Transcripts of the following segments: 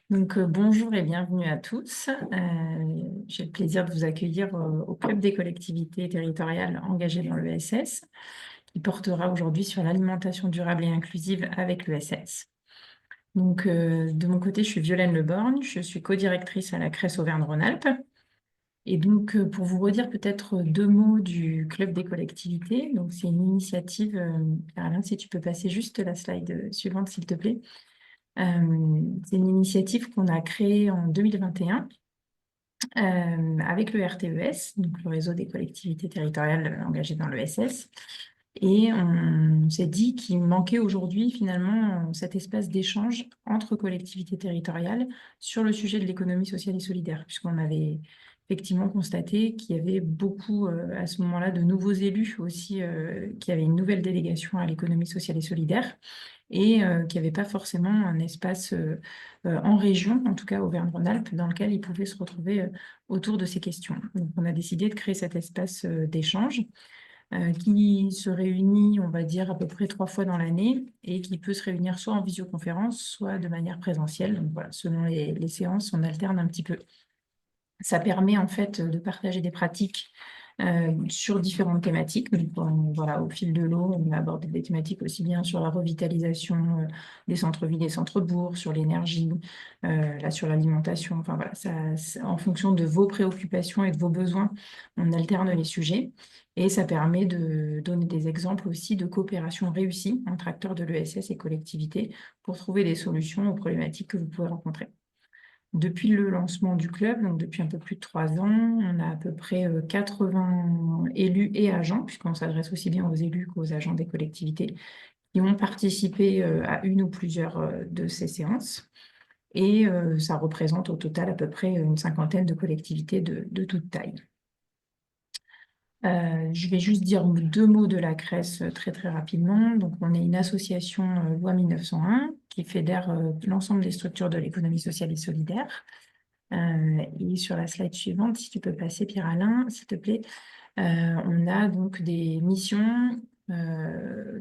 Bonjour et bienvenue à tous. J'ai le plaisir de vous accueillir au Club des collectivités territoriales engagées dans l'ESS, qui portera aujourd'hui sur l'alimentation durable et inclusive avec l'ESS. De mon côté, je suis Violaine Leborgne, je suis co-directrice à la CRES Auvergne-Rhône-Alpes. Pour vous redire peut-être deux mots du Club des collectivités, c'est une initiative, Caroline, si tu peux passer juste la slide suivante, s'il te plaît. C'est une initiative qu'on a créée en 2021 avec le RTES, donc le réseau des collectivités territoriales engagées dans l'ESS. Et on s'est dit qu'il manquait aujourd'hui finalement cet espace d'échange entre collectivités territoriales sur le sujet de l'économie sociale et solidaire, puisqu'on avait effectivement constaté qu'il y avait beaucoup à ce moment-là de nouveaux élus aussi qui avaient une nouvelle délégation à l'économie sociale et solidaire et qu'il n'y avait pas forcément un espace en région, en tout cas Auvergne-Rhône-Alpes, dans lequel ils pouvaient se retrouver autour de ces questions. Donc on a décidé de créer cet espace d'échange qui se réunit, on va dire, à peu près 3 fois dans l'année et qui peut se réunir soit en visioconférence, soit de manière présentielle. Donc voilà, selon les séances, on alterne un petit peu. Ça permet en fait de partager des pratiques sur différentes thématiques. Voilà, au fil de l'eau, on a abordé des thématiques aussi bien sur la revitalisation des centres-villes et centres-bourgs, sur l'énergie, là sur l'alimentation. Enfin voilà, en fonction de vos préoccupations et de vos besoins, on alterne les sujets. Et ça permet de donner des exemples aussi de coopération réussie entre acteurs de l'ESS et collectivités pour trouver des solutions aux problématiques que vous pouvez rencontrer. Depuis le lancement du club, donc depuis un peu plus de 3 ans, on a à peu près 80 élus et agents, puisqu'on s'adresse aussi bien aux élus qu'aux agents des collectivités, qui ont participé à une ou plusieurs de ces séances. Et ça représente au total à peu près une cinquantaine de collectivités de toute taille. Je vais juste dire deux mots de la CRES très très rapidement. Donc, on est une association loi 1901 qui fédère l'ensemble des structures de l'économie sociale et solidaire. Et sur la slide suivante, si tu peux passer, Pierre-Alain, s'il te plaît, on a donc des missions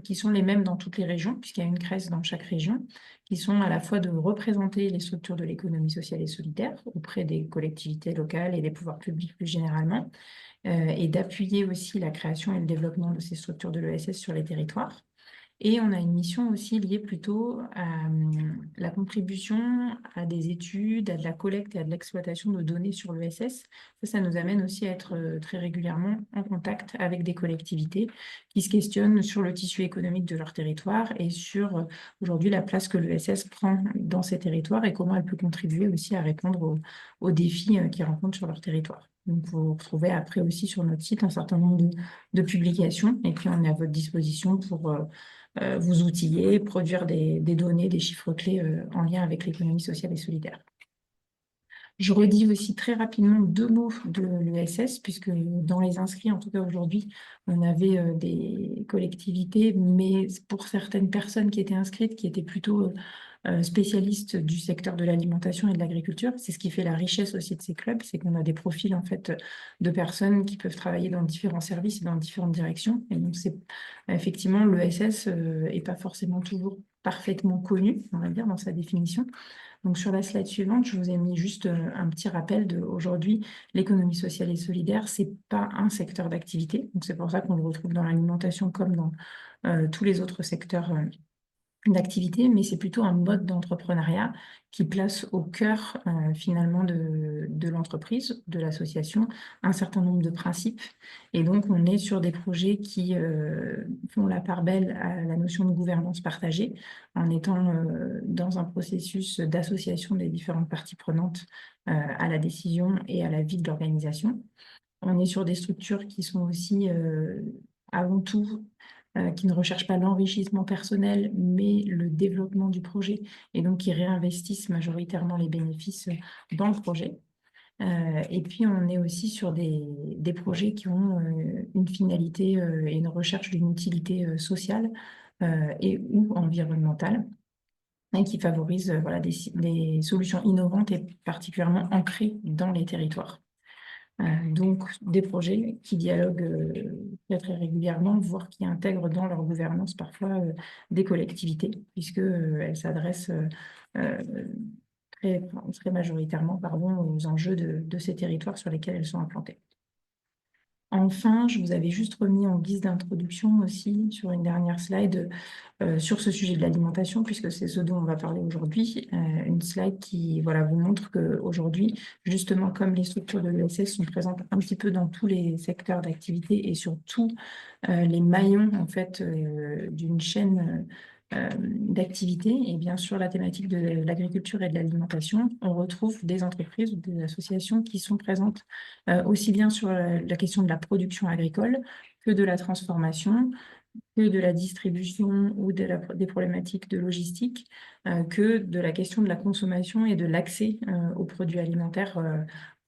qui sont les mêmes dans toutes les régions, puisqu'il y a une CRES dans chaque région, qui sont à la fois de représenter les structures de l'économie sociale et solidaire auprès des collectivités locales et des pouvoirs publics plus généralement, et d'appuyer aussi la création et le développement de ces structures de l'ESS sur les territoires. Et on a une mission aussi liée plutôt à la contribution à des études, à de la collecte et à de l'exploitation de données sur l'ESS. Ça nous amène aussi à être très régulièrement en contact avec des collectivités qui se questionnent sur le tissu économique de leur territoire et sur aujourd'hui la place que l'ESS prend dans ces territoires et comment elle peut contribuer aussi à répondre aux défis qu'ils rencontrent sur leur territoire. Donc, vous retrouvez après aussi sur notre site un certain nombre de publications et puis on est à votre disposition pour vous outiller, produire des données, des chiffres clés en lien avec l'économie sociale et solidaire. Je redis aussi très rapidement deux mots de l'ESS, puisque dans les inscrits, en tout cas aujourd'hui, on avait des collectivités, mais pour certaines personnes qui étaient inscrites, qui étaient plutôt spécialistes du secteur de l'alimentation et de l'agriculture. C'est ce qui fait la richesse aussi de ces clubs, c'est qu'on a des profils en fait de personnes qui peuvent travailler dans différents services et dans différentes directions. Et donc c'est effectivement l'ESS est pas forcément toujours parfaitement connu, on va dire, dans sa définition. Donc sur la slide suivante, je vous ai mis juste un petit rappel de aujourd'hui, l'économie sociale et solidaire, c'est pas un secteur d'activité. Donc c'est pour ça qu'on le retrouve dans l'alimentation comme dans tous les autres secteurs d'activité, mais c'est plutôt un mode d'entrepreneuriat qui place au cœur finalement de l'entreprise, de l'association, un certain nombre de principes. Et donc, on est sur des projets qui font la part belle à la notion de gouvernance partagée, en étant dans un processus d'association des différentes parties prenantes à la décision et à la vie de l'organisation. On est sur des structures qui sont aussi avant tout qui ne recherchent pas l'enrichissement personnel, mais le développement du projet, et donc qui réinvestissent majoritairement les bénéfices dans le projet. Et puis, on est aussi sur des projets qui ont une finalité et une recherche d'une utilité sociale et ou environnementale, et qui favorisent voilà, des solutions innovantes et particulièrement ancrées dans les territoires. Donc, des projets qui dialoguent très, très régulièrement, voire qui intègrent dans leur gouvernance parfois des collectivités, puisqu'elles s'adressent très majoritairement, pardon, aux enjeux de ces territoires sur lesquels elles sont implantées. Enfin, je vous avais juste remis en guise d'introduction aussi sur une dernière slide sur ce sujet de l'alimentation, puisque c'est ce dont on va parler aujourd'hui, une slide qui voilà, vous montre qu'aujourd'hui, justement, comme les structures de l'ESS sont présentes un petit peu dans tous les secteurs d'activité et sur tous les maillons en fait, d'une chaîne d'activité, et bien sûr la thématique de l'agriculture et de l'alimentation, on retrouve des entreprises ou des associations qui sont présentes aussi bien sur la question de la production agricole que de la transformation, que de la distribution ou des problématiques de logistique, que de la question de la consommation et de l'accès aux produits alimentaires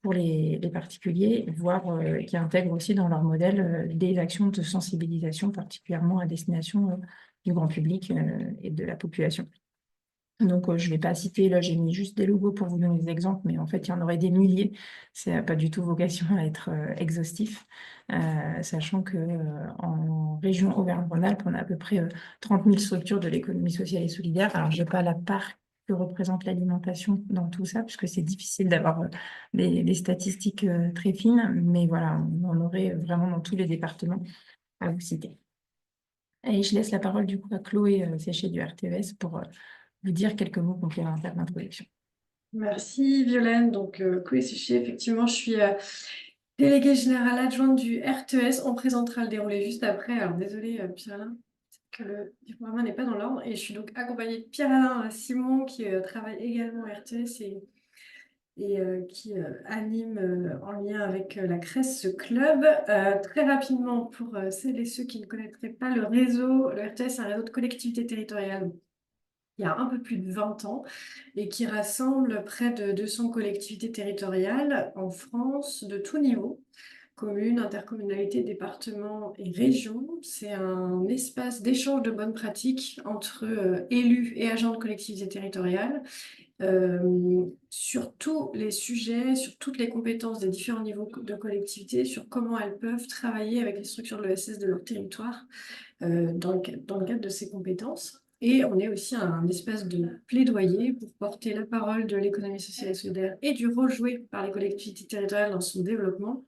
pour les particuliers, voire qui intègrent aussi dans leur modèle des actions de sensibilisation, particulièrement à destination du grand public et de la population. Donc, je ne vais pas citer, là j'ai mis juste des logos pour vous donner des exemples, mais en fait, il y en aurait des milliers. Ça n'a pas du tout vocation à être exhaustif, sachant qu'en région Auvergne-Rhône-Alpes, on a à peu près 30 000 structures de l'économie sociale et solidaire. Alors, je n'ai pas la part que représente l'alimentation dans tout ça, puisque c'est difficile d'avoir des statistiques très fines, mais voilà, on en aurait vraiment dans tous les départements à vous citer. Et je laisse la parole du coup à Chloé Séché du RTES pour vous dire quelques mots complémentaires d'introduction. Merci Violaine. Donc, Chloé Séché, effectivement, je suis déléguée générale adjointe du RTES. On présentera le déroulé juste après. Alors, désolée Pierre-Alain, que le diaporama n'est pas dans l'ordre. Et je suis donc accompagnée de Pierre-Alain Simon qui travaille également au RTES et qui anime en lien avec la CRES ce club. Très rapidement, pour celles et ceux qui ne connaîtraient pas le réseau, le RTES est un réseau de collectivités territoriales il y a un peu plus de 20 ans et qui rassemble près de 200 collectivités territoriales en France de tout niveau, communes, intercommunalités, départements et régions. C'est un espace d'échange de bonnes pratiques entre élus et agents de collectivités territoriales sur tous les sujets, sur toutes les compétences des différents niveaux de collectivité, sur comment elles peuvent travailler avec les structures de l'ESS de leur territoire dans le cadre de ces compétences. Et on est aussi un espace de plaidoyer pour porter la parole de l'économie sociale et solidaire et du rôle joué par les collectivités territoriales dans son développement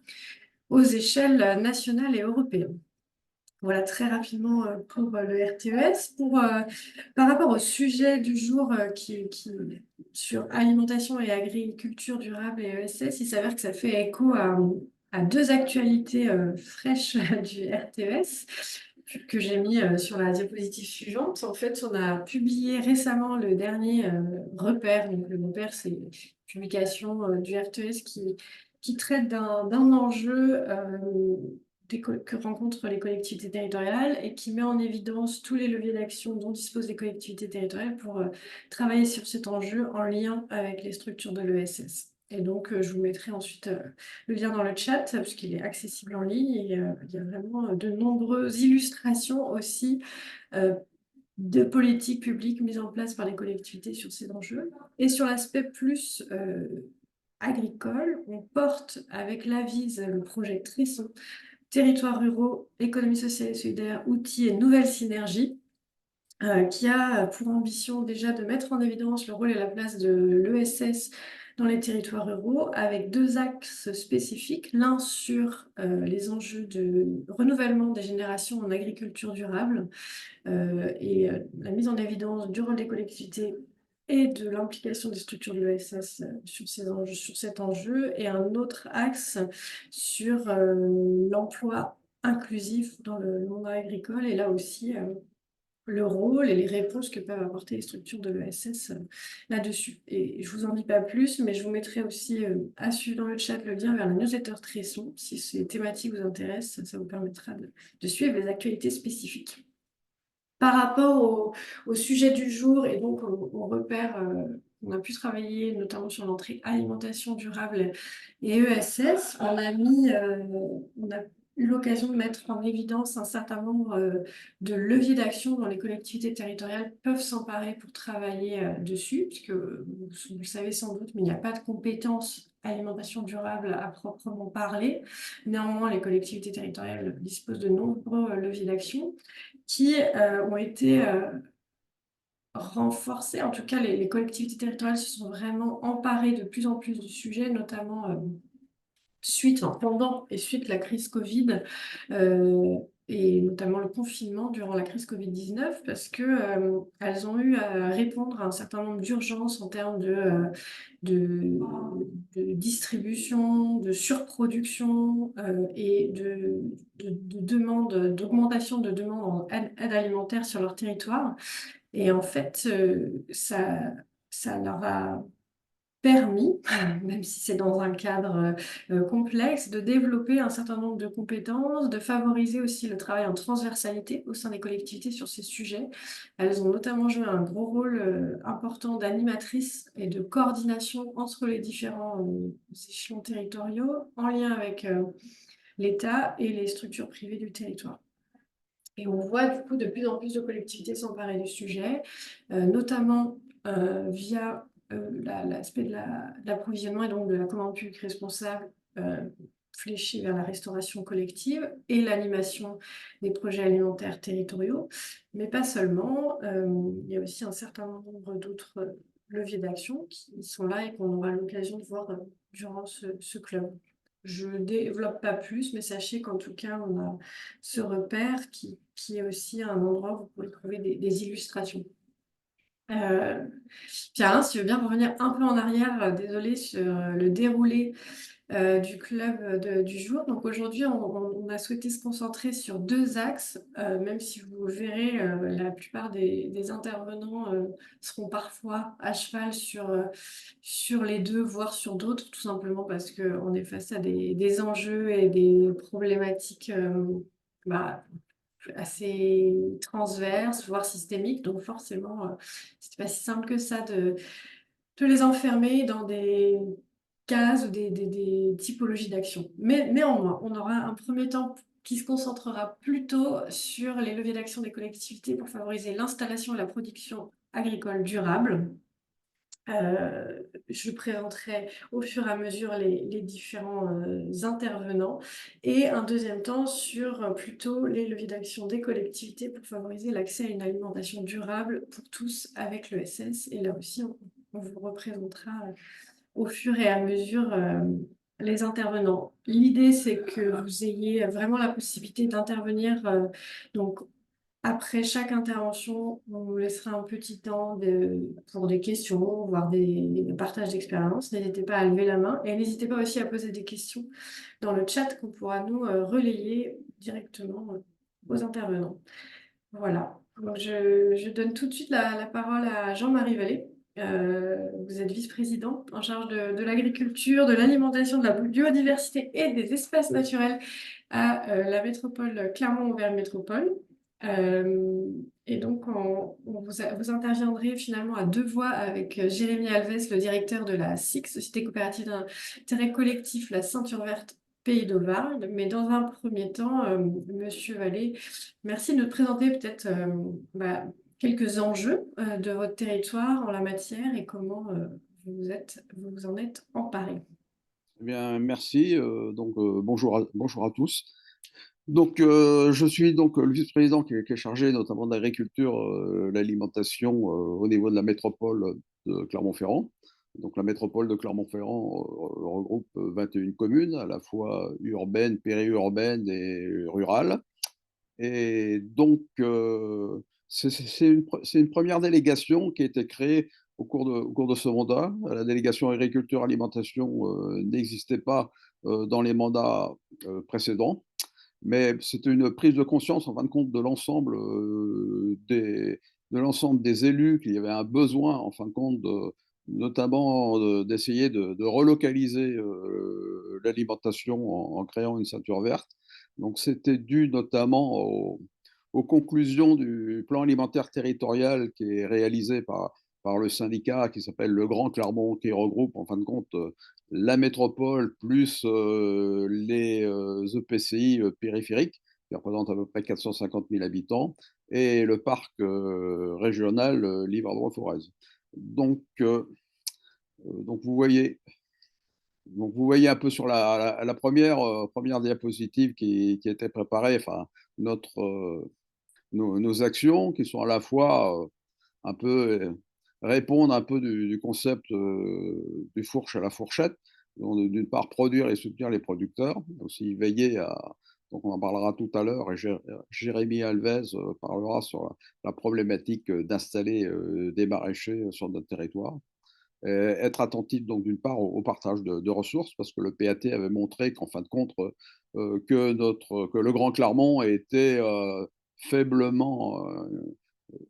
aux échelles nationales et européennes. Voilà très rapidement pour le RTES. Par rapport au sujet du jour sur alimentation et agriculture durable et ESS, il s'avère que ça fait écho à deux actualités fraîches du RTES que j'ai mis sur la diapositive suivante. En fait, on a publié récemment le dernier repère. Donc, le repère, c'est une publication du RTES qui traite d'un enjeu que rencontrent les collectivités territoriales et qui met en évidence tous les leviers d'action dont disposent les collectivités territoriales pour travailler sur cet enjeu en lien avec les structures de l'ESS. Et donc, je vous mettrai ensuite le lien dans le chat, puisqu'il est accessible en ligne. Et il y a vraiment de nombreuses illustrations aussi de politiques publiques mises en place par les collectivités sur ces enjeux. Et sur l'aspect plus agricole, on porte avec l'AVISE le projet Trisson, Territoires ruraux, économie sociale et solidaire, outils et nouvelles synergies, qui a pour ambition déjà de mettre en évidence le rôle et la place de l'ESS dans les territoires ruraux, avec deux axes spécifiques. L'un sur les enjeux de renouvellement des générations en agriculture durable et la mise en évidence du rôle des collectivités et de l'implication des structures de l'ESS sur cet enjeu, et un autre axe sur l'emploi inclusif dans le monde agricole, et là aussi le rôle et les réponses que peuvent apporter les structures de l'ESS là-dessus. Et je vous en dis pas plus, mais je vous mettrai aussi à suivre dans le chat le lien vers la newsletter Tresson. Si ces thématiques vous intéressent, ça vous permettra de suivre les actualités spécifiques. Par rapport au sujet du jour et donc au repère, on a pu travailler notamment sur l'entrée alimentation durable et ESS. On a eu l'occasion de mettre en évidence un certain nombre de leviers d'action dont les collectivités territoriales peuvent s'emparer pour travailler dessus, puisque vous le savez sans doute, mais il n'y a pas de compétences alimentation durable à proprement parler. Néanmoins, les collectivités territoriales disposent de nombreux leviers d'action qui ont été renforcé. En tout cas, les collectivités territoriales se sont vraiment emparées de plus en plus du sujet, notamment pendant et suite la crise Covid, euh, et notamment le confinement durant la crise Covid-19, parce que elles ont eu à répondre à un certain nombre d'urgences en termes de, de distribution, de surproduction et de demande, d'augmentation de demande en aide alimentaire sur leur territoire. Et en fait, ça leur a permis, même si c'est dans un cadre complexe, de développer un certain nombre de compétences, de favoriser aussi le travail en transversalité au sein des collectivités sur ces sujets. Elles ont notamment joué un gros rôle important d'animatrice et de coordination entre les différents échelons territoriaux en lien avec l'État et les structures privées du territoire. Et on voit du coup de plus en plus de collectivités s'emparer du sujet, notamment via l'aspect de l'approvisionnement et donc de la commande publique responsable fléchée vers la restauration collective et l'animation des projets alimentaires territoriaux. Mais pas seulement, il y a aussi un certain nombre d'autres leviers d'action qui sont là et qu'on aura l'occasion de voir durant ce club. Je ne développe pas plus, mais sachez qu'en tout cas, on a ce repère qui est aussi un endroit où vous pouvez trouver des illustrations. Euh, Pierre, si tu veux bien revenir un peu en arrière, désolé, sur le déroulé du club du jour. Donc aujourd'hui, on a souhaité se concentrer sur deux axes, même si vous verrez, la plupart des intervenants seront parfois à cheval sur les deux, voire sur d'autres, tout simplement parce qu'on est face à des enjeux et des problématiques bah, assez transverses, voire systémiques. Donc forcément, c'est pas si simple que ça de les enfermer dans des cases ou des typologies d'action. Mais néanmoins, on aura un premier temps qui se concentrera plutôt sur les leviers d'action des collectivités pour favoriser l'installation et la production agricole durable. Je présenterai au fur et à mesure les différents intervenants et un deuxième temps sur plutôt les leviers d'action des collectivités pour favoriser l'accès à une alimentation durable pour tous avec l'ESS. Et là aussi, on vous représentera au fur et à mesure les intervenants. L'idée, c'est que vous ayez vraiment la possibilité d'intervenir. Donc, après chaque intervention, on vous laissera un petit temps pour des questions, voire des partages d'expérience. N'hésitez pas à lever la main et n'hésitez pas aussi à poser des questions dans le chat qu'on pourra nous relayer directement aux intervenants. Voilà. Donc, je donne tout de suite la parole à Jean-Marie Vallée. Vous êtes vice-président en charge de l'agriculture, de l'alimentation, de la biodiversité et des espaces naturels à la métropole Clermont-Auvergne Métropole. Et donc, vous interviendrez finalement à deux voix avec Jérémy Alves, le directeur de la SIC, Société coopérative d'intérêt collectif, la Ceinture Verte Pays d'Auvergne. Mais dans un premier temps, Monsieur Vallée, merci de nous présenter peut-être quelques enjeux de votre territoire en la matière et comment vous vous en êtes emparé. Eh bien, merci. Bonjour à tous. Donc, je suis donc le vice-président qui est chargé notamment de l'agriculture, l'alimentation au niveau de la métropole de Clermont-Ferrand. Donc, la métropole de Clermont-Ferrand regroupe 21 communes, à la fois urbaines, périurbaines et rurales. Et donc, c'est une première délégation qui a été créée au cours de ce mandat. La délégation agriculture-alimentation n'existait pas dans les mandats précédents, mais c'était une prise de conscience, en fin de compte, de l'ensemble des élus, qu'il y avait un besoin, en fin de compte, notamment d'essayer de relocaliser l'alimentation en créant une ceinture verte. Donc, c'était dû notamment aux conclusions du plan alimentaire territorial qui est réalisé par le syndicat qui s'appelle le Grand Clermont, qui regroupe en fin de compte la métropole plus les EPCI périphériques, qui représentent à peu près 450 000 habitants, et le parc régional Livre-Forez. Donc donc vous voyez un peu sur la première diapositive qui était préparée, enfin, nos actions qui sont à la fois un peu répondre un peu du concept du fourche à la fourchette. Donc, d'une part, produire et soutenir les producteurs, aussi veiller à. Donc, on en parlera tout à l'heure, et Jérémy Alves parlera sur la problématique d'installer des maraîchers sur notre territoire. Être attentif, donc, d'une part, au partage de ressources, parce que le PAT avait montré qu'en fin de compte, que le Grand Clermont était faiblement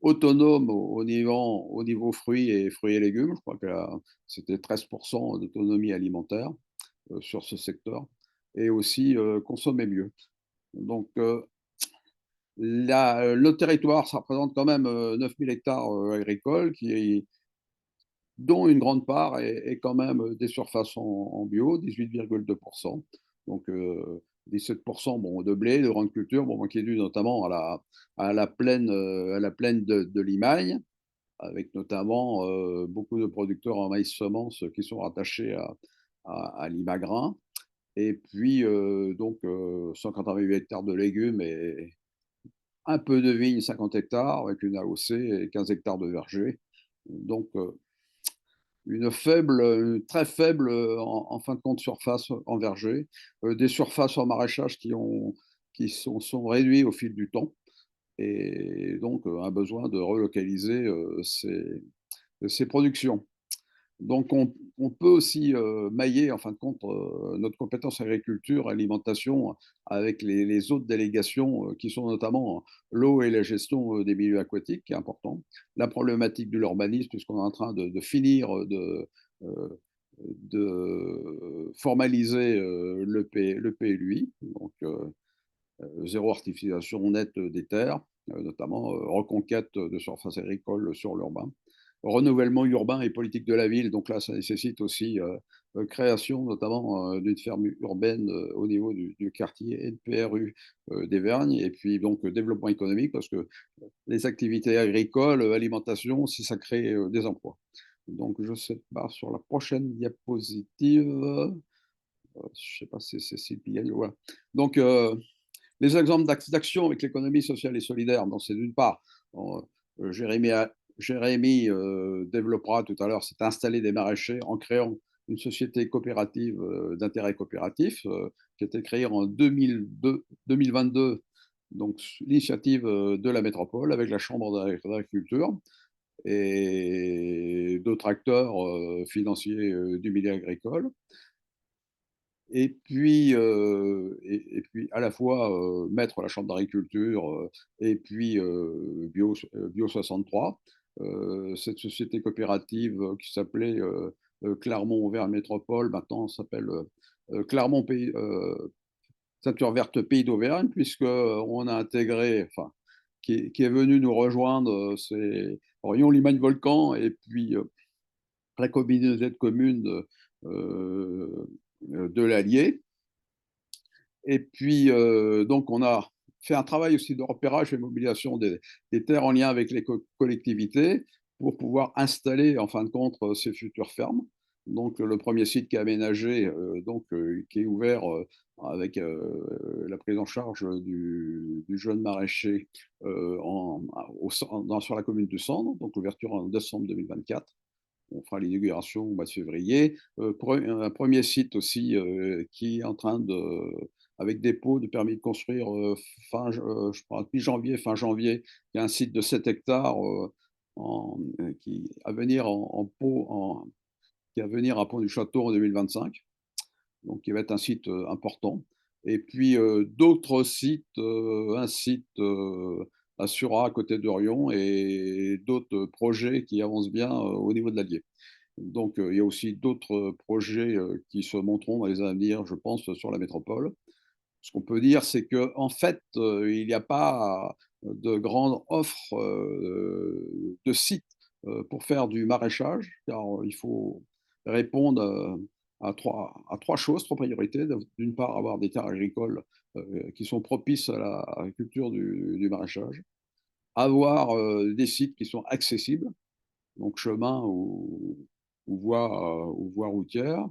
autonome au niveau fruits et légumes. Je crois que c'était 13% d'autonomie alimentaire sur ce secteur, et aussi consommer mieux. Donc, le territoire, ça représente quand même 9000 hectares agricoles, dont une grande part est quand même des surfaces en bio, 18,2%. Donc 17% bon, de blé, de grande culture, bon, qui est dû notamment à la plaine de Limagne, avec notamment beaucoup de producteurs en maïs semences qui sont rattachés à Limagrin. Et puis, donc, 188 hectares de légumes et un peu de vignes, 50 hectares, avec une AOC et 15 hectares de verger. Donc, une très faible, en fin de compte, surface en verger. Des surfaces en maraîchage qui sont réduites au fil du temps. Et donc, un besoin de relocaliser ces productions. Donc, on peut aussi mailler, en fin de compte, notre compétence agriculture, alimentation, avec les autres délégations qui sont notamment l'eau et la gestion des milieux aquatiques, qui est important. La problématique de l'urbanisme, puisqu'on est en train de finir de formaliser le PLUI, donc zéro artificialisation nette des terres, notamment reconquête de surfaces agricoles sur l'urbain. Renouvellement urbain et politique de la ville, donc là, ça nécessite aussi création notamment d'une ferme urbaine au niveau du quartier et de PRU des Vergnes, et puis donc développement économique, parce que les activités agricoles, alimentation, si ça crée des emplois. Donc je sais pas, sur la prochaine diapositive, je ne sais pas si c'est Cécile Pigalle, voilà. Donc les exemples d'action avec l'économie sociale et solidaire, c'est d'une part, Jérémy développera tout à l'heure, c'est installer des maraîchers en créant une société coopérative d'intérêt coopératif qui a été créée en 2022, donc l'initiative de la métropole avec la Chambre d'agriculture et d'autres acteurs financiers du milieu agricole. Et puis à la fois mettre la Chambre d'agriculture et puis Bio 63, cette société coopérative qui s'appelait Clermont Auvergne Métropole, maintenant s'appelle Clermont Ceinture Verte Pays d'Auvergne, puisqu'on a intégré, enfin, qui est venu nous rejoindre, c'est Orion Limagne Volcan, et puis la communauté de communes de l'Allier. Et puis, donc, on a fait un travail aussi de repérage et mobilisation des terres en lien avec les collectivités pour pouvoir installer, en fin de compte, ces futures fermes. Donc, le premier site qui est aménagé, qui est ouvert avec la prise en charge du jeune maraîcher sur la commune du Sandre, donc l'ouverture en décembre 2024. On fera l'inauguration au mois de février. Un premier site aussi qui est en train avec dépôt de permis de construire je crois, mi-janvier, fin janvier. Il y a un site de 7 hectares qui à venir qui va venir à Pont du Château en 2025. Donc, qui va être un site important. Et puis, d'autres sites, un site à Surat, à côté d'Orion, et d'autres projets qui avancent bien au niveau de l'Allier. Donc, il y a aussi d'autres projets qui se monteront dans les années à venir, je pense, sur la métropole. Ce qu'on peut dire, c'est qu'en fait, il n'y a pas de grande offre de sites pour faire du maraîchage, car il faut répondre à trois choses, trois priorités. D'une part, avoir des terres agricoles qui sont propices à la culture du maraîchage, avoir des sites qui sont accessibles, donc chemin ou voies routières,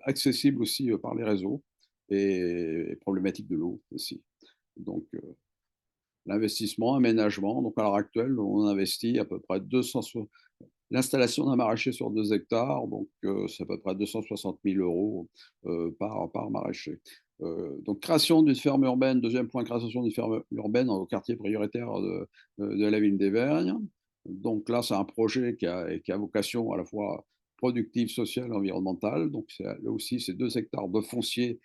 accessibles aussi par les réseaux, et problématique de l'eau aussi. Donc l'investissement, aménagement. Donc à l'heure actuelle, on investit à peu près 200. L'installation d'un maraîcher sur 2 hectares, donc c'est à peu près 260 000 euros par maraîcher. Donc création d'une ferme urbaine, deuxième point, création d'une ferme urbaine au quartier prioritaire de la ville d'Évergne. Donc là, c'est un projet qui a vocation à la fois productive, sociale et environnementale. Donc là aussi, c'est 2 hectares de foncier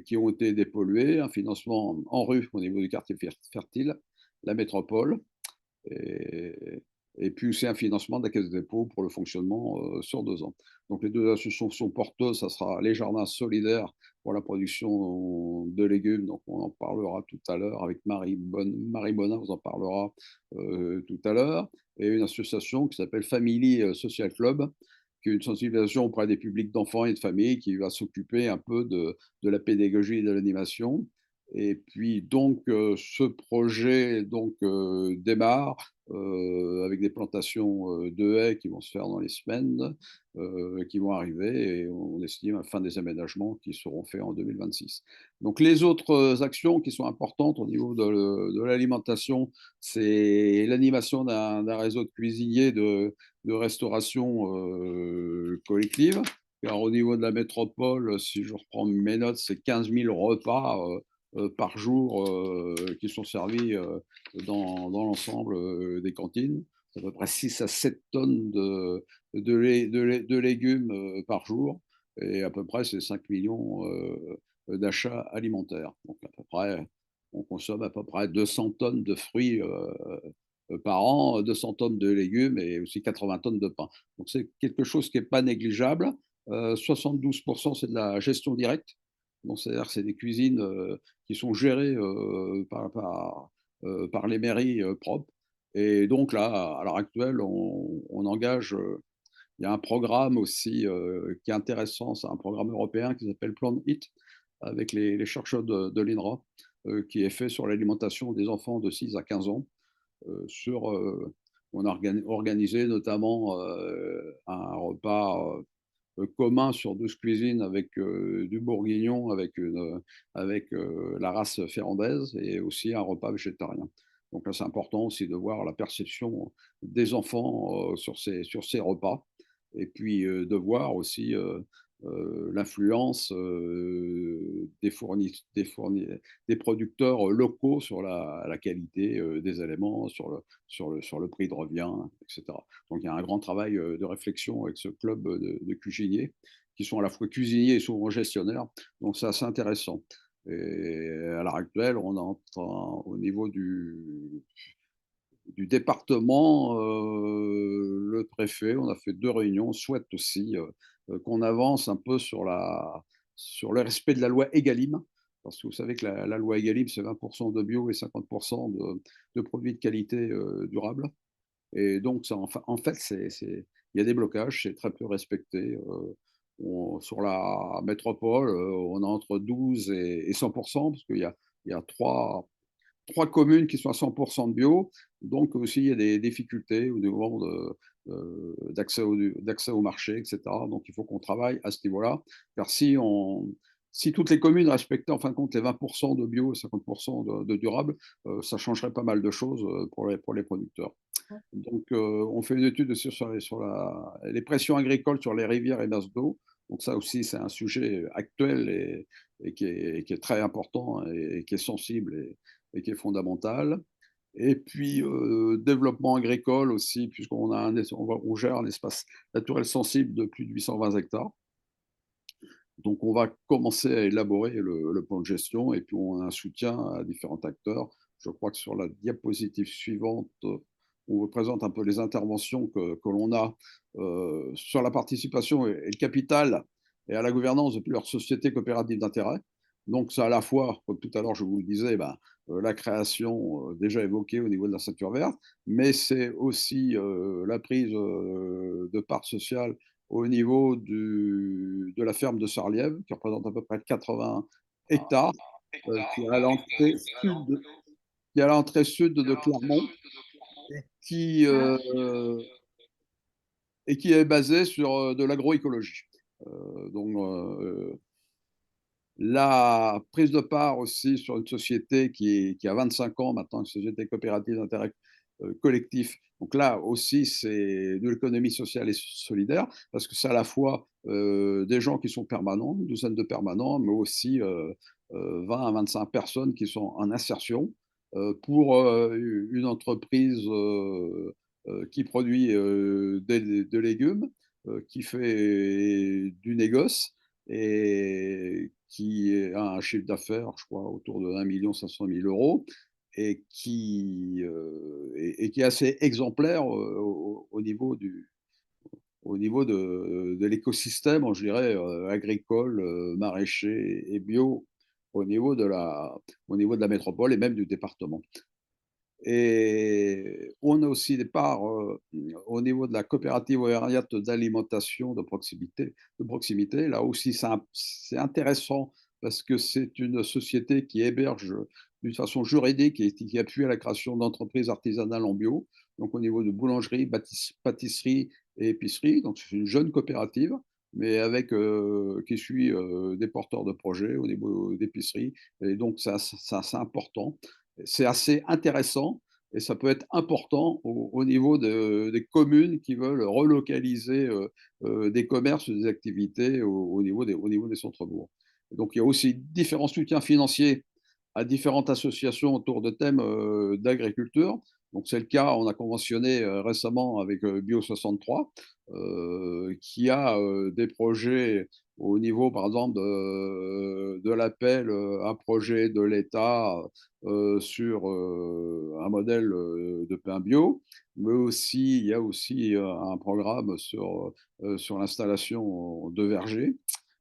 qui ont été dépollués, un financement en rue au niveau du quartier fertile, la métropole. Et, et puis c'est un financement de la Caisse des dépôts pour le fonctionnement sur 2 ans. Donc les deux associations sont porteuses, ça sera les jardins solidaires pour la production de légumes, donc on en parlera tout à l'heure avec Marie Bonin, vous en parlera tout à l'heure, et une association qui s'appelle Family Social Club, qui est une sensibilisation auprès des publics d'enfants et de familles qui va s'occuper un peu de la pédagogie et de l'animation. Et puis donc ce projet donc démarre avec des plantations de haies qui vont se faire dans les semaines qui vont arriver, et on estime à la fin des aménagements qui seront faits en 2026. Donc les autres actions qui sont importantes au niveau de l'alimentation, c'est l'animation d'un réseau de cuisiniers de restauration collective. Alors, au niveau de la métropole, si je reprends mes notes, c'est 15 000 repas par jour qui sont servis dans l'ensemble des cantines. C'est à peu près 6 à 7 tonnes de légumes par jour, et à peu près c'est 5 millions d'achats alimentaires. Donc à peu près, on consomme à peu près 200 tonnes de fruits par an, 200 tonnes de légumes et aussi 80 tonnes de pain. Donc c'est quelque chose qui n'est pas négligeable. 72% c'est de la gestion directe. Donc c'est-à-dire que c'est des cuisines qui sont gérées par les mairies propres. Et donc là, à l'heure actuelle, on engage, il y a un programme aussi qui est intéressant, c'est un programme européen qui s'appelle Plan Eat, avec les chercheurs de l'INRA, qui est fait sur l'alimentation des enfants de 6 à 15 ans. On a organisé notamment un repas commun sur 12 cuisines avec du bourguignon, avec la race ferrandaise, et aussi un repas végétarien. Donc là, c'est important aussi de voir la perception des enfants sur ces repas, et puis de voir aussi l'influence des producteurs locaux sur la qualité des éléments, sur le prix de revient, etc. Donc il y a un grand travail de réflexion avec ce club de cuisiniers, qui sont à la fois cuisiniers et souvent gestionnaires. Donc c'est assez intéressant. Et à l'heure actuelle, on entend au niveau du département, le préfet, on a fait 2 réunions, souhaite aussi qu'on avance un peu sur le respect de la loi Egalim. Parce que vous savez que la loi Egalim, c'est 20% de bio et 50% de produits de qualité durable. Et donc, ça, en fait, il y a des blocages, c'est très peu respecté. Sur la métropole, on a entre 12 et 100%, parce il y a trois communes qui sont à 100% de bio. Donc aussi, il y a des difficultés au niveau d'accès au marché, etc. Donc il faut qu'on travaille à ce niveau-là. Car si toutes les communes respectaient en fin de compte les 20% de bio et 50% de durable, ça changerait pas mal de choses pour les producteurs. Donc, on fait une étude aussi sur les pressions agricoles sur les rivières et masses d'eau. Donc ça aussi, c'est un sujet actuel et qui est très important et qui est sensible et qui est fondamental. Et puis, développement agricole aussi, puisqu'on on gère un espace naturel sensible de plus de 820 hectares. Donc, on va commencer à élaborer le plan de gestion, et puis on a un soutien à différents acteurs. Je crois que sur la diapositive suivante, on vous présente un peu les interventions que l'on a sur la participation et le capital et à la gouvernance de plusieurs sociétés coopératives d'intérêt. Donc, c'est à la fois, comme tout à l'heure je vous le disais, la création déjà évoquée au niveau de la ceinture verte, mais c'est aussi la prise de part sociale au niveau de la ferme de Sarliève, qui représente à peu près 80 hectares, qui est à l'entrée sud de Clermont, qui, et qui est basée sur de l'agroécologie. Donc, La prise de part aussi sur une société qui a 25 ans maintenant, une société coopérative d'intérêt collectif. Donc là aussi, c'est de l'économie sociale et solidaire, parce que c'est à la fois des gens qui sont permanents, une douzaine de permanents, mais aussi 20 à 25 personnes qui sont en insertion pour une entreprise qui produit des légumes, qui fait du négoce et qui a un chiffre d'affaires, je crois, autour de 1 500 000 € et qui est assez exemplaire au niveau de l'écosystème, je dirais, agricole, maraîcher et bio au niveau de la métropole et même du département. Et on a aussi des parts au niveau de la coopérative auvergnate d'alimentation de proximité. Là aussi, c'est intéressant parce que c'est une société qui héberge d'une façon juridique et qui appuie à la création d'entreprises artisanales en bio, donc au niveau de boulangerie, pâtisserie et épicerie. Donc c'est une jeune coopérative, mais avec qui suit des porteurs de projets au niveau d'épicerie. Et donc c'est important. C'est assez intéressant et ça peut être important au niveau des communes qui veulent relocaliser des commerces, des activités au niveau des centres-bourgs. Donc il y a aussi différents soutiens financiers à différentes associations autour de thèmes d'agriculture. Donc c'est le cas, on a conventionné récemment avec Bio63, qui a des projets au niveau, par exemple, de l'appel à projet de l'État sur un modèle de pain bio, mais aussi, il y a aussi un programme sur l'installation de vergers.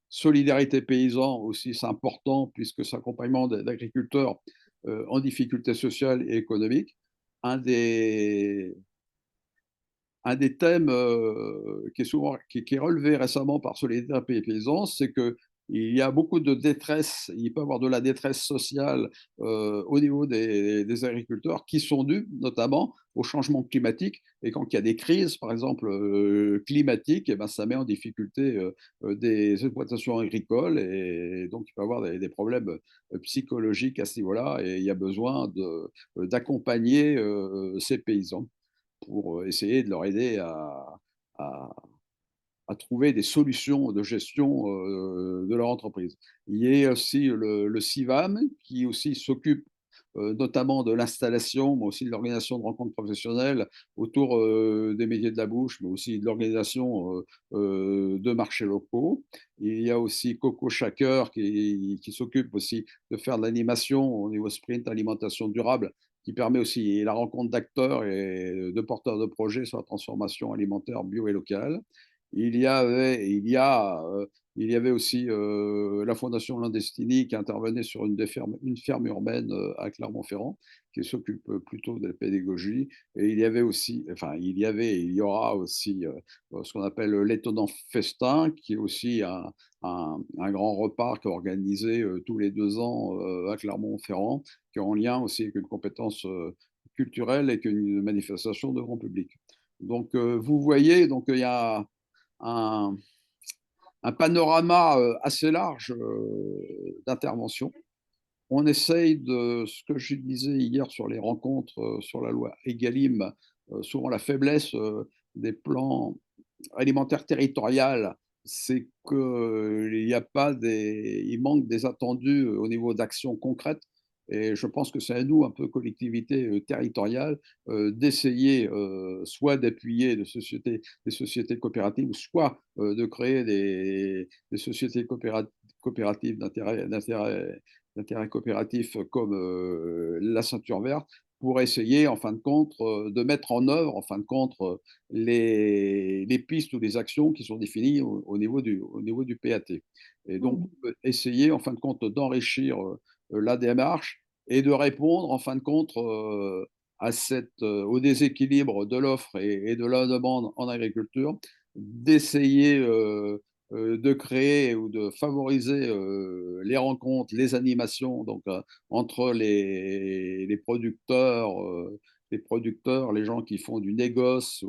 Solidarité paysan aussi, c'est important puisque c'est accompagnement d'agriculteurs en difficulté sociale et économique. Un des, un des thèmes qui est relevé récemment par Solidarité Paysans, c'est que il y a beaucoup de détresse, il peut y avoir de la détresse sociale au niveau des agriculteurs qui sont dus notamment au changement climatique. Et quand il y a des crises, par exemple climatiques, et ben, ça met en difficulté des exploitations agricoles et donc il peut y avoir des problèmes psychologiques à ce niveau-là et il y a besoin d'accompagner ces paysans pour essayer de leur aider à, à trouver des solutions de gestion de leur entreprise. Il y a aussi le CIVAM qui aussi s'occupe notamment de l'installation, mais aussi de l'organisation de rencontres professionnelles autour des métiers de la bouche, mais aussi de l'organisation de marchés locaux. Il y a aussi Coco Shaker qui s'occupe aussi de faire de l'animation au niveau sprint alimentation durable, qui permet aussi la rencontre d'acteurs et de porteurs de projets sur la transformation alimentaire bio et locale. Il y avait, il y a, il y avait aussi la Fondation Landestini qui intervenait sur une ferme urbaine à Clermont-Ferrand, qui s'occupe plutôt de la pédagogie. Et il y avait aussi, enfin, il y aura aussi ce qu'on appelle l'étonnant festin, qui est aussi un grand repas qui est organisé tous les 2 ans à Clermont-Ferrand, qui est en lien aussi avec une compétence culturelle et qu'une manifestation de grand public. Donc, vous voyez, donc il y a un, un panorama assez large d'intervention. On essaye de, ce que je disais hier sur les rencontres sur la loi Egalim, souvent la faiblesse des plans alimentaires territoriaux, c'est qu'il n'y a pas il manque des attendus au niveau d'actions concrètes. Et je pense que c'est à nous, un peu collectivités territoriales, d'essayer soit d'appuyer des sociétés coopératives, soit de créer des sociétés coopératives d'intérêt coopératif comme la ceinture verte pour essayer, en fin de compte, de mettre en œuvre, en fin de compte, les pistes ou les actions qui sont définies au niveau du PAT. Et donc, on peut essayer, en fin de compte, d'enrichir la démarche et de répondre, en fin de compte, au déséquilibre de l'offre et de la demande en agriculture, d'essayer de créer ou de favoriser les rencontres, les animations donc, entre les producteurs, les gens qui font du négoce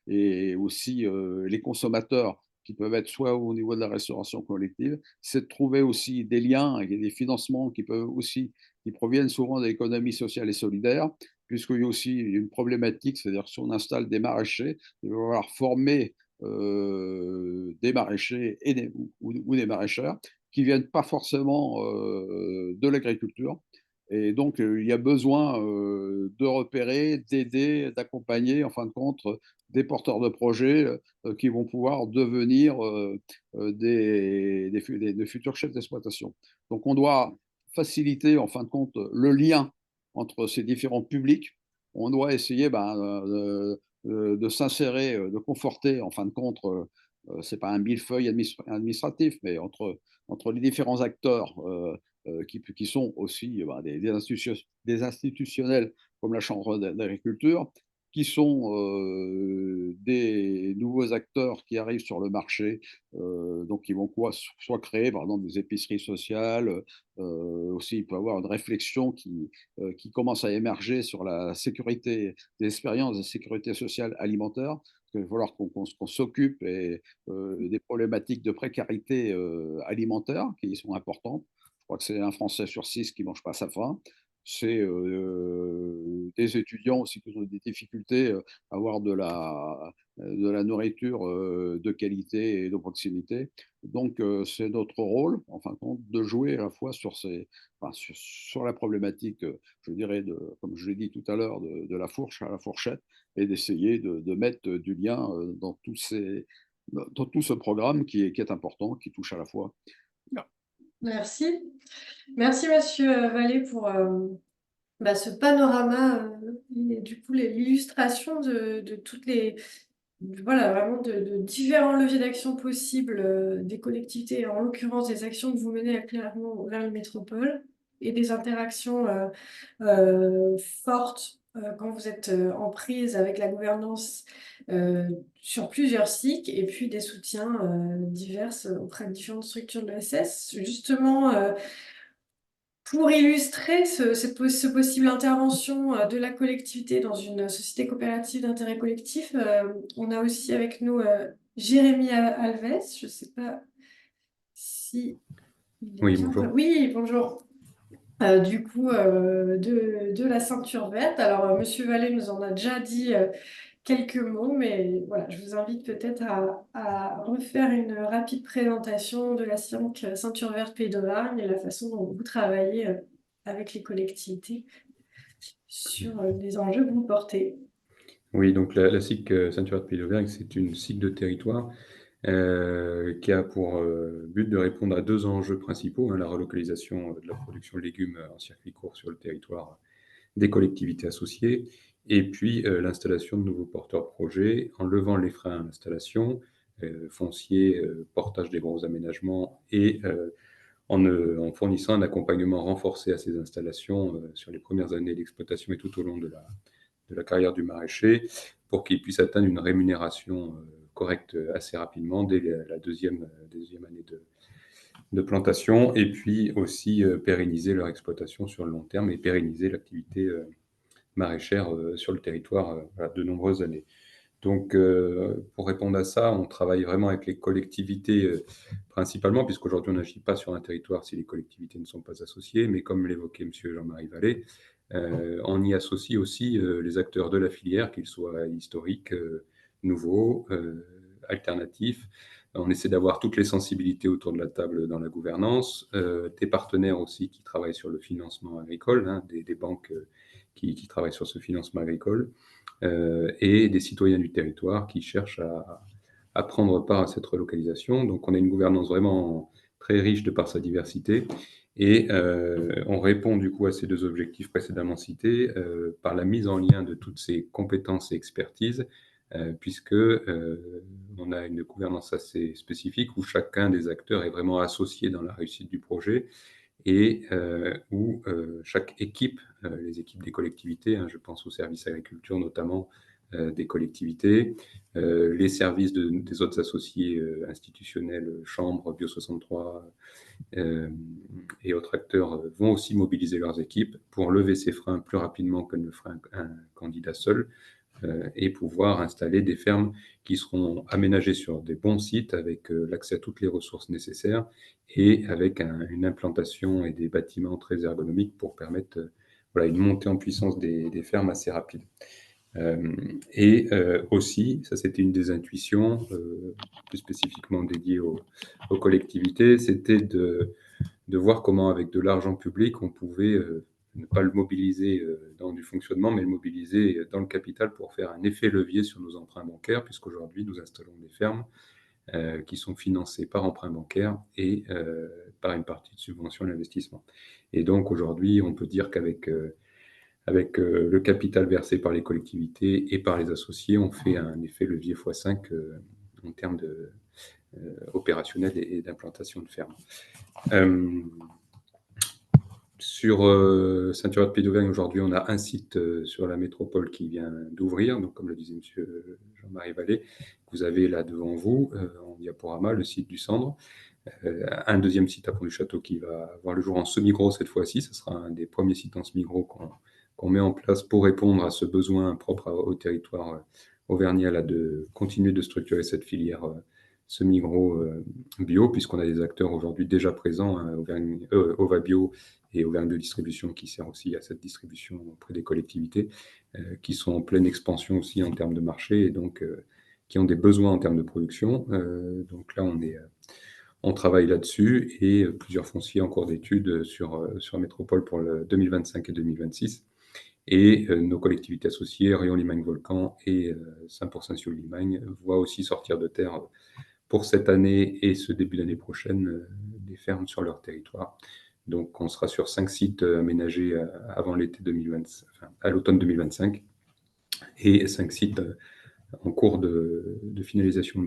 et aussi les consommateurs qui peuvent être soit au niveau de la restauration collective, c'est de trouver aussi des liens et des financements qui proviennent souvent de l'économie sociale et solidaire, puisqu'il y a aussi une problématique, c'est-à-dire si on installe des maraîchers, il va falloir former des maraîchers ou des maraîchères qui viennent pas forcément de l'agriculture. Et donc, il y a besoin de repérer, d'aider, d'accompagner, en fin de compte, des porteurs de projets qui vont pouvoir devenir des futurs chefs d'exploitation. Donc, on doit faciliter, en fin de compte, le lien entre ces différents publics. On doit essayer de s'insérer, de conforter, en fin de compte, c'est pas un millefeuille administratif, mais entre les différents acteurs qui sont aussi des institutionnels comme la Chambre d'agriculture, qui sont des nouveaux acteurs qui arrivent sur le marché, donc ils vont soit créer par exemple des épiceries sociales, aussi il peut y avoir une réflexion qui commence à émerger sur la sécurité, des expériences de sécurité sociale alimentaire. Il va falloir qu'on s'occupe des problématiques de précarité alimentaire qui sont importantes. Je crois que c'est un Français sur 6 qui ne mange pas à sa faim. C'est des étudiants aussi qui ont des difficultés à avoir de la nourriture de qualité et de proximité. Donc, c'est notre rôle, en fin de compte, de jouer à la fois sur la problématique, je dirais, comme je l'ai dit tout à l'heure, de la fourche à la fourchette, et d'essayer de mettre du lien dans tout ce programme qui est important, qui touche à la fois. Merci. Merci, Monsieur Vallée, pour ce panorama et du coup l'illustration de toutes les voilà vraiment de différents leviers d'action possibles des collectivités, en l'occurrence des actions que vous menez clairement vers les métropoles et des interactions fortes quand vous êtes en prise avec la gouvernance sur plusieurs cycles et puis des soutiens divers auprès de différentes structures de l'ESS. Justement, pour illustrer ce possible intervention de la collectivité dans une société coopérative d'intérêt collectif, on a aussi avec nous Jérémy Alves. Je ne sais pas si il est Oui, bien. bonjour. Oui, bonjour. Du coup, de la ceinture verte. Alors, Monsieur Vallée nous en a déjà dit quelques mots, mais voilà, je vous invite peut-être à refaire une rapide présentation de la ceinture verte Pays d'Auvergne et la façon dont vous travaillez avec les collectivités sur les enjeux que vous portez. Oui, donc la SIC Ceinture de Pays d'Auvergne, c'est une SIC de territoire qui a pour but de répondre à deux enjeux principaux, hein, la relocalisation de la production de légumes en circuit court sur le territoire des collectivités associées, et puis l'installation de nouveaux porteurs de projets en levant les freins à l'installation, foncier, portage des gros aménagements, et en fournissant un accompagnement renforcé à ces installations sur les premières années d'exploitation et tout au long de la carrière du maraîcher, pour qu'ils puissent atteindre une rémunération correcte assez rapidement dès la deuxième année de plantation, et puis aussi pérenniser leur exploitation sur le long terme et pérenniser l'activité maraîchère sur le territoire de nombreuses années. Donc, pour répondre à ça, on travaille vraiment avec les collectivités principalement, puisqu'aujourd'hui on n'agit pas sur un territoire si les collectivités ne sont pas associées, mais comme l'évoquait M. Jean-Marie Vallée, on y associe aussi les acteurs de la filière, qu'ils soient historiques, nouveaux, alternatifs. On essaie d'avoir toutes les sensibilités autour de la table dans la gouvernance, des partenaires aussi qui travaillent sur le financement agricole, hein, des banques qui travaillent sur ce financement agricole, et des citoyens du territoire qui cherchent à prendre part à cette relocalisation. Donc on a une gouvernance vraiment très riche de par sa diversité, et on répond du coup à ces deux objectifs précédemment cités par la mise en lien de toutes ces compétences et expertises, puisque on a une gouvernance assez spécifique où chacun des acteurs est vraiment associé dans la réussite du projet, et où chaque équipe, les équipes des collectivités, hein, je pense aux services agriculture notamment des collectivités, les services des autres associés institutionnels, chambres, Bio63 et autres acteurs vont aussi mobiliser leurs équipes pour lever ces freins plus rapidement que ne le ferait un candidat seul, et pouvoir installer des fermes qui seront aménagées sur des bons sites avec l'accès à toutes les ressources nécessaires et avec une implantation et des bâtiments très ergonomiques pour permettre voilà, une montée en puissance des fermes assez rapide. Aussi, ça c'était une des intuitions plus spécifiquement dédiées aux collectivités, c'était de voir comment avec de l'argent public on pouvait ne pas le mobiliser dans du fonctionnement, mais le mobiliser dans le capital pour faire un effet levier sur nos emprunts bancaires, puisqu'aujourd'hui nous installons des fermes qui sont financées par emprunt bancaire et par une partie de subvention à l'investissement. Et donc aujourd'hui, on peut dire qu'avec le capital versé par les collectivités et par les associés, on fait un effet levier x5 en termes opérationnels et d'implantation de fermes. Sur Saint-Urbain de Pays d'Auvergne, aujourd'hui, on a un site sur la métropole qui vient d'ouvrir. Donc, comme le disait M. Jean-Marie Vallée, vous avez là devant vous, en diaporama, le site du Cendre. Un deuxième site à Pont-du-Château qui va voir le jour en semi-gros cette fois-ci. Ce sera un des premiers sites en semi-gros qu'on met en place pour répondre à ce besoin propre au territoire auvergnat là, de continuer de structurer cette filière semi-gros bio, puisqu'on a des acteurs aujourd'hui déjà présents, hein, Ova Bio et Auvergne de distribution qui sert aussi à cette distribution auprès des collectivités, qui sont en pleine expansion aussi en termes de marché et donc qui ont des besoins en termes de production. Donc là, on travaille là-dessus et plusieurs fonciers en cours d'études sur Métropole pour le 2025 et 2026. Et nos collectivités associées, Rion Limagne Volcan et 100% sur Limagne, voient aussi sortir de terre pour cette année et ce début d'année prochaine des fermes sur leur territoire. Donc on sera sur 5 sites aménagés avant l'été 2025, enfin, à l'automne 2025 et 5 sites en cours de finalisation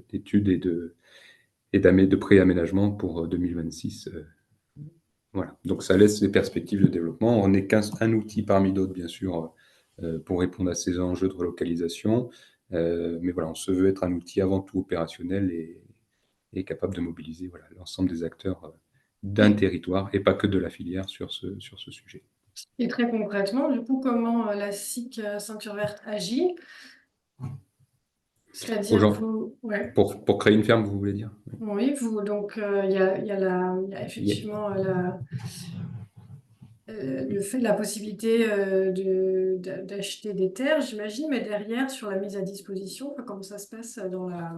d'études et de pré-aménagement pour 2026. Voilà. Donc ça laisse des perspectives de développement. On n'est qu'un outil parmi d'autres, bien sûr, pour répondre à ces enjeux de relocalisation. Mais voilà, on se veut être un outil avant tout opérationnel et capable de mobiliser voilà, l'ensemble des acteurs d'un territoire et pas que de la filière sur ce sujet. Et très concrètement, du coup, comment la SIC Ceinture Verte agit? C'est-à-dire, ouais. Pour créer une ferme, vous voulez dire? Oui, donc il y a effectivement la possibilité d'acheter des terres, j'imagine, mais derrière, sur la mise à disposition, comment ça se passe dans la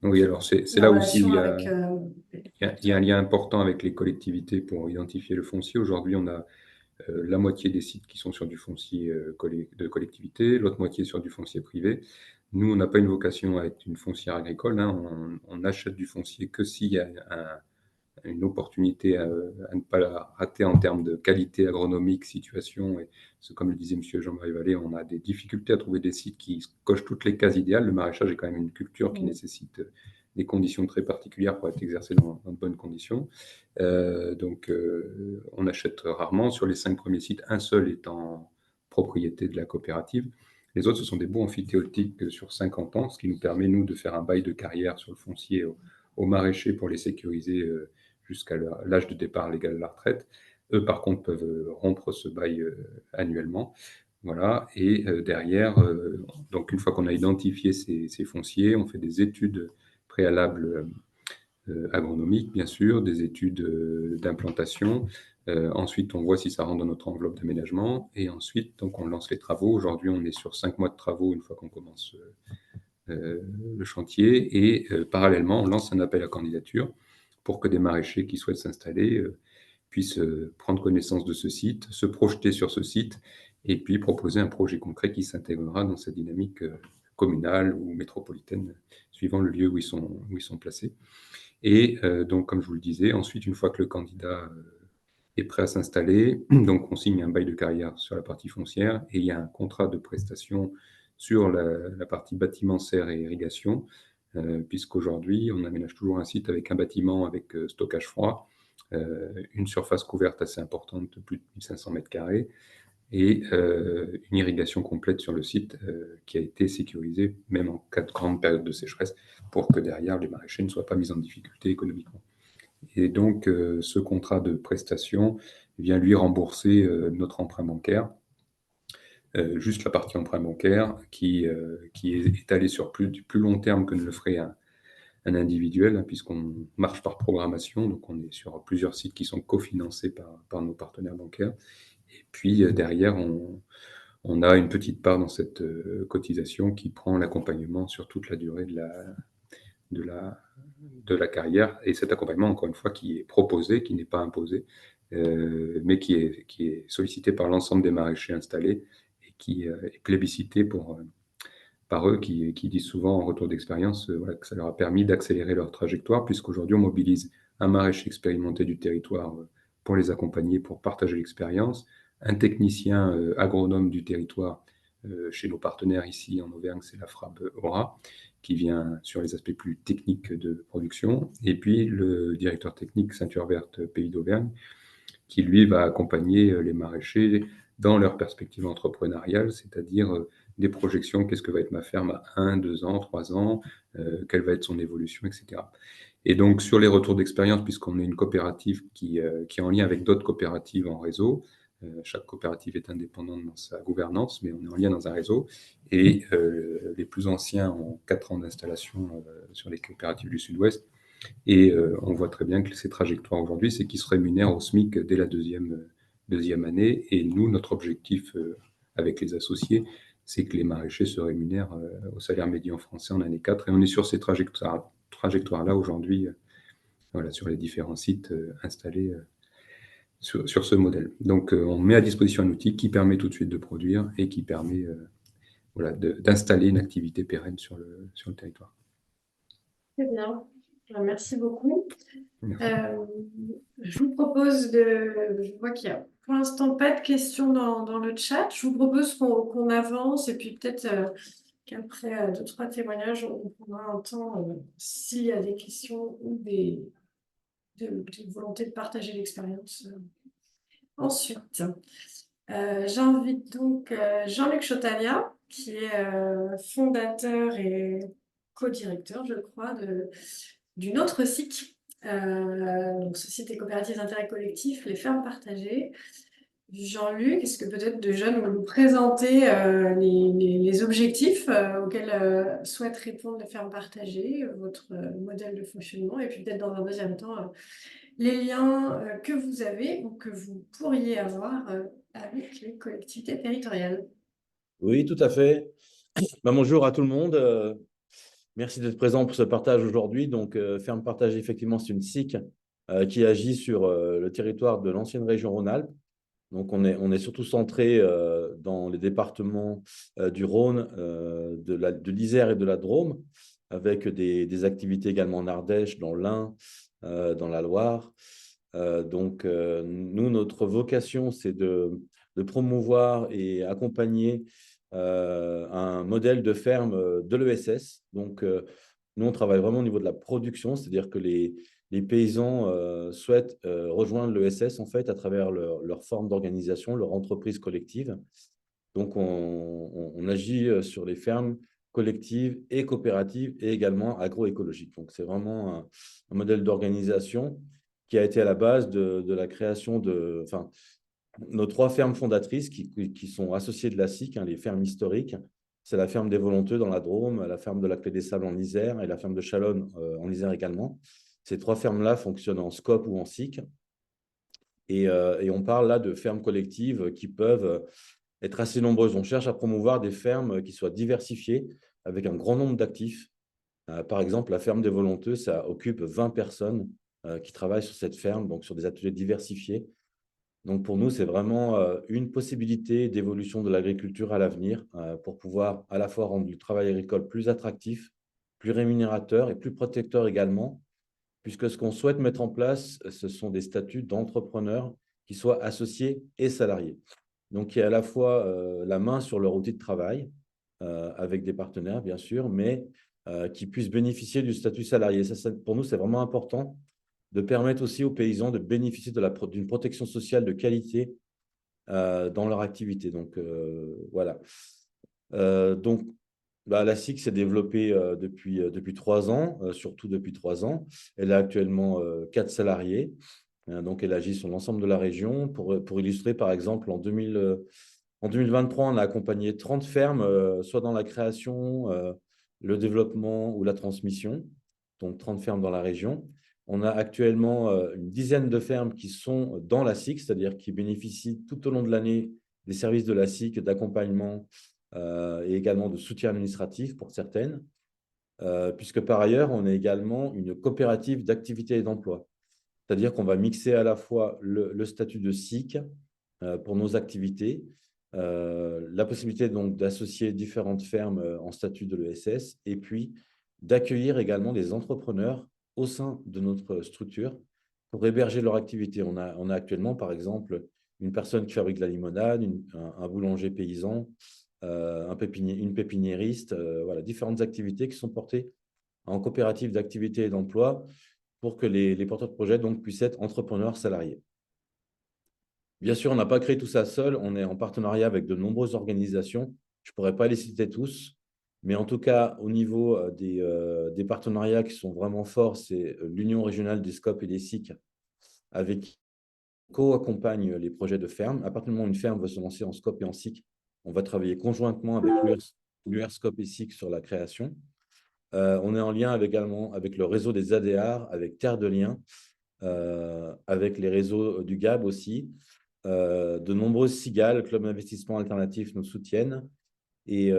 Oui, alors c'est là aussi où relation il avec y a un lien important avec les collectivités pour identifier le foncier. Aujourd'hui, on a la moitié des sites qui sont sur du foncier de collectivité, l'autre moitié sur du foncier privé. Nous, on n'a pas une vocation à être une foncière agricole, hein. On achète du foncier que s'il y a une opportunité à ne pas la rater en termes de qualité agronomique, situation. Et comme le disait M. Jean-Marie Vallée, on a des difficultés à trouver des sites qui cochent toutes les cases idéales. Le maraîchage est quand même une culture qui nécessite des conditions très particulières pour être exercée dans de bonnes conditions. Donc, on achète rarement. Sur les 5 premiers sites, un seul est en propriété de la coopérative. Les autres, ce sont des baux amphithéotiques sur 50 ans, ce qui nous permet, nous, de faire un bail de carrière sur le foncier aux maraîchers pour les sécuriser jusqu'à l'âge de départ légal à la retraite. Eux, par contre, peuvent rompre ce bail annuellement. Voilà. Et derrière, donc une fois qu'on a identifié ces fonciers, on fait des études préalables agronomiques, bien sûr, des études d'implantation. Ensuite, on voit si ça rentre dans notre enveloppe d'aménagement. Et ensuite, donc, on lance les travaux. Aujourd'hui, on est sur 5 mois de travaux une fois qu'on commence le chantier. Et parallèlement, on lance un appel à candidature pour que des maraîchers qui souhaitent s'installer puissent prendre connaissance de ce site, se projeter sur ce site et puis proposer un projet concret qui s'intégrera dans cette dynamique communale ou métropolitaine, suivant le lieu où ils sont placés. Et donc, comme je vous le disais, ensuite, une fois que le candidat est prêt à s'installer, donc on signe un bail de carrière sur la partie foncière et il y a un contrat de prestation sur la partie bâtiment, serre et irrigation, puisqu'aujourd'hui, on aménage toujours un site avec un bâtiment avec stockage froid, une surface couverte assez importante de plus de 1500 mètres carrés et une irrigation complète sur le site qui a été sécurisée, même en cas de grande période de sécheresse, pour que derrière, les maraîchers ne soient pas mis en difficulté économiquement. Et donc, ce contrat de prestation vient lui rembourser notre emprunt bancaire juste la partie emprunt bancaire qui est étalée sur du plus long terme que ne le ferait un individuel, hein, puisqu'on marche par programmation, donc on est sur plusieurs sites qui sont cofinancés par nos partenaires bancaires. Et puis derrière, on a une petite part dans cette cotisation qui prend l'accompagnement sur toute la durée de la carrière. Et cet accompagnement, encore une fois, qui est proposé, qui n'est pas imposé, mais qui est sollicité par l'ensemble des maraîchers installés et qui est plébiscité par eux qui disent souvent en retour d'expérience voilà, que ça leur a permis d'accélérer leur trajectoire, puisqu'aujourd'hui on mobilise un maraîcher expérimenté du territoire pour les accompagner, pour partager l'expérience, un technicien agronome du territoire chez nos partenaires ici en Auvergne, c'est la FRAB Aura, qui vient sur les aspects plus techniques de production, et puis le directeur technique Ceinture Verte Pays d'Auvergne, qui lui va accompagner les maraîchers dans leur perspective entrepreneuriale, c'est-à-dire des projections, qu'est-ce que va être ma ferme à 1, 2 ans, 3 ans, quelle va être son évolution, etc. Et donc sur les retours d'expérience, puisqu'on est une coopérative qui est en lien avec d'autres coopératives en réseau, chaque coopérative est indépendante dans sa gouvernance, mais on est en lien dans un réseau, et les plus anciens ont 4 ans d'installation sur les coopératives du Sud-Ouest, et on voit très bien que ces trajectoires aujourd'hui, c'est qu'ils se rémunèrent au SMIC dès la deuxième année. Et nous, notre objectif avec les associés, c'est que les maraîchers se rémunèrent au salaire médian français en année 4. Et on est sur ces trajectoires-là aujourd'hui, voilà, sur les différents sites installés sur ce modèle. Donc, on met à disposition un outil qui permet tout de suite de produire et qui permet voilà, d'installer une activité pérenne sur le territoire. Très bien. Merci beaucoup. Merci. Je vous propose je vois qu'il y a pour l'instant pas de questions dans le chat. Je vous propose qu'on avance et puis peut-être qu'après 2-3 témoignages, on prendra un temps s'il y a des questions ou des volontés de partager l'expérience. Ensuite, j'invite donc Jean-Luc Chotagna, qui est fondateur et co-directeur, je crois, d'une autre SIC, donc Société coopérative d'intérêt collectif, les fermes partagées. Jean-Luc, est-ce que peut-être déjà nous présenter les objectifs auxquels souhaite répondre les fermes partagées, votre modèle de fonctionnement, et puis peut-être dans un deuxième temps, les liens que vous avez ou que vous pourriez avoir avec les collectivités territoriales. Oui, tout à fait. Bonjour à tout le monde. Merci d'être présent pour ce partage aujourd'hui. Donc, Ferme Partagée, effectivement, c'est une SIC qui agit sur le territoire de l'ancienne région Rhône-Alpes. Donc, on est surtout centré dans les départements du Rhône, de l'Isère et de la Drôme, avec des activités également en Ardèche, dans l'Ain, dans la Loire. Nous, notre vocation, c'est de promouvoir et accompagner un modèle de ferme de l'ESS. Donc, nous, on travaille vraiment au niveau de la production, c'est-à-dire que les paysans souhaitent rejoindre l'ESS en fait à travers leur forme d'organisation, leur entreprise collective. Donc, on agit sur les fermes collectives et coopératives et également agroécologiques. Donc, c'est vraiment un modèle d'organisation qui a été à la base de la création nos 3 fermes fondatrices qui sont associées de la SIC, hein, les fermes historiques. C'est la ferme des Volonteux dans la Drôme, la ferme de la Clé des Sables en Isère et la ferme de Chalonne en Isère également. Ces 3 fermes-là fonctionnent en SCOP ou en SIC. Et on parle là de fermes collectives qui peuvent être assez nombreuses. On cherche à promouvoir des fermes qui soient diversifiées avec un grand nombre d'actifs. Par exemple, la ferme des Volonteux, ça occupe 20 personnes qui travaillent sur cette ferme, donc sur des ateliers diversifiés. Donc, pour nous, c'est vraiment une possibilité d'évolution de l'agriculture à l'avenir pour pouvoir à la fois rendre le travail agricole plus attractif, plus rémunérateur et plus protecteur également, puisque ce qu'on souhaite mettre en place, ce sont des statuts d'entrepreneurs qui soient associés et salariés. Donc, il y a à la fois la main sur leur outil de travail avec des partenaires, bien sûr, mais qui puissent bénéficier du statut salarié. Ça, pour nous, c'est vraiment important de permettre aussi aux paysans de bénéficier d'une protection sociale de qualité dans leur activité. Donc, voilà. La SIC s'est développée depuis 3 ans, surtout depuis 3 ans. Elle a actuellement 4 salariés. Donc, elle agit sur l'ensemble de la région. Pour illustrer, par exemple, en En 2023, on a accompagné 30 fermes, soit dans la création, le développement ou la transmission, donc 30 fermes dans la région. On a actuellement une dizaine de fermes qui sont dans la SIC, c'est-à-dire qui bénéficient tout au long de l'année des services de la SIC, d'accompagnement et également de soutien administratif pour certaines, puisque par ailleurs, on est également une coopérative d'activité et d'emploi. C'est-à-dire qu'on va mixer à la fois le statut de SIC pour nos activités, la possibilité donc d'associer différentes fermes en statut de l'ESS et puis d'accueillir également des entrepreneurs au sein de notre structure pour héberger leur activité. On a actuellement, par exemple, une personne qui fabrique de la limonade, un boulanger paysan, une pépiniériste, voilà, différentes activités qui sont portées en coopérative d'activité et d'emploi pour que les porteurs de projets donc, puissent être entrepreneurs salariés. Bien sûr, on n'a pas créé tout ça seul. On est en partenariat avec de nombreuses organisations. Je ne pourrais pas les citer tous, mais en tout cas, au niveau des partenariats qui sont vraiment forts, c'est l'Union régionale des SCOP et des SIC, avec qui on co-accompagne les projets de ferme. À partir du moment où une ferme veut se lancer en SCOP et en SIC, on va travailler conjointement avec l'UR SCOP et SIC sur la création. On est en lien également avec le réseau des ADR, avec Terre de Liens, avec les réseaux du GAB aussi. De nombreuses cigales, clubs d'investissement alternatifs nous soutiennent. Et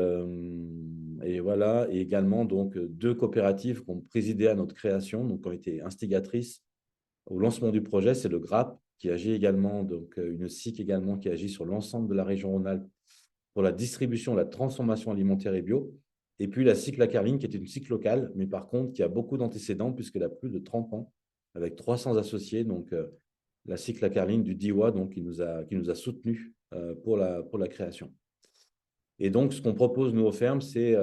voilà, et également donc, 2 coopératives qui ont présidé à notre création, donc qui ont été instigatrices au lancement du projet. C'est le GRAP qui agit également, donc une SIC également qui agit sur l'ensemble de la région Rhône-Alpes pour la distribution, la transformation alimentaire et bio. Et puis la SIC La Carline qui est une SIC locale, mais par contre qui a beaucoup d'antécédents puisqu'elle a plus de 30 ans avec 300 associés. Donc la SIC La Carline du DIWA, donc, qui nous a soutenus pour la création. Et donc, ce qu'on propose, nous, aux fermes, c'est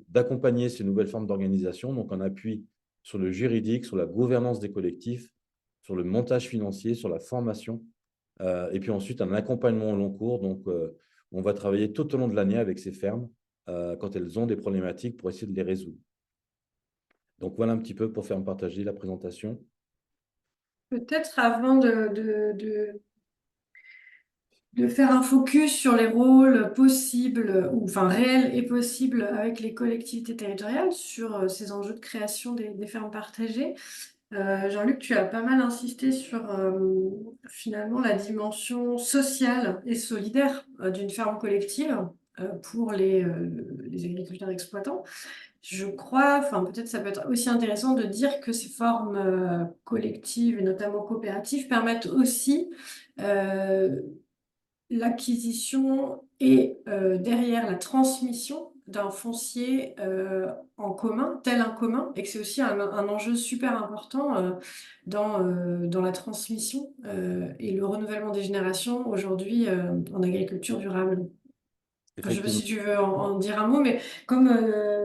d'accompagner ces nouvelles formes d'organisation, donc en appui sur le juridique, sur la gouvernance des collectifs, sur le montage financier, sur la formation, et puis ensuite un accompagnement au long cours. Donc, on va travailler tout au long de l'année avec ces fermes quand elles ont des problématiques pour essayer de les résoudre. Donc, voilà un petit peu pour faire partager la présentation. Peut-être avant de faire un focus sur les rôles possibles, ou enfin réels et possibles avec les collectivités territoriales sur ces enjeux de création des fermes partagées. Jean-Luc, tu as pas mal insisté sur finalement la dimension sociale et solidaire d'une ferme collective pour les agriculteurs exploitants. Je crois, enfin peut-être ça peut être aussi intéressant de dire que ces formes collectives et notamment coopératives permettent aussi l'acquisition et derrière la transmission d'un foncier en commun, tel un commun, et que c'est aussi un enjeu super important dans la transmission et le renouvellement des générations aujourd'hui en agriculture durable. Enfin, je ne sais pas si tu veux en dire un mot, mais comme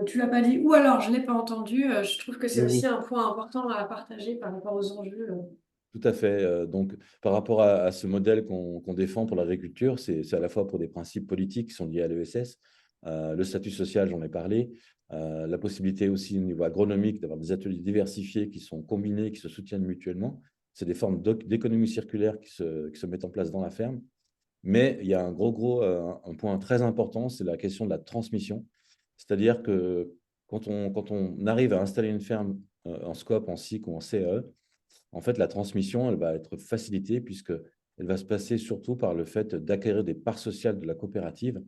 tu l'as pas dit, ou alors je ne l'ai pas entendu, je trouve que c'est aussi un point important à partager par rapport aux enjeux. Tout à fait. Donc, par rapport à ce modèle qu'on défend pour l'agriculture, c'est à la fois pour des principes politiques qui sont liés à l'ESS, le statut social, j'en ai parlé, la possibilité aussi au niveau agronomique d'avoir des ateliers diversifiés qui sont combinés, qui se soutiennent mutuellement. C'est des formes d'économie circulaire qui se mettent en place dans la ferme. Mais il y a un point très important, c'est la question de la transmission. C'est-à-dire que quand on arrive à installer une ferme en SCOP, en SIC ou en CAE, en fait, la transmission, elle va être facilitée puisqu'elle va se passer surtout par le fait d'acquérir des parts sociales de la coopérative.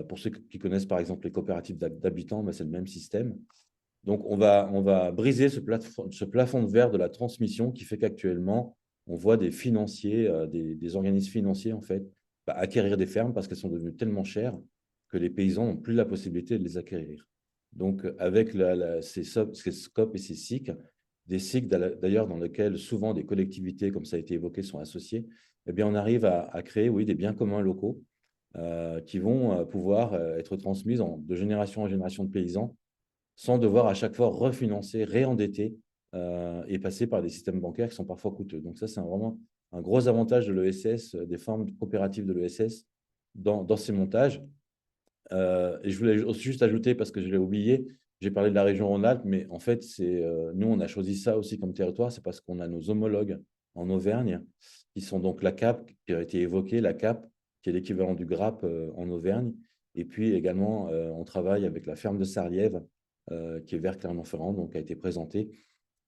Pour ceux qui connaissent, par exemple, les coopératives d'habitants, c'est le même système. Donc, on va briser ce plafond de verre de la transmission qui fait qu'actuellement, on voit des financiers, des organismes financiers, en fait, acquérir des fermes parce qu'elles sont devenues tellement chères que les paysans n'ont plus la possibilité de les acquérir. Donc, avec ces SCOP et ces SIC, des SIC d'ailleurs dans lesquels souvent des collectivités, comme ça a été évoqué, sont associées, eh bien, on arrive à créer des biens communs locaux qui vont pouvoir être transmis de génération en génération de paysans sans devoir à chaque fois refinancer, réendetter et passer par des systèmes bancaires qui sont parfois coûteux. Donc ça, c'est vraiment un gros avantage de l'ESS, des formes coopératives de l'ESS dans ces montages. Et je voulais aussi juste ajouter, parce que je l'ai oublié, j'ai parlé de la région Rhône-Alpes, mais en fait, nous, on a choisi ça aussi comme territoire, c'est parce qu'on a nos homologues en Auvergne, qui sont donc la CAP, qui a été évoquée, la CAP, qui est l'équivalent du Grappe en Auvergne. Et puis également, on travaille avec la ferme de Sarliève, qui est vers Clermont-Ferrand, donc qui a été présentée.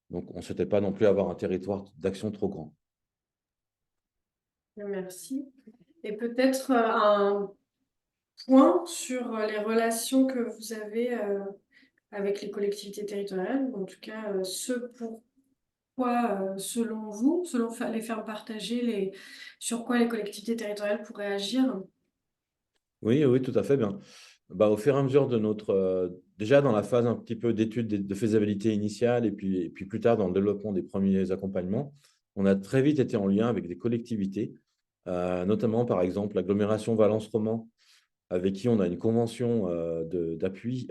Donc, on ne souhaitait pas non plus avoir un territoire d'action trop grand. Merci. Et peut-être un point sur les relations que vous avez avec les collectivités territoriales, ou en tout cas ce pourquoi, selon vous, selon les fermes partagées, sur quoi les collectivités territoriales pourraient agir. Oui, oui, tout à fait bien. Au fur et à mesure de déjà dans la phase un petit peu d'étude de faisabilité initiale et puis plus tard dans le développement des premiers accompagnements, on a très vite été en lien avec des collectivités, notamment par exemple l'agglomération Valence-Roman, avec qui on a une convention d'appui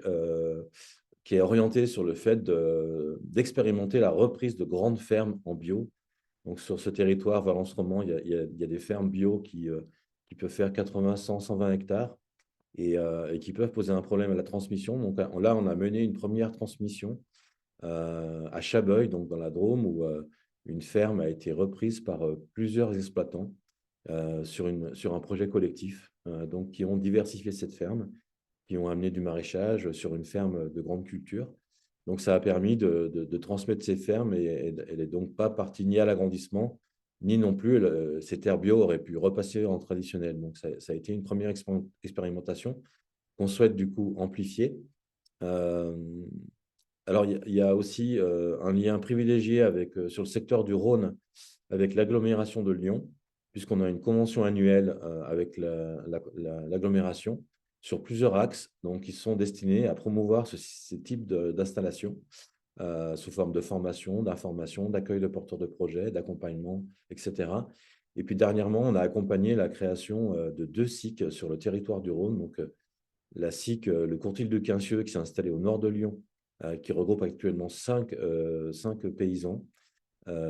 qui est orientée sur le fait d'expérimenter la reprise de grandes fermes en bio. Donc sur ce territoire Valence-Roman, il y a des fermes bio qui peuvent faire 80, 100, 120 hectares et qui peuvent poser un problème à la transmission. Donc là, on a mené une première transmission à Chabeuil, donc dans la Drôme, où une ferme a été reprise par plusieurs exploitants sur un projet collectif, donc qui ont diversifié cette ferme, qui ont amené du maraîchage sur une ferme de grande culture. Donc ça a permis de transmettre ces fermes et elle n'est donc pas partie ni à l'agrandissement, ni non plus ces terres bio auraient pu repasser en traditionnel. Donc ça a été une première expérimentation qu'on souhaite du coup amplifier. Alors, il y a aussi un lien privilégié sur le secteur du Rhône avec l'agglomération de Lyon, puisqu'on a une convention annuelle avec l'agglomération sur plusieurs axes, donc qui sont destinés à promouvoir ce type d'installation sous forme de formation, d'information, d'accueil de porteurs de projets, d'accompagnement, etc. Et puis dernièrement, on a accompagné la création de 2 SIC sur le territoire du Rhône, donc la SIC, le Courtil de Quincieux, qui s'est installé au nord de Lyon, qui regroupe actuellement 5 paysans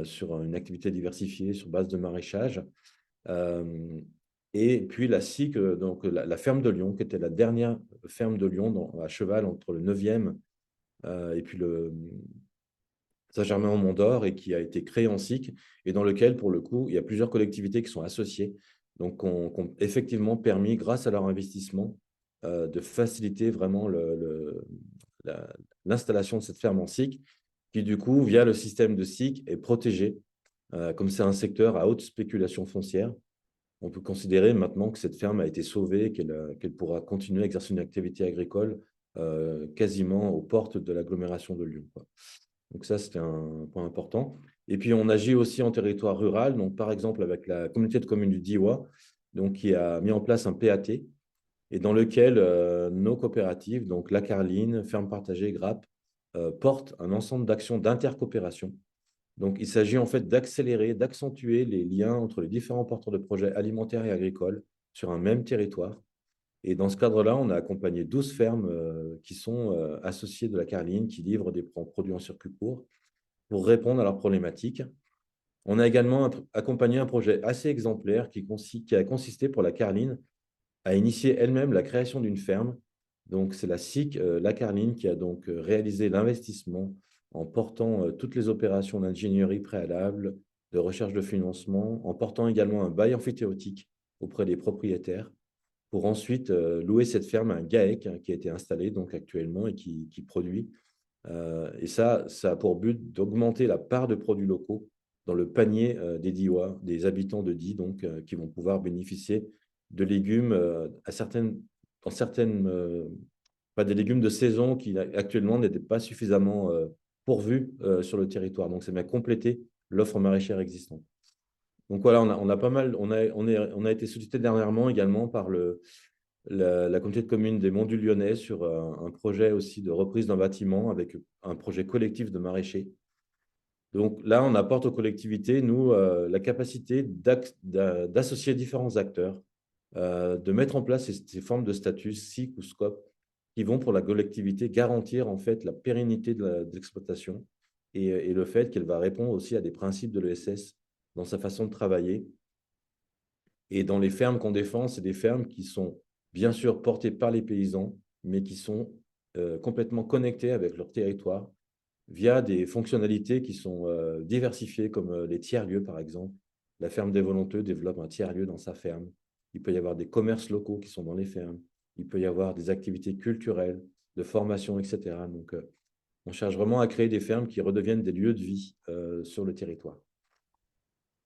sur une activité diversifiée sur base de maraîchage. Et puis la SIC, donc la ferme de Lyon, qui était la dernière ferme de Lyon à cheval entre le 9e et puis le Saint-Germain-en-Mont-d'Or, et qui a été créée en SIC, et dans lequel, pour le coup, il y a plusieurs collectivités qui sont associées, donc qui ont effectivement permis, grâce à leur investissement, de faciliter vraiment l'installation de cette ferme en SIC, qui du coup, via le système de SIC, est protégée. Comme c'est un secteur à haute spéculation foncière, on peut considérer maintenant que cette ferme a été sauvée, qu'elle pourra continuer à exercer une activité agricole quasiment aux portes de l'agglomération de Lyon, quoi. Donc ça, c'était un point important. Et puis, on agit aussi en territoire rural, donc par exemple avec la communauté de communes du Diois, donc, qui a mis en place un PAT, et dans lequel nos coopératives, donc la Carline, Ferme Partagée, Grappe, portent un ensemble d'actions d'intercoopération. Donc, il s'agit en fait d'accélérer, d'accentuer les liens entre les différents porteurs de projets alimentaires et agricoles sur un même territoire. Et dans ce cadre-là, on a accompagné 12 fermes qui sont associées de la Carline, qui livrent des produits en circuit court pour répondre à leurs problématiques. On a également accompagné un projet assez exemplaire qui a consisté pour la Carline à initier elle-même la création d'une ferme. Donc, c'est la SIC, la Carline, qui a donc réalisé l'investissement en portant toutes les opérations d'ingénierie préalable, de recherche de financement, en portant également un bail emphytéotique auprès des propriétaires, pour ensuite louer cette ferme à un GAEC qui a été installé donc actuellement et qui produit. Et ça a pour but d'augmenter la part de produits locaux dans le panier des Diois, des habitants de Die, donc, qui vont pouvoir bénéficier de légumes pas des légumes de saison qui actuellement n'étaient pas suffisamment pourvus sur le territoire. Donc, ça vient compléter l'offre maraîchère existante. Donc voilà, on a pas mal, on a été sollicité dernièrement également par la communauté de communes des Monts du Lyonnais sur un projet aussi de reprise d'un bâtiment avec un projet collectif de maraîchers. Donc là, on apporte aux collectivités, nous, la capacité d'associer différents acteurs, de mettre en place ces formes de statut, SIC ou SCOP, qui vont pour la collectivité garantir en fait la pérennité de l'exploitation et le fait qu'elle va répondre aussi à des principes de l'ESS dans sa façon de travailler. Et dans les fermes qu'on défend, c'est des fermes qui sont bien sûr portées par les paysans, mais qui sont complètement connectées avec leur territoire via des fonctionnalités qui sont diversifiées, comme les tiers-lieux, par exemple. La ferme des Volonteux développe un tiers-lieu dans sa ferme. il peut y avoir des commerces locaux qui sont dans les fermes, il peut y avoir des activités culturelles, de formation, etc. Donc, on cherche vraiment à créer des fermes qui redeviennent des lieux de vie sur le territoire.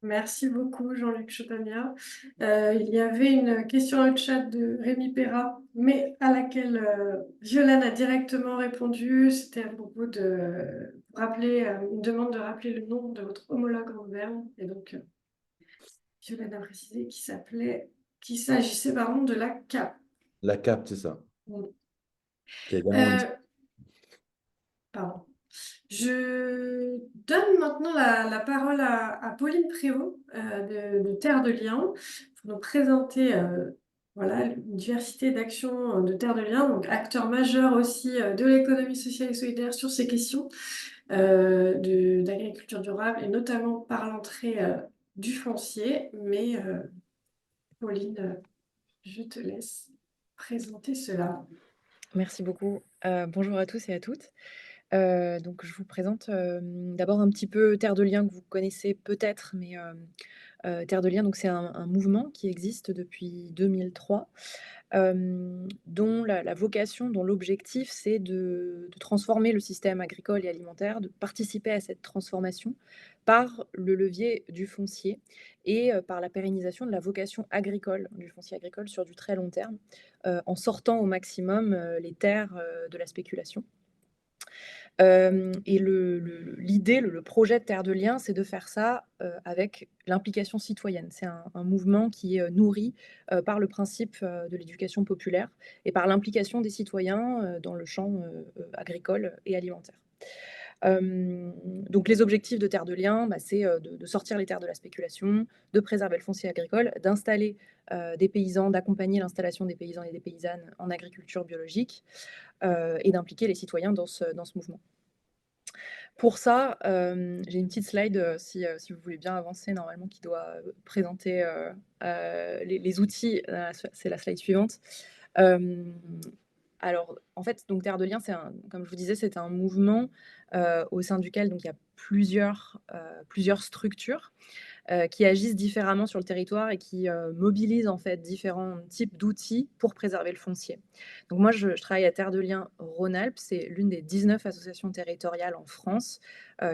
Merci beaucoup, Jean-Luc Chotania. Il y avait une question dans le chat de Rémi Perra, mais à laquelle Violaine a directement répondu. C'était à propos de rappeler, une demande de rappeler le nom de votre homologue en Auvergne. Et donc, Violaine a précisé qu'il s'agissait, pardon, de la CAP. La CAP, c'est ça. Mm. Qui est également une... Pardon. Je donne maintenant la parole à Pauline Prévost de Terre de Liens pour nous présenter voilà, une diversité d'actions de Terre de Liens, donc acteur majeur aussi de l'économie sociale et solidaire sur ces questions d'agriculture durable et notamment par l'entrée du foncier. Mais Pauline, je te laisse présenter cela. Merci beaucoup. Bonjour à tous et à toutes. Donc je vous présente, d'abord un petit peu Terre de Liens que vous connaissez peut-être, mais Terre de Liens, donc c'est un mouvement qui existe depuis 2003, dont la vocation, dont l'objectif, c'est de transformer le système agricole et alimentaire, de participer à cette transformation par le levier du foncier et par la pérennisation de la vocation agricole, du foncier agricole sur du très long terme, en sortant au maximum les terres de la spéculation. Et l'idée, le projet de Terre de Liens, c'est de faire ça avec l'implication citoyenne. C'est un mouvement qui est nourri par le principe de l'éducation populaire et par l'implication des citoyens dans le champ agricole et alimentaire. Donc les objectifs de Terre de Liens, c'est de sortir les terres de la spéculation, de préserver le foncier agricole, d'installer des paysans, d'accompagner l'installation des paysans et des paysannes en agriculture biologique et d'impliquer les citoyens dans ce mouvement. Pour ça, j'ai une petite slide, si vous voulez bien avancer, normalement, qui doit présenter les outils. C'est la slide suivante. Alors, en fait, donc Terre de Liens, comme je vous disais, c'est un mouvement au sein duquel donc, il y a plusieurs structures qui agissent différemment sur le territoire et qui mobilisent en fait différents types d'outils pour préserver le foncier. Donc moi, je travaille à Terre de Liens Rhône-Alpes, c'est l'une des 19 associations territoriales en France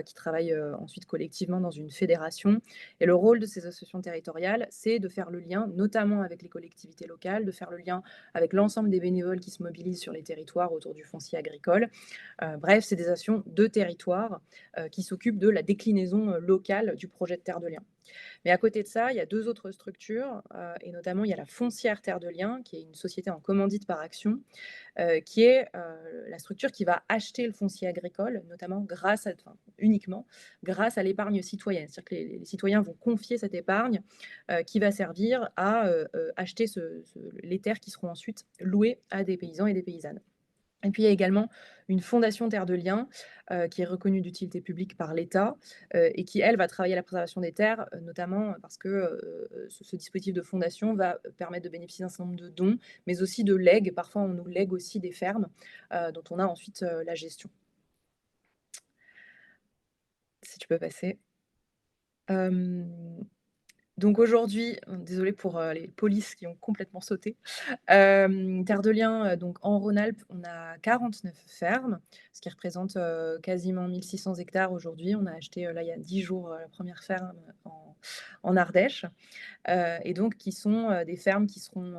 qui travaillent ensuite collectivement dans une fédération. Et le rôle de ces associations territoriales, c'est de faire le lien, notamment avec les collectivités locales, de faire le lien avec l'ensemble des bénévoles qui se mobilisent sur les territoires autour du foncier agricole. Bref, c'est des actions de territoire qui s'occupent de la déclinaison locale du projet de Terre de Liens. Mais à côté de ça, il y a deux autres structures, et notamment il y a la foncière Terre de Liens, qui est une société en commandite par action, qui est la structure qui va acheter le foncier agricole, notamment uniquement grâce à l'épargne citoyenne. C'est-à-dire que les citoyens vont confier cette épargne qui va servir à acheter les terres qui seront ensuite louées à des paysans et des paysannes. Et puis, il y a également une fondation Terre de Liens qui est reconnue d'utilité publique par l'État et qui, elle, va travailler à la préservation des terres, notamment parce que ce dispositif de fondation va permettre de bénéficier d'un certain nombre de dons, mais aussi de legs. Parfois, on nous lègue aussi des fermes dont on a ensuite la gestion. Si tu peux passer. Donc aujourd'hui, désolée pour les polices qui ont complètement sauté. Terre de Liens, donc en Rhône-Alpes, on a 49 fermes, ce qui représente quasiment 1600 hectares aujourd'hui. On a acheté là il y a 10 jours la première ferme en Ardèche, et donc qui sont des fermes qui seront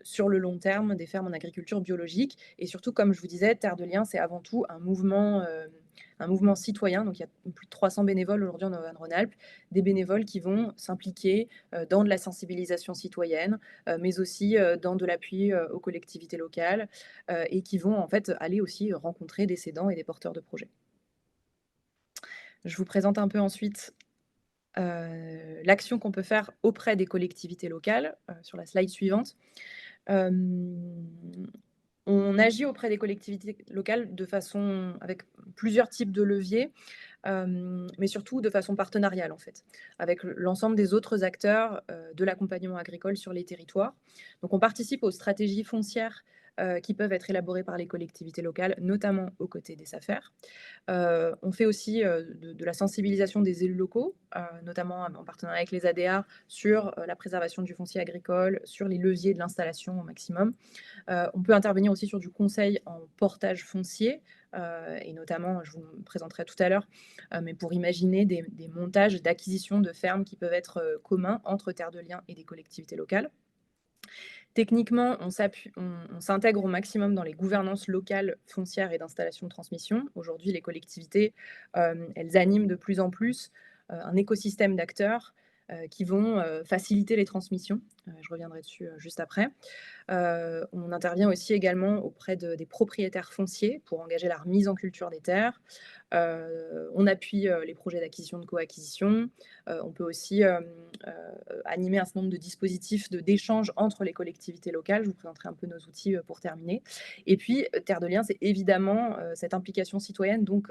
sur le long terme, des fermes en agriculture biologique. Et surtout, comme je vous disais, Terre de Liens, c'est avant tout un mouvement citoyen. Donc, il y a plus de 300 bénévoles aujourd'hui en Auvergne-Rhône-Alpes, des bénévoles qui vont s'impliquer dans de la sensibilisation citoyenne, mais aussi dans de l'appui aux collectivités locales et qui vont en fait aller aussi rencontrer des cédants et des porteurs de projets. Je vous présente un peu ensuite l'action qu'on peut faire auprès des collectivités locales sur la slide suivante. On agit auprès des collectivités locales avec plusieurs types de leviers, mais surtout de façon partenariale en fait, avec l'ensemble des autres acteurs de l'accompagnement agricole sur les territoires. Donc on participe aux stratégies foncières qui peuvent être élaborés par les collectivités locales, notamment aux côtés des SAFER. On fait aussi de la sensibilisation des élus locaux, notamment en partenariat avec les ADA, sur la préservation du foncier agricole, sur les leviers de l'installation au maximum. On peut intervenir aussi sur du conseil en portage foncier, et notamment, je vous me présenterai tout à l'heure, mais pour imaginer des montages d'acquisition de fermes qui peuvent être communs entre Terre de Liens et des collectivités locales. Techniquement, on s'intègre au maximum dans les gouvernances locales foncières et d'installation de transmission. Aujourd'hui, les collectivités, elles animent de plus en plus un écosystème d'acteurs qui vont faciliter les transmissions. Je reviendrai dessus juste après. On intervient aussi également auprès des propriétaires fonciers pour engager la remise en culture des terres. On appuie les projets d'acquisition de coacquisition. On peut aussi animer un certain nombre de dispositifs d'échange entre les collectivités locales. Je vous présenterai un peu nos outils pour terminer. Et puis, Terre de Liens, c'est évidemment cette implication citoyenne. Donc,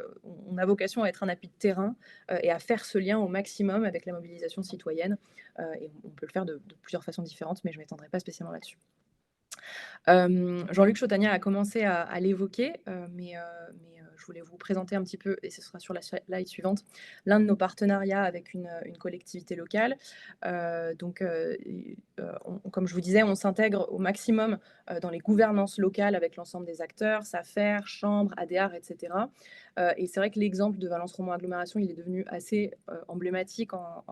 on a vocation à être un appui de terrain et à faire ce lien au maximum avec la mobilisation citoyenne. Et on peut le faire de plusieurs façons différentes, mais je ne m'étendrai pas spécialement là-dessus. Jean-Luc Chautagna a commencé à l'évoquer, mais je voulais vous présenter un petit peu, et ce sera sur la slide suivante, l'un de nos partenariats avec une collectivité locale. Comme je vous disais, on s'intègre au maximum dans les gouvernances locales avec l'ensemble des acteurs, SAFER, chambres, ADR, etc. Et c'est vrai que l'exemple de Valence Romand Agglomération, il est devenu assez emblématique en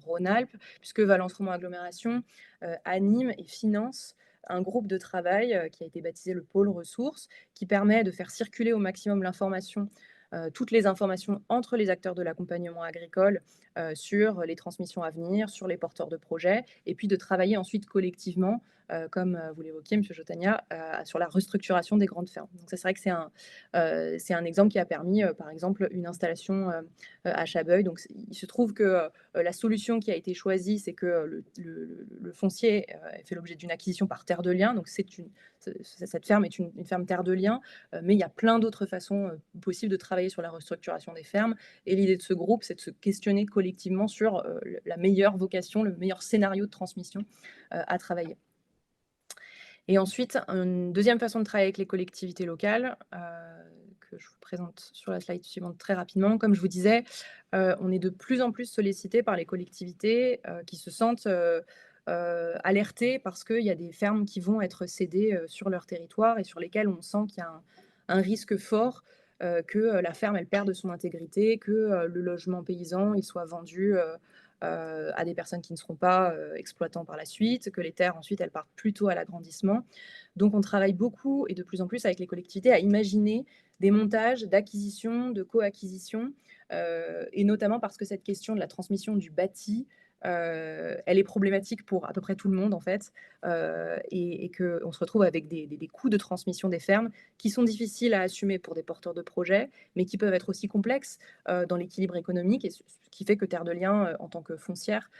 Rhône-Alpes, puisque Valence Romand Agglomération anime et finance un groupe de travail qui a été baptisé le pôle ressources, qui permet de faire circuler au maximum l'information, toutes les informations entre les acteurs de l'accompagnement agricole sur les transmissions à venir, sur les porteurs de projets, et puis de travailler ensuite collectivement, comme vous l'évoquiez, M. Chautagna, sur la restructuration des grandes fermes. Donc ça, c'est vrai que c'est un exemple qui a permis, par exemple, une installation à Chabeuil. Donc il se trouve que la solution qui a été choisie, c'est que le foncier fait l'objet d'une acquisition par Terre de Liens. Donc cette ferme est une ferme Terre de Liens, mais il y a plein d'autres façons possibles de travailler sur la restructuration des fermes. Et l'idée de ce groupe, c'est de se questionner collectivement sur la meilleure vocation, le meilleur scénario de transmission à travailler. Et ensuite, une deuxième façon de travailler avec les collectivités locales, que je vous présente sur la slide suivante très rapidement. Comme je vous disais, on est de plus en plus sollicité par les collectivités qui se sentent alertées parce qu'il y a des fermes qui vont être cédées sur leur territoire et sur lesquelles on sent qu'il y a un risque fort que la ferme elle perde son intégrité, que le logement paysan il soit vendu à des personnes qui ne seront pas exploitants par la suite, que les terres ensuite elles partent plutôt à l'agrandissement. Donc on travaille beaucoup et de plus en plus avec les collectivités à imaginer des montages d'acquisition, de coacquisition, et notamment parce que cette question de la transmission du bâti, elle est problématique pour à peu près tout le monde en fait, et qu'on se retrouve avec des coûts de transmission des fermes qui sont difficiles à assumer pour des porteurs de projets, mais qui peuvent être aussi complexes dans l'équilibre économique, et ce qui fait que Terre de Liens, en tant que foncière,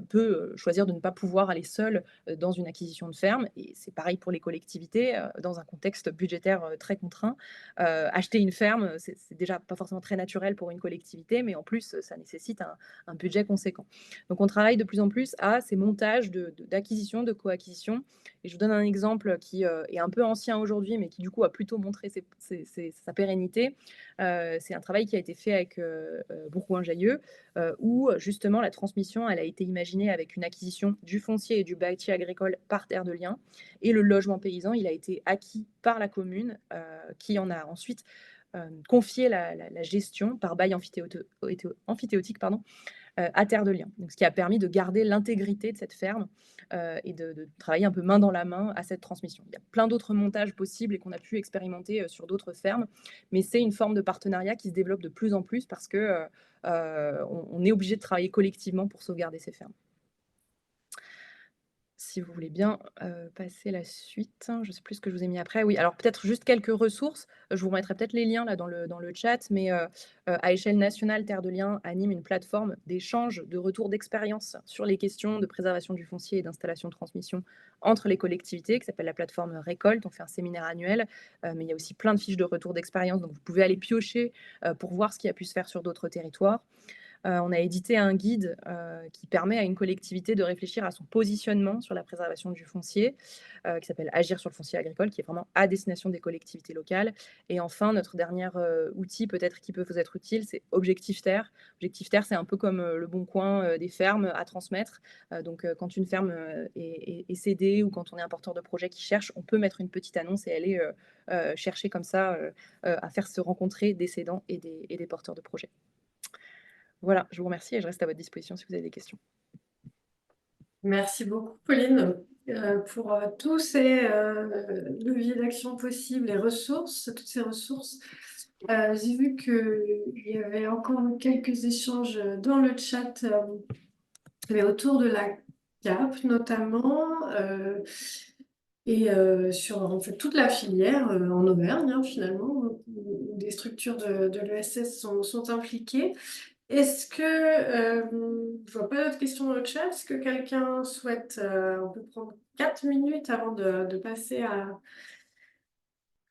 peut choisir de ne pas pouvoir aller seule dans une acquisition de ferme. Et c'est pareil pour les collectivités, dans un contexte budgétaire très contraint. Acheter une ferme, c'est déjà pas forcément très naturel pour une collectivité, mais en plus, ça nécessite un budget conséquent. Donc on travaille de plus en plus à ces montages d'acquisition, de coacquisition. Et je vous donne un exemple qui est un peu ancien aujourd'hui, mais qui du coup a plutôt montré sa pérennité. C'est un travail qui a été fait avec Bourgoin-Jallieu, où justement la transmission elle a été imaginée avec une acquisition du foncier et du bâti agricole par Terre de Liens. Et le logement paysan, il a été acquis par la commune, qui en a ensuite confié la gestion par bail amphithéotique à Terre de Liens. Donc, ce qui a permis de garder l'intégrité de cette ferme et de travailler un peu main dans la main à cette transmission. Il y a plein d'autres montages possibles et qu'on a pu expérimenter sur d'autres fermes, mais c'est une forme de partenariat qui se développe de plus en plus parce que on est obligé de travailler collectivement pour sauvegarder ces fermes. Si vous voulez bien passer la suite, je ne sais plus ce que je vous ai mis après. Oui, alors peut-être juste quelques ressources. Je vous remettrai peut-être les liens là dans le chat, mais à échelle nationale, Terre de Liens anime une plateforme d'échange, de retour d'expérience sur les questions de préservation du foncier et d'installation de transmission entre les collectivités, qui s'appelle la plateforme Récolte. On fait un séminaire annuel, mais il y a aussi plein de fiches de retour d'expérience, donc vous pouvez aller piocher pour voir ce qui a pu se faire sur d'autres territoires. On a édité un guide qui permet à une collectivité de réfléchir à son positionnement sur la préservation du foncier, qui s'appelle Agir sur le foncier agricole, qui est vraiment à destination des collectivités locales. Et enfin, notre dernier outil peut-être qui peut vous être utile, c'est Objectif Terre. Objectif Terre, c'est un peu comme le bon coin des fermes à transmettre. Donc, quand une ferme est cédée ou quand on est un porteur de projet qui cherche, on peut mettre une petite annonce et aller chercher comme ça à faire se rencontrer des cédants et des porteurs de projets. Voilà, je vous remercie et je reste à votre disposition si vous avez des questions. Merci beaucoup, Pauline, pour tous ces leviers d'action possibles et ressources, toutes ces ressources. J'ai vu qu'il y avait encore quelques échanges dans le chat, mais autour de la CAP notamment, et sur en fait, toute la filière en Auvergne, hein, finalement, où des structures de l'ESS sont impliquées. Est-ce que, je vois pas d'autres questions dans le chat, est-ce que quelqu'un souhaite, on peut prendre 4 minutes avant de passer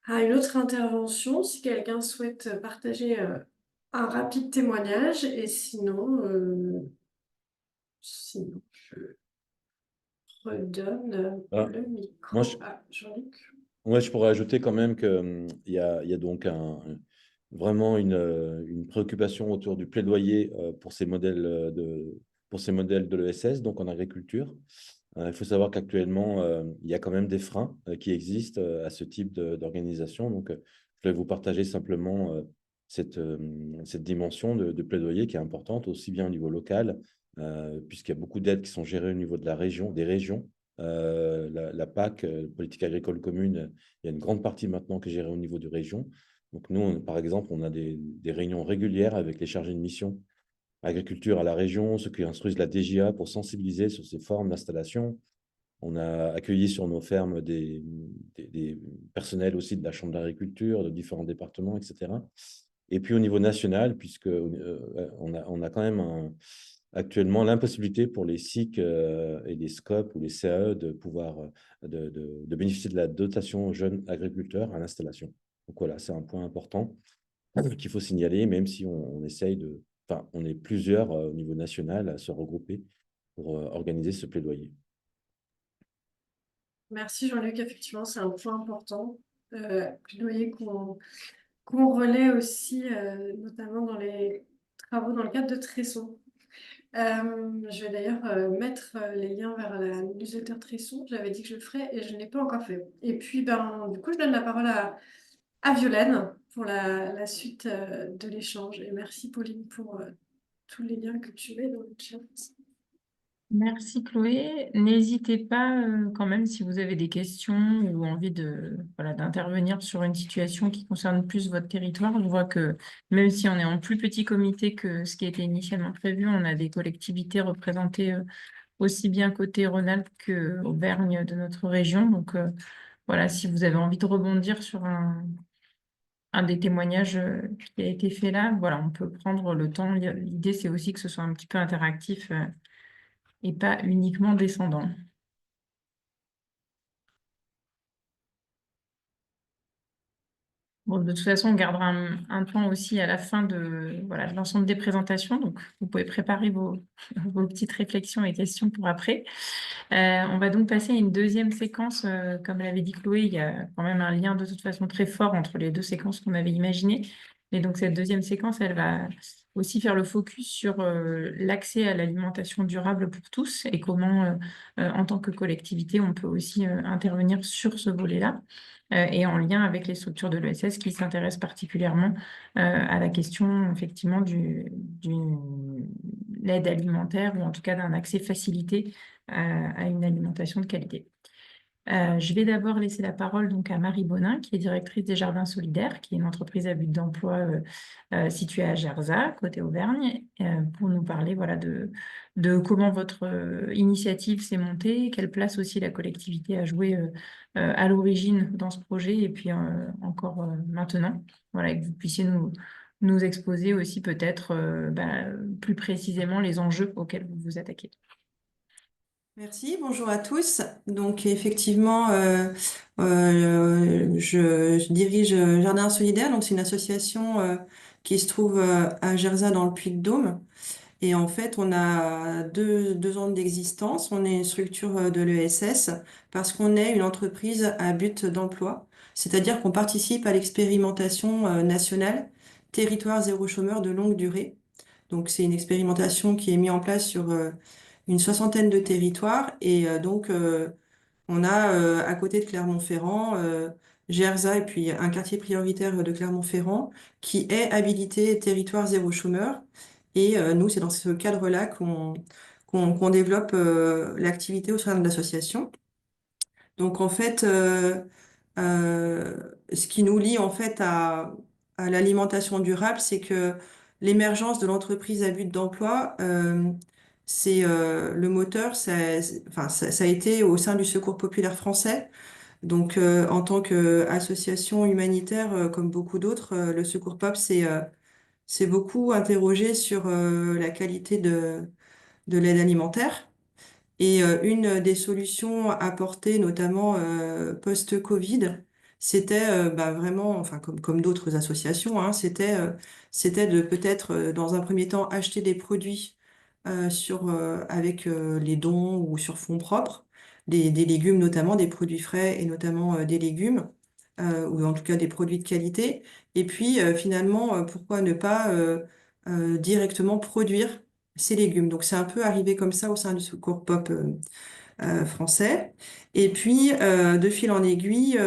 à une autre intervention, si quelqu'un souhaite partager un rapide témoignage, et sinon, je redonne Ah, le micro moi, je, à Jean-Luc. Ouais, je pourrais ajouter quand même qu'il il y a donc vraiment une préoccupation autour du plaidoyer pour ces modèles de l'ESS, donc en agriculture. Il faut savoir qu'actuellement, il y a quand même des freins qui existent à ce type d'organisation. Donc, je vais vous partager simplement cette dimension de plaidoyer qui est importante, aussi bien au niveau local, puisqu'il y a beaucoup d'aides qui sont gérées au niveau de la région, des régions. La PAC, politique agricole commune, il y a une grande partie maintenant qui est gérée au niveau de région. Donc nous, par exemple, on a des réunions régulières avec les chargés de mission agriculture à la région, ceux qui instruisent la DGA pour sensibiliser sur ces formes d'installation. On a accueilli sur nos fermes des personnels aussi de la Chambre d'agriculture, de différents départements, etc. Et puis au niveau national, puisque on a quand même actuellement l'impossibilité pour les SIC et les SCOP ou les CAE de pouvoir de bénéficier de la dotation jeunes agriculteurs à l'installation. Donc voilà, c'est un point important qu'il faut signaler, même si on essaye de... Enfin, on est plusieurs au niveau national à se regrouper pour organiser ce plaidoyer. Merci Jean-Luc, effectivement, c'est un point important. Plaidoyer qu'on relaie aussi, notamment dans les travaux dans le cadre de Tresson. Je vais d'ailleurs mettre les liens vers la newsletter Tresson. J'avais dit que je le ferais et je ne l'ai pas encore fait. Et puis, du coup, je donne la parole à Violaine pour la suite de l'échange. Et merci Pauline pour tous les liens que tu mets dans le chat. Merci Chloé. N'hésitez pas quand même si vous avez des questions ou envie d'intervenir sur une situation qui concerne plus votre territoire. Je vois que même si on est en plus petit comité que ce qui était initialement prévu, on a des collectivités représentées aussi bien côté Rhône-Alpes qu'Auvergne de notre région. Donc voilà, si vous avez envie de rebondir sur un des témoignages qui a été fait là, voilà, on peut prendre le temps. L'idée, c'est aussi que ce soit un petit peu interactif et pas uniquement descendant. Bon, de toute façon, on gardera un temps aussi à la fin de l'ensemble des présentations. Donc, vous pouvez préparer vos petites réflexions et questions pour après. On va donc passer à une deuxième séquence. Comme l'avait dit Chloé, il y a quand même un lien de toute façon très fort entre les deux séquences qu'on avait imaginées. Et donc, cette deuxième séquence, elle va aussi faire le focus sur l'accès à l'alimentation durable pour tous et comment, en tant que collectivité, on peut aussi intervenir sur ce volet-là et en lien avec les structures de l'ESS qui s'intéressent particulièrement à la question, effectivement, l'aide alimentaire ou en tout cas d'un accès facilité à une alimentation de qualité. Je vais d'abord laisser la parole donc à Marie Bonin, qui est directrice des Jardins Solidaires, qui est une entreprise à but d'emploi située à Gerzat, côté Auvergne, pour nous parler de comment votre initiative s'est montée, quelle place aussi la collectivité a joué à l'origine dans ce projet et puis encore maintenant. Voilà, et que vous puissiez nous exposer aussi peut-être plus précisément les enjeux auxquels vous vous attaquez. Merci, bonjour à tous. Donc effectivement, je dirige Jardin Solidaire, donc c'est une association qui se trouve à Gerzat dans le Puy-de-Dôme. Et en fait, on a deux ans d'existence. On est une structure de l'ESS parce qu'on est une entreprise à but d'emploi. C'est-à-dire qu'on participe à l'expérimentation nationale Territoire zéro chômeur de longue durée. Donc, c'est une expérimentation qui est mise en place sur une soixantaine de territoires. Et on a à côté de Clermont-Ferrand, Gerza et puis un quartier prioritaire de Clermont-Ferrand qui est habilité territoire zéro chômeur. Et nous, c'est dans ce cadre-là qu'on développe l'activité au sein de l'association. Donc en fait, euh, ce qui nous lie en fait à l'alimentation durable, c'est que l'émergence de l'entreprise à but d'emploi, c'est le moteur, enfin, ça a été au sein du Secours populaire français. Donc en tant qu'association humanitaire, comme beaucoup d'autres, le Secours Pop c'est beaucoup interrogé sur la qualité de l'aide alimentaire. Et une des solutions apportées, notamment post-Covid, c'était vraiment, enfin comme d'autres associations, hein, c'était de peut-être dans un premier temps acheter des produits avec les dons ou sur fonds propres, des légumes notamment, des produits frais et notamment des légumes, ou en tout cas des produits de qualité. Et puis finalement, pourquoi ne pas directement produire ces légumes. Donc c'est un peu arrivé comme ça au sein du Secours Pop français. Et puis de fil en aiguille,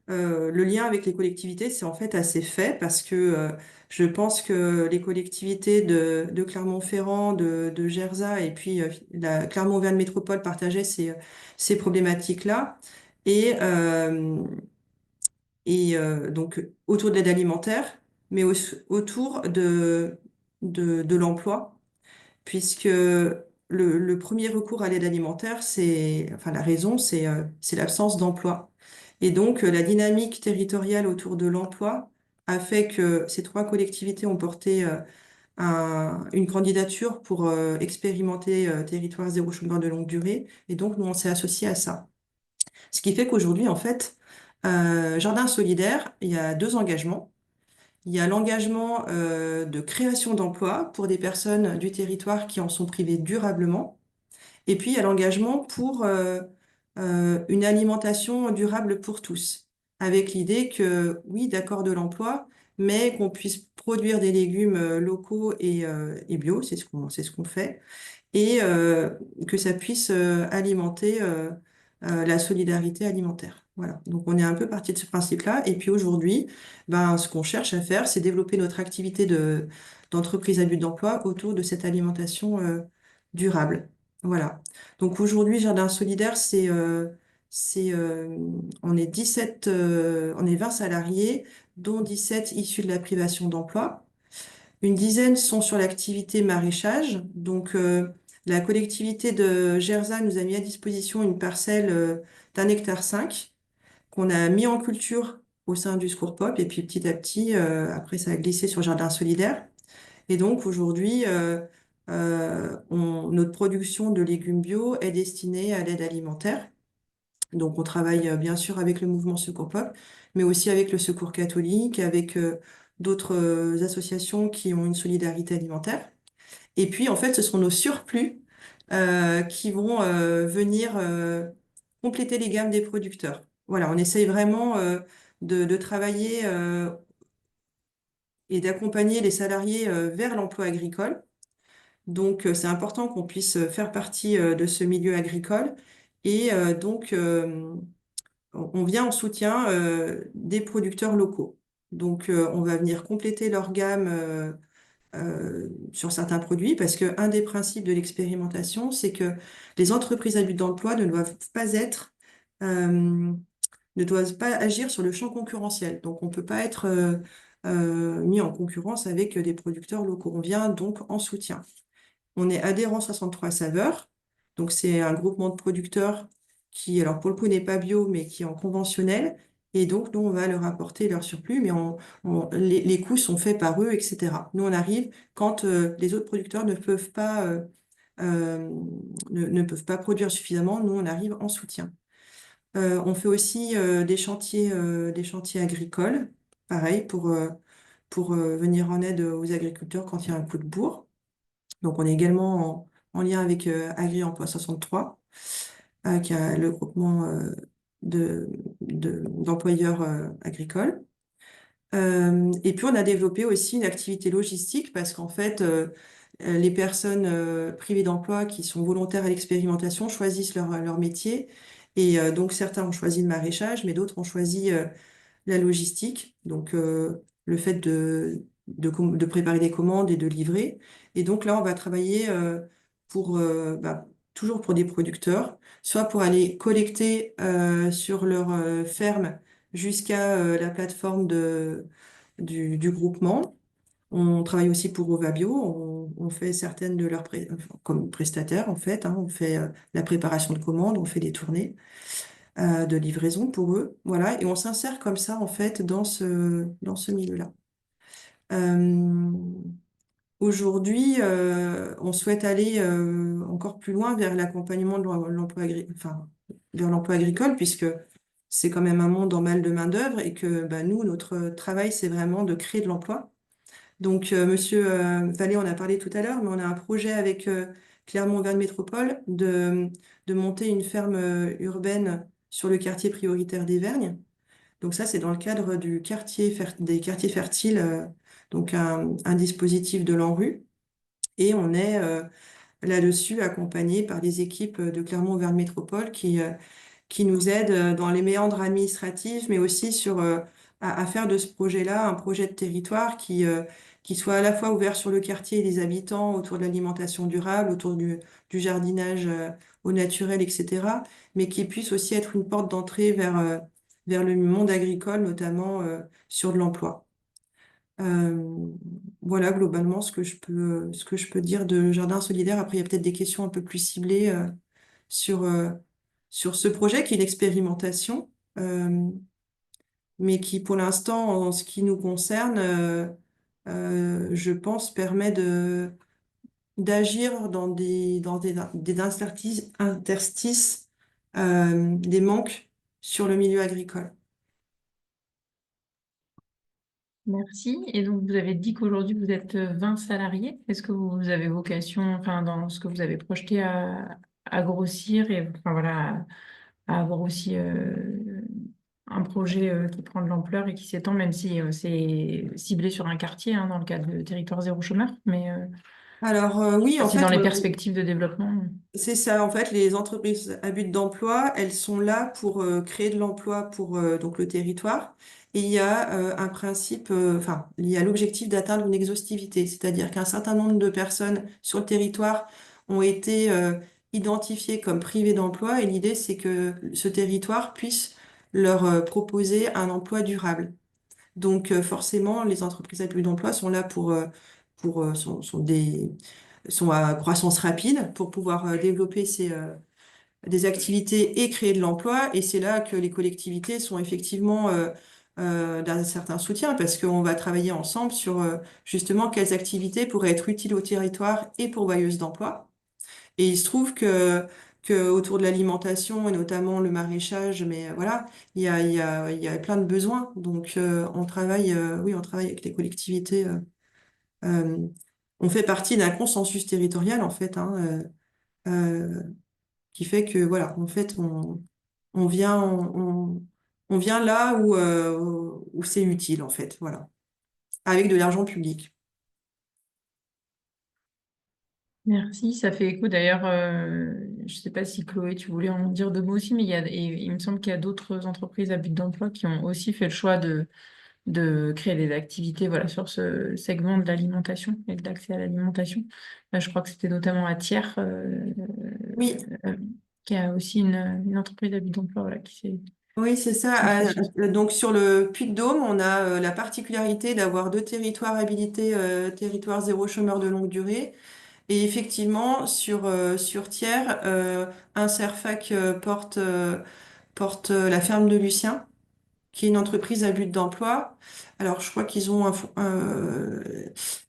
le lien avec les collectivités, c'est en fait assez fait parce que je pense que les collectivités de Clermont-Ferrand, de Gerza et puis la Clermont-Auvergne Métropole partageaient ces problématiques-là. Et, euh, donc autour de l'aide alimentaire, mais autour de l'emploi puisque le premier recours à l'aide alimentaire, enfin la raison, c'est l'absence d'emploi. Et donc la dynamique territoriale autour de l'emploi a fait que ces trois collectivités ont porté une candidature pour expérimenter territoire zéro chômeur de longue durée. Et donc nous on s'est associés à ça. Ce qui fait qu'aujourd'hui en fait, Jardin solidaire, il y a deux engagements. Il y a l'engagement de création d'emplois pour des personnes du territoire qui en sont privées durablement. Et puis, il y a l'engagement pour une alimentation durable pour tous, avec l'idée que, oui, d'accord de l'emploi, mais qu'on puisse produire des légumes locaux et bio, c'est ce qu'on fait, et que ça puisse alimenter la solidarité alimentaire. Voilà. Donc on est un peu parti de ce principe-là. Et puis aujourd'hui, ce qu'on cherche à faire, c'est développer notre activité d'entreprise à but d'emploi autour de cette alimentation durable. Voilà. Donc aujourd'hui, Jardin Solidaire, on est 17, on est 20 salariés, dont 17 issus de la privation d'emploi. Une dizaine sont sur l'activité maraîchage. Donc, la collectivité de Gerza nous a mis à disposition une parcelle d'1,5 hectare qu'on a mis en culture au sein du Secours Pop. Et puis, petit à petit, après, ça a glissé sur Jardin Solidaire. Et donc, aujourd'hui, notre production de légumes bio est destinée à l'aide alimentaire. Donc, on travaille bien sûr avec le mouvement Secours Pop, mais aussi avec le Secours catholique, avec d'autres associations qui ont une solidarité alimentaire. Et puis, en fait, ce sont nos surplus qui vont venir compléter les gammes des producteurs. Voilà, on essaye vraiment de travailler et d'accompagner les salariés vers l'emploi agricole. Donc, c'est important qu'on puisse faire partie de ce milieu agricole. Et on vient en soutien des producteurs locaux. Donc, on va venir compléter leur gamme sur certains produits parce qu'un des principes de l'expérimentation, c'est que les entreprises à but d'emploi euh, ne doivent pas agir sur le champ concurrentiel. Donc, on ne peut pas être mis en concurrence avec des producteurs locaux. On vient donc en soutien. On est adhérent 63 saveurs. Donc, c'est un groupement de producteurs qui, alors pour le coup, n'est pas bio, mais qui est en conventionnel. Et donc, nous, on va leur apporter leur surplus, mais les coûts sont faits par eux, etc. Nous, on arrive quand les autres producteurs euh, ne peuvent pas produire suffisamment. Nous, on arrive en soutien. On fait aussi des chantiers agricoles, pareil, pour venir en aide aux agriculteurs quand il y a un coup de bourre. Donc, on est également en lien avec Agri Emploi 63, qui a le groupement d'employeurs agricoles. Et puis, on a développé aussi une activité logistique parce qu'en fait, les personnes privées d'emploi qui sont volontaires à l'expérimentation choisissent leur métier. Et donc, certains ont choisi le maraîchage, mais d'autres ont choisi la logistique. Donc, le fait de préparer des commandes et de livrer. Et donc, là, on va travailler pour, toujours pour des producteurs, soit pour aller collecter sur leur ferme jusqu'à la plateforme du groupement. On travaille aussi pour Ovabio. On fait certaines de leurs comme prestataires, en fait, hein. On fait la préparation de commandes, on fait des tournées de livraison pour eux. Voilà. Et on s'insère comme ça, en fait, dans ce milieu-là. Euh, Aujourd'hui, on souhaite aller encore plus loin vers l'accompagnement de enfin, vers l'emploi agricole, puisque c'est quand même un monde en mal de main-d'œuvre et que bah, nous, notre travail, c'est vraiment de créer de l'emploi. Donc, Monsieur Vallée en a parlé tout à l'heure, mais on a un projet avec Clermont-Auvergne Métropole de monter une ferme urbaine sur le quartier prioritaire d'Évergne. Donc ça, c'est dans le cadre des quartiers fertiles, donc un dispositif de l'ANRU. Et on est là-dessus accompagné par les équipes de Clermont-Auvergne Métropole qui nous aident dans les méandres administratifs, mais aussi à faire de ce projet-là un projet de territoire qui soit à la fois ouvert sur le quartier et les habitants, autour de l'alimentation durable, autour du jardinage au naturel, etc., mais qui puisse aussi être une porte d'entrée vers le monde agricole, notamment sur de l'emploi. Euh, voilà globalement ce que je peux dire de Jardin solidaire. Après, il y a peut-être des questions un peu plus ciblées sur, euh, sur ce projet qui est une expérimentation, euh, mais qui pour l'instant, en ce qui nous concerne, je pense, permet d'agir dans des interstices, des manques sur le milieu agricole. Merci. Et donc, vous avez dit qu'aujourd'hui, vous êtes 20 salariés. Est-ce que vous avez vocation, enfin, dans ce que vous avez projeté à grossir et enfin, voilà, à avoir aussi un projet qui prend de l'ampleur et qui s'étend, même si c'est ciblé sur un quartier, hein, dans le cadre de Territoire Zéro Chômeur, mais Alors oui, en aussi dans fait, les perspectives de développement. c'est ça, en fait, les entreprises à but d'emploi, elles sont là pour créer de l'emploi pour donc le territoire. Et il y a un principe, enfin, il y a l'objectif d'atteindre une exhaustivité, c'est-à-dire qu'un certain nombre de personnes sur le territoire ont été identifiées comme privées d'emploi. Et l'idée, c'est que ce territoire puisse leur proposer un emploi durable. Donc forcément, les entreprises à but d'emploi sont là sont à croissance rapide pour pouvoir développer des activités et créer de l'emploi. Et c'est là que les collectivités sont effectivement d'un certain soutien parce qu'on va travailler ensemble sur justement quelles activités pourraient être utiles au territoire et pourvoyeuses d'emploi. Et il se trouve que autour de l'alimentation et notamment le maraîchage, mais voilà, il y a plein de besoins. Donc oui, on travaille avec les collectivités. Euh, on fait partie d'un consensus territorial, en fait, hein, euh, qui fait que, voilà, en fait, on vient, on vient là où c'est utile, en fait, voilà, avec de l'argent public. Merci, ça fait écho d'ailleurs, je ne sais pas si Chloé, tu voulais en dire deux mots aussi, mais il me semble qu'il y a d'autres entreprises à but d'emploi qui ont aussi fait le choix de créer des activités voilà, sur ce segment de l'alimentation et de l'accès à l'alimentation. Je crois que c'était notamment à Thiers, Oui, euh, qui a aussi une entreprise à but d'emploi voilà, oui, c'est ça. centrée sur ça. Donc sur le Puy-de-Dôme, on a la particularité d'avoir deux territoires habilités, territoire zéro chômeur de longue durée. Et effectivement, sur Thiers, un Cerfac porte la ferme de Lucien, qui est une entreprise à but d'emploi. Alors, je crois qu'ils ont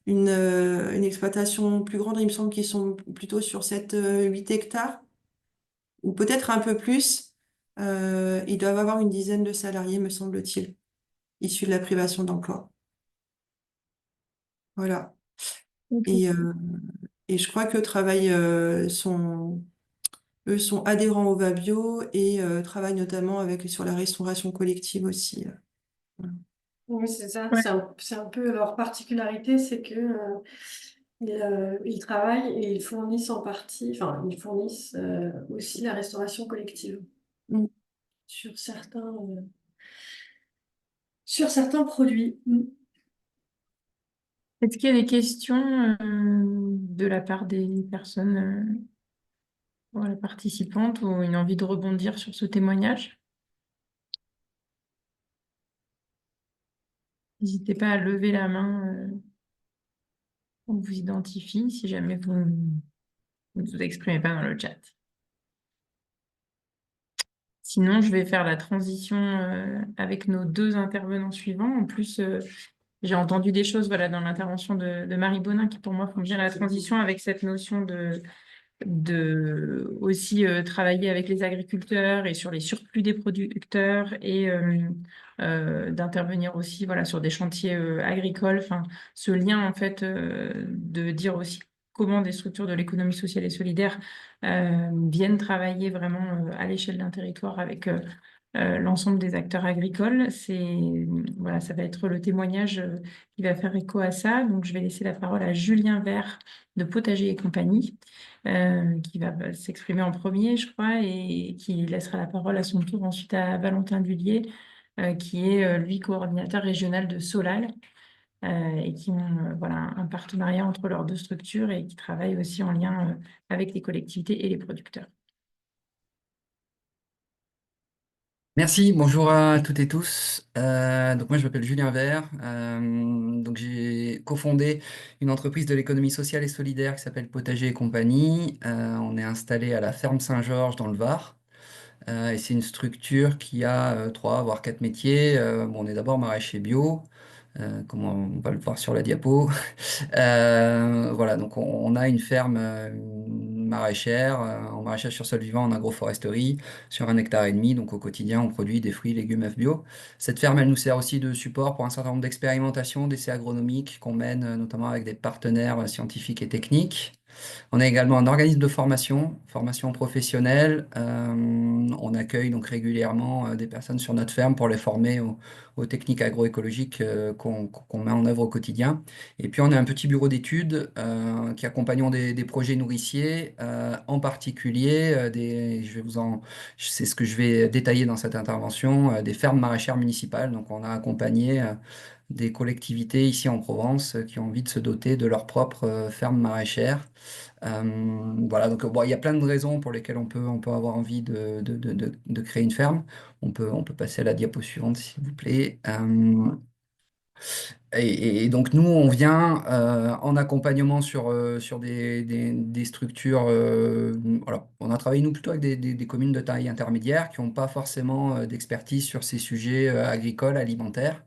une exploitation plus grande. Il me semble qu'ils sont plutôt sur 8 hectares, ou peut-être un peu plus. Ils doivent avoir une dizaine de salariés, me semble-t-il, issus de la privation d'emploi. Voilà. Ok. Et, Et je crois que eux sont adhérents au Vabio et travaillent notamment sur la restauration collective aussi. Voilà. Oui, c'est ça. Ouais. C'est un peu leur particularité, c'est que ils travaillent et ils fournissent en partie, enfin, ils fournissent aussi la restauration collective Mm. sur sur certains produits. Mm. Est-ce qu'il y a des questions de la part des personnes voilà, participantes ou une envie de rebondir sur ce témoignage? N'hésitez pas à lever la main on vous identifie si jamais vous ne vous exprimez pas dans le chat. Sinon, je vais faire la transition avec nos deux intervenants suivants. En plus, j'ai entendu des choses voilà, dans l'intervention de Marie Bonin qui, pour moi, font bien la transition avec cette notion de aussi travailler avec les agriculteurs et sur les surplus des producteurs et d'intervenir aussi voilà, sur des chantiers agricoles. Enfin, ce lien, en fait, de dire aussi comment des structures de l'économie sociale et solidaire viennent travailler vraiment à l'échelle d'un territoire avec l'ensemble des acteurs agricoles. Voilà, ça va être le témoignage qui va faire écho à ça. Donc, je vais laisser la parole à Julien Vert de Potager et compagnie, qui va s'exprimer en premier, je crois, et qui laissera la parole à son tour ensuite à Valentin Dullier, qui est, lui, coordinateur régional de Solal, et qui ont voilà, un partenariat entre leurs deux structures et qui travaillent aussi en lien avec les collectivités et les producteurs. Merci, bonjour à toutes et tous. Donc moi je m'appelle Julien Vert. Donc j'ai cofondé une entreprise de l'économie sociale et solidaire qui s'appelle Potager et compagnie. On est installé à la ferme Saint-Georges dans le Var. Et c'est une structure qui a trois voire quatre métiers. Bon, on est d'abord maraîcher bio, comme on va le voir sur la diapo. Voilà, donc on a une ferme maraîchère, en maraîchage sur sol vivant, en agroforesterie, sur 1,5 hectare. Donc au quotidien, on produit des fruits, légumes, œufs bio. Cette ferme, elle nous sert aussi de support pour un certain nombre d'expérimentations, d'essais agronomiques qu'on mène notamment avec des partenaires scientifiques et techniques. On a également un organisme de formation, formation professionnelle. On accueille donc régulièrement des personnes sur notre ferme pour les former aux techniques agroécologiques qu'on met en œuvre au quotidien. Et puis on a un petit bureau d'études qui accompagnons des projets nourriciers, en particulier c'est ce que je vais détailler dans cette intervention, des fermes maraîchères municipales. Donc on a accompagné des collectivités ici en Provence qui ont envie de se doter de leur propre ferme maraîchère. Voilà, donc bon, il y a plein de raisons pour lesquelles on peut avoir envie de créer une ferme. On peut passer à la diapo suivante, s'il vous plaît. Et donc nous, on vient en accompagnement sur des structures. Alors, on a travaillé nous plutôt avec des communes de taille intermédiaire qui n'ont pas forcément d'expertise sur ces sujets agricoles, alimentaires.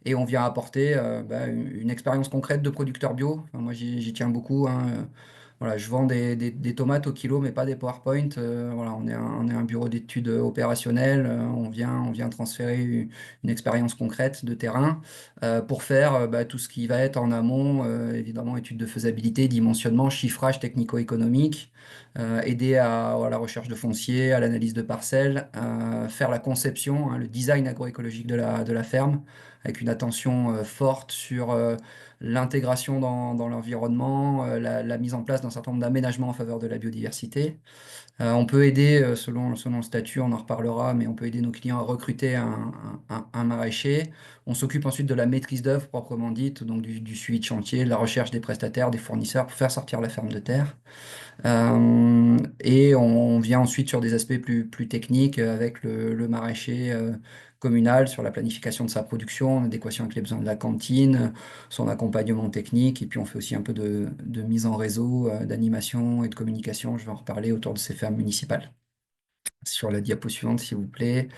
Et on vient apporter une expérience concrète de producteur bio. Enfin, moi, j'y tiens beaucoup, hein. Voilà, je vends des tomates au kilo, mais pas des PowerPoint. Voilà, on est un bureau d'études opérationnel. On vient transférer une expérience concrète de terrain pour faire tout ce qui va être en amont, évidemment, études de faisabilité, dimensionnement, chiffrage technico-économique, aider à la recherche de foncier, à l'analyse de parcelles, faire la conception, hein, le design agroécologique de la ferme, avec une attention forte sur l'intégration dans l'environnement, la mise en place d'un certain nombre d'aménagements en faveur de la biodiversité. On peut aider, selon le statut, on en reparlera, mais on peut aider nos clients à recruter un maraîcher. On s'occupe ensuite de la maîtrise d'œuvre proprement dite, donc du suivi de chantier, de la recherche des prestataires, des fournisseurs pour faire sortir la ferme de terre. Et on vient ensuite sur des aspects plus techniques avec le maraîcher communal sur la planification de sa production, en adéquation avec les besoins de la cantine, son accompagnement technique. Et puis on fait aussi un peu de mise en réseau, d'animation et de communication. Je vais en reparler autour de ces fermes municipales. Sur la diapo suivante, s'il vous plaît.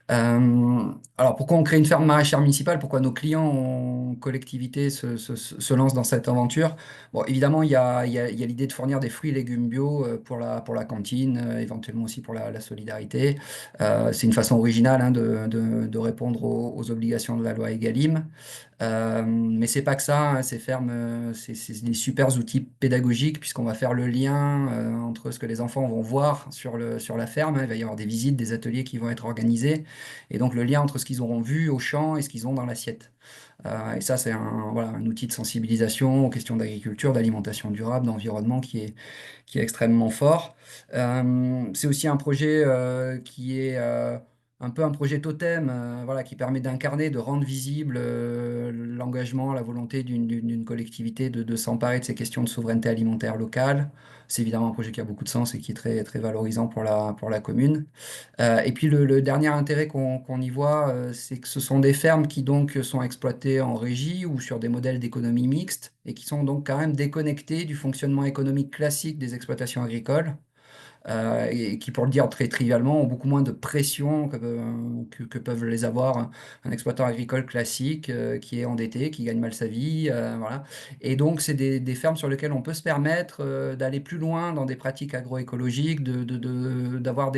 Alors, pourquoi on crée une ferme maraîchère municipale? Pourquoi nos clients en collectivité se lancent dans cette aventure? Bon, évidemment, il y a l'idée de fournir des fruits et légumes bio pour la cantine, éventuellement aussi pour la solidarité. C'est une façon originale hein, de répondre aux obligations de la loi Egalim. Mais c'est pas que ça, hein, ces fermes, c'est des super outils pédagogiques puisqu'on va faire le lien entre ce que les enfants vont voir sur la ferme, hein. Il va y avoir des visites, des ateliers qui vont être organisés, et donc le lien entre ce qu'ils auront vu au champ et ce qu'ils ont dans l'assiette. Et ça, c'est voilà, un outil de sensibilisation aux questions d'agriculture, d'alimentation durable, d'environnement qui est extrêmement fort. C'est aussi un projet qui est un peu un projet totem, voilà, qui permet d'incarner, de rendre visible l'engagement, la volonté d'une collectivité de s'emparer de ces questions de souveraineté alimentaire locale. C'est évidemment un projet qui a beaucoup de sens et qui est très, très valorisant pour la commune. Et puis le dernier intérêt qu'on y voit, c'est que ce sont des fermes qui donc sont exploitées en régie ou sur des modèles d'économie mixte et qui sont donc quand même déconnectés du fonctionnement économique classique des exploitations agricoles et qui, pour le dire très trivialement, ont beaucoup moins de pression que peuvent les avoir un exploitant agricole classique qui est endetté, qui gagne mal sa vie, voilà. Et donc, c'est des fermes sur lesquelles on peut se permettre d'aller plus loin dans des pratiques agroécologiques, d'avoir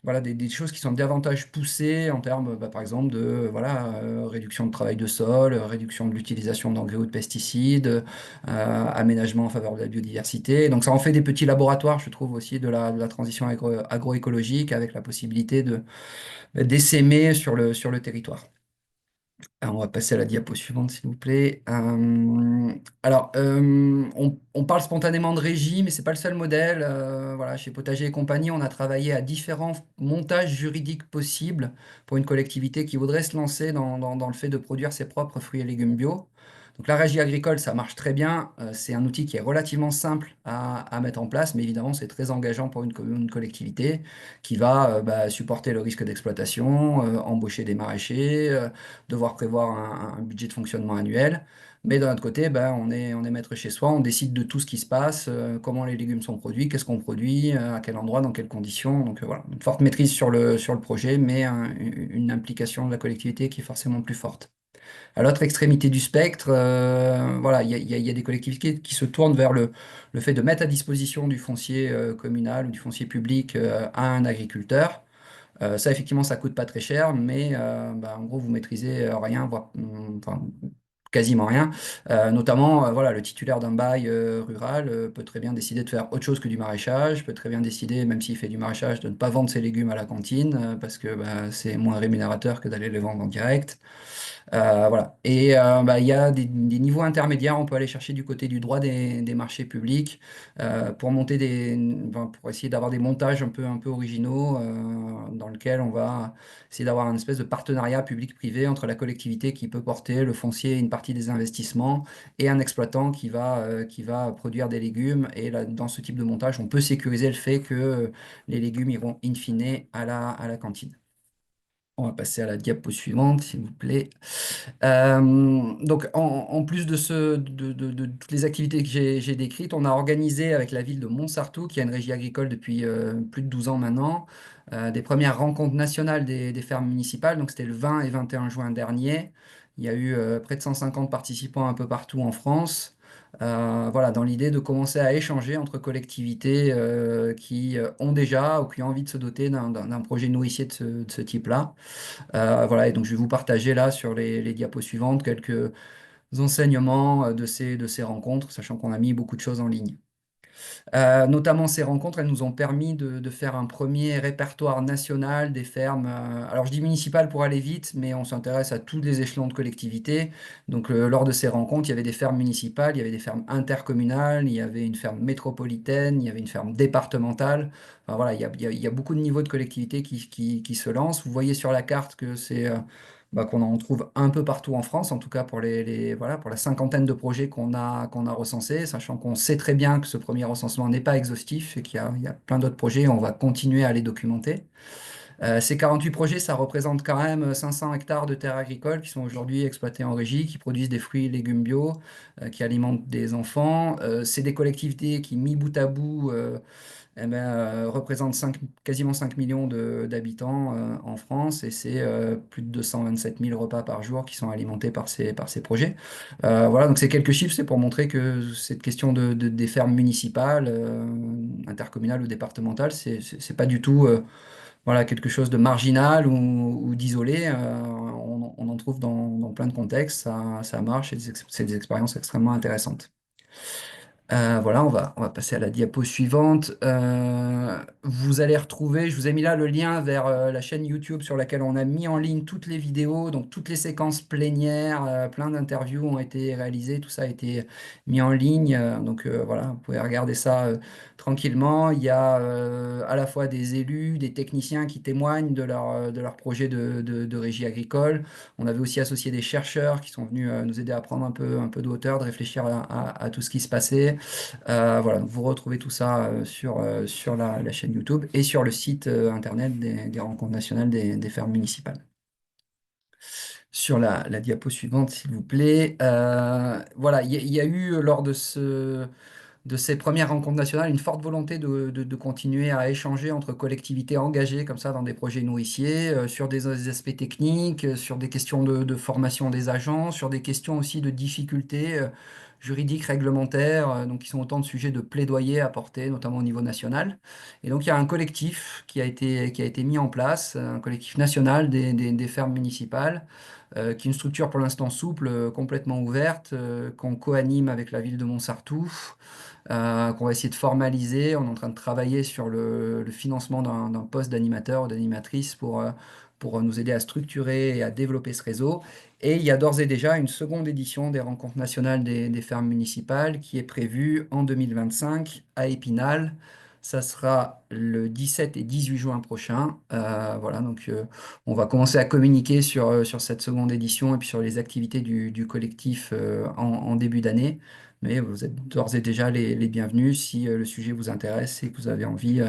voilà, des choses qui sont davantage poussées en termes, bah, par exemple, de voilà, réduction de travail de sol, réduction de l'utilisation d'engrais ou de pesticides, aménagement en faveur de la biodiversité. Donc ça en fait des petits laboratoires, je trouve, aussi de la transition agroécologique avec la possibilité d'essaimer sur le territoire. Alors, on va passer à la diapo suivante, s'il vous plaît. On parle spontanément de régie, mais c'est pas le seul modèle. Voilà, chez Potager et compagnie, on a travaillé à différents montages juridiques possibles pour une collectivité qui voudrait se lancer dans le fait de produire ses propres fruits et légumes bio. Donc la régie agricole, ça marche très bien. C'est un outil qui est relativement simple à mettre en place, mais évidemment, c'est très engageant pour une collectivité qui va bah, supporter le risque d'exploitation, embaucher des maraîchers, devoir prévoir un budget de fonctionnement annuel. Mais d'un autre côté, ben, on est maître chez soi, on décide de tout ce qui se passe, comment les légumes sont produits, qu'est-ce qu'on produit, à quel endroit, dans quelles conditions. Donc voilà, une forte maîtrise sur le projet, mais une implication de la collectivité qui est forcément plus forte. À l'autre extrémité du spectre, voilà, il y a des collectivités qui se tournent vers le fait de mettre à disposition du foncier communal ou du foncier public à un agriculteur. Ça, effectivement, ça coûte pas très cher, mais bah, en gros, vous maîtrisez rien, voire enfin, quasiment rien. Notamment, voilà, le titulaire d'un bail rural peut très bien décider de faire autre chose que du maraîchage, peut très bien décider, même s'il fait du maraîchage, de ne pas vendre ses légumes à la cantine, parce que bah, c'est moins rémunérateur que d'aller les vendre en direct. Voilà. Et bah, il y a des niveaux intermédiaires. On peut aller chercher du côté du droit des marchés publics pour monter enfin, pour essayer d'avoir des montages un peu originaux dans lequel on va essayer d'avoir une espèce de partenariat public-privé entre la collectivité qui peut porter le foncier et une partie des investissements et un exploitant qui va produire des légumes. Et là, dans ce type de montage, on peut sécuriser le fait que les légumes iront in fine à la cantine. On va passer à la diapo suivante, s'il vous plaît. Donc, en plus de toutes les activités que j'ai décrites, on a organisé avec la ville de Montsartou, qui a une régie agricole depuis plus de 12 ans maintenant, des premières rencontres nationales des fermes municipales. Donc, c'était le 20 et 21 juin dernier. Il y a eu près de 150 participants un peu partout en France. Voilà, dans l'idée de commencer à échanger entre collectivités qui ont déjà ou qui ont envie de se doter d'un projet nourricier de ce type-là. Voilà, et donc je vais vous partager là sur les diapos suivantes quelques enseignements de ces rencontres, sachant qu'on a mis beaucoup de choses en ligne. Notamment ces rencontres, elles nous ont permis de faire un premier répertoire national des fermes. Alors je dis municipal pour aller vite, mais on s'intéresse à tous les échelons de collectivité. Donc lors de ces rencontres, il y avait des fermes municipales, il y avait des fermes intercommunales, il y avait une ferme métropolitaine, il y avait une ferme départementale. Enfin, voilà, il y a beaucoup de niveaux de collectivité qui se lancent. Vous voyez sur la carte que c'est bah, qu'on en trouve un peu partout en France, en tout cas pour voilà, pour la cinquantaine de projets qu'on a recensés, sachant qu'on sait très bien que ce premier recensement n'est pas exhaustif et qu'il y a plein d'autres projets, et on va continuer à les documenter. Ces 48 projets, ça représente quand même 500 hectares de terres agricoles qui sont aujourd'hui exploités en régie, qui produisent des fruits et légumes bio, qui alimentent des enfants. C'est des collectivités qui, mis bout à bout, représentent quasiment 5 millions d'habitants en France, et c'est plus de 227 000 repas par jour qui sont alimentés par ces projets. Voilà, donc ces quelques chiffres, c'est pour montrer que cette question des fermes municipales, intercommunales ou départementales, c'est pas du tout voilà, quelque chose de marginal ou d'isolé. On en trouve dans plein de contextes, ça marche, et c'est des expériences extrêmement intéressantes. Voilà, on va passer à la diapo suivante. Vous allez retrouver, je vous ai mis là le lien vers la chaîne YouTube sur laquelle on a mis en ligne toutes les vidéos, donc toutes les séquences plénières, plein d'interviews ont été réalisées, tout ça a été mis en ligne. Donc voilà, vous pouvez regarder ça tranquillement. Il y a à la fois des élus, des techniciens qui témoignent de leur projet de régie agricole. On avait aussi associé des chercheurs qui sont venus nous aider à prendre un peu de hauteur, de réfléchir à tout ce qui se passait. Voilà, donc vous retrouvez tout ça sur la chaîne YouTube et sur le site internet des rencontres nationales des fermes municipales. Sur la diapo suivante, s'il vous plaît. Voilà, il y a eu lors de ces premières rencontres nationales une forte volonté de continuer à échanger entre collectivités engagées comme ça dans des projets nourriciers, sur des aspects techniques, sur des questions de formation des agents, sur des questions aussi de difficultés juridiques, réglementaires, donc qui sont autant de sujets de plaidoyer à porter, notamment au niveau national. Et donc il y a un collectif qui a été mis en place, un collectif national des fermes municipales, qui est une structure pour l'instant souple, complètement ouverte, qu'on co-anime avec la ville de Montsartou, qu'on va essayer de formaliser. On est en train de travailler sur le financement d'un poste d'animateur ou d'animatrice pour nous aider à structurer et à développer ce réseau. Et il y a d'ores et déjà une seconde édition des rencontres nationales des fermes municipales qui est prévue en 2025 à Épinal. Ça sera le 17 et 18 juin prochain. Voilà, donc on va commencer à communiquer sur cette seconde édition et puis sur les activités du collectif en début d'année. Mais vous êtes d'ores et déjà les bienvenus si le sujet vous intéresse et que vous avez envie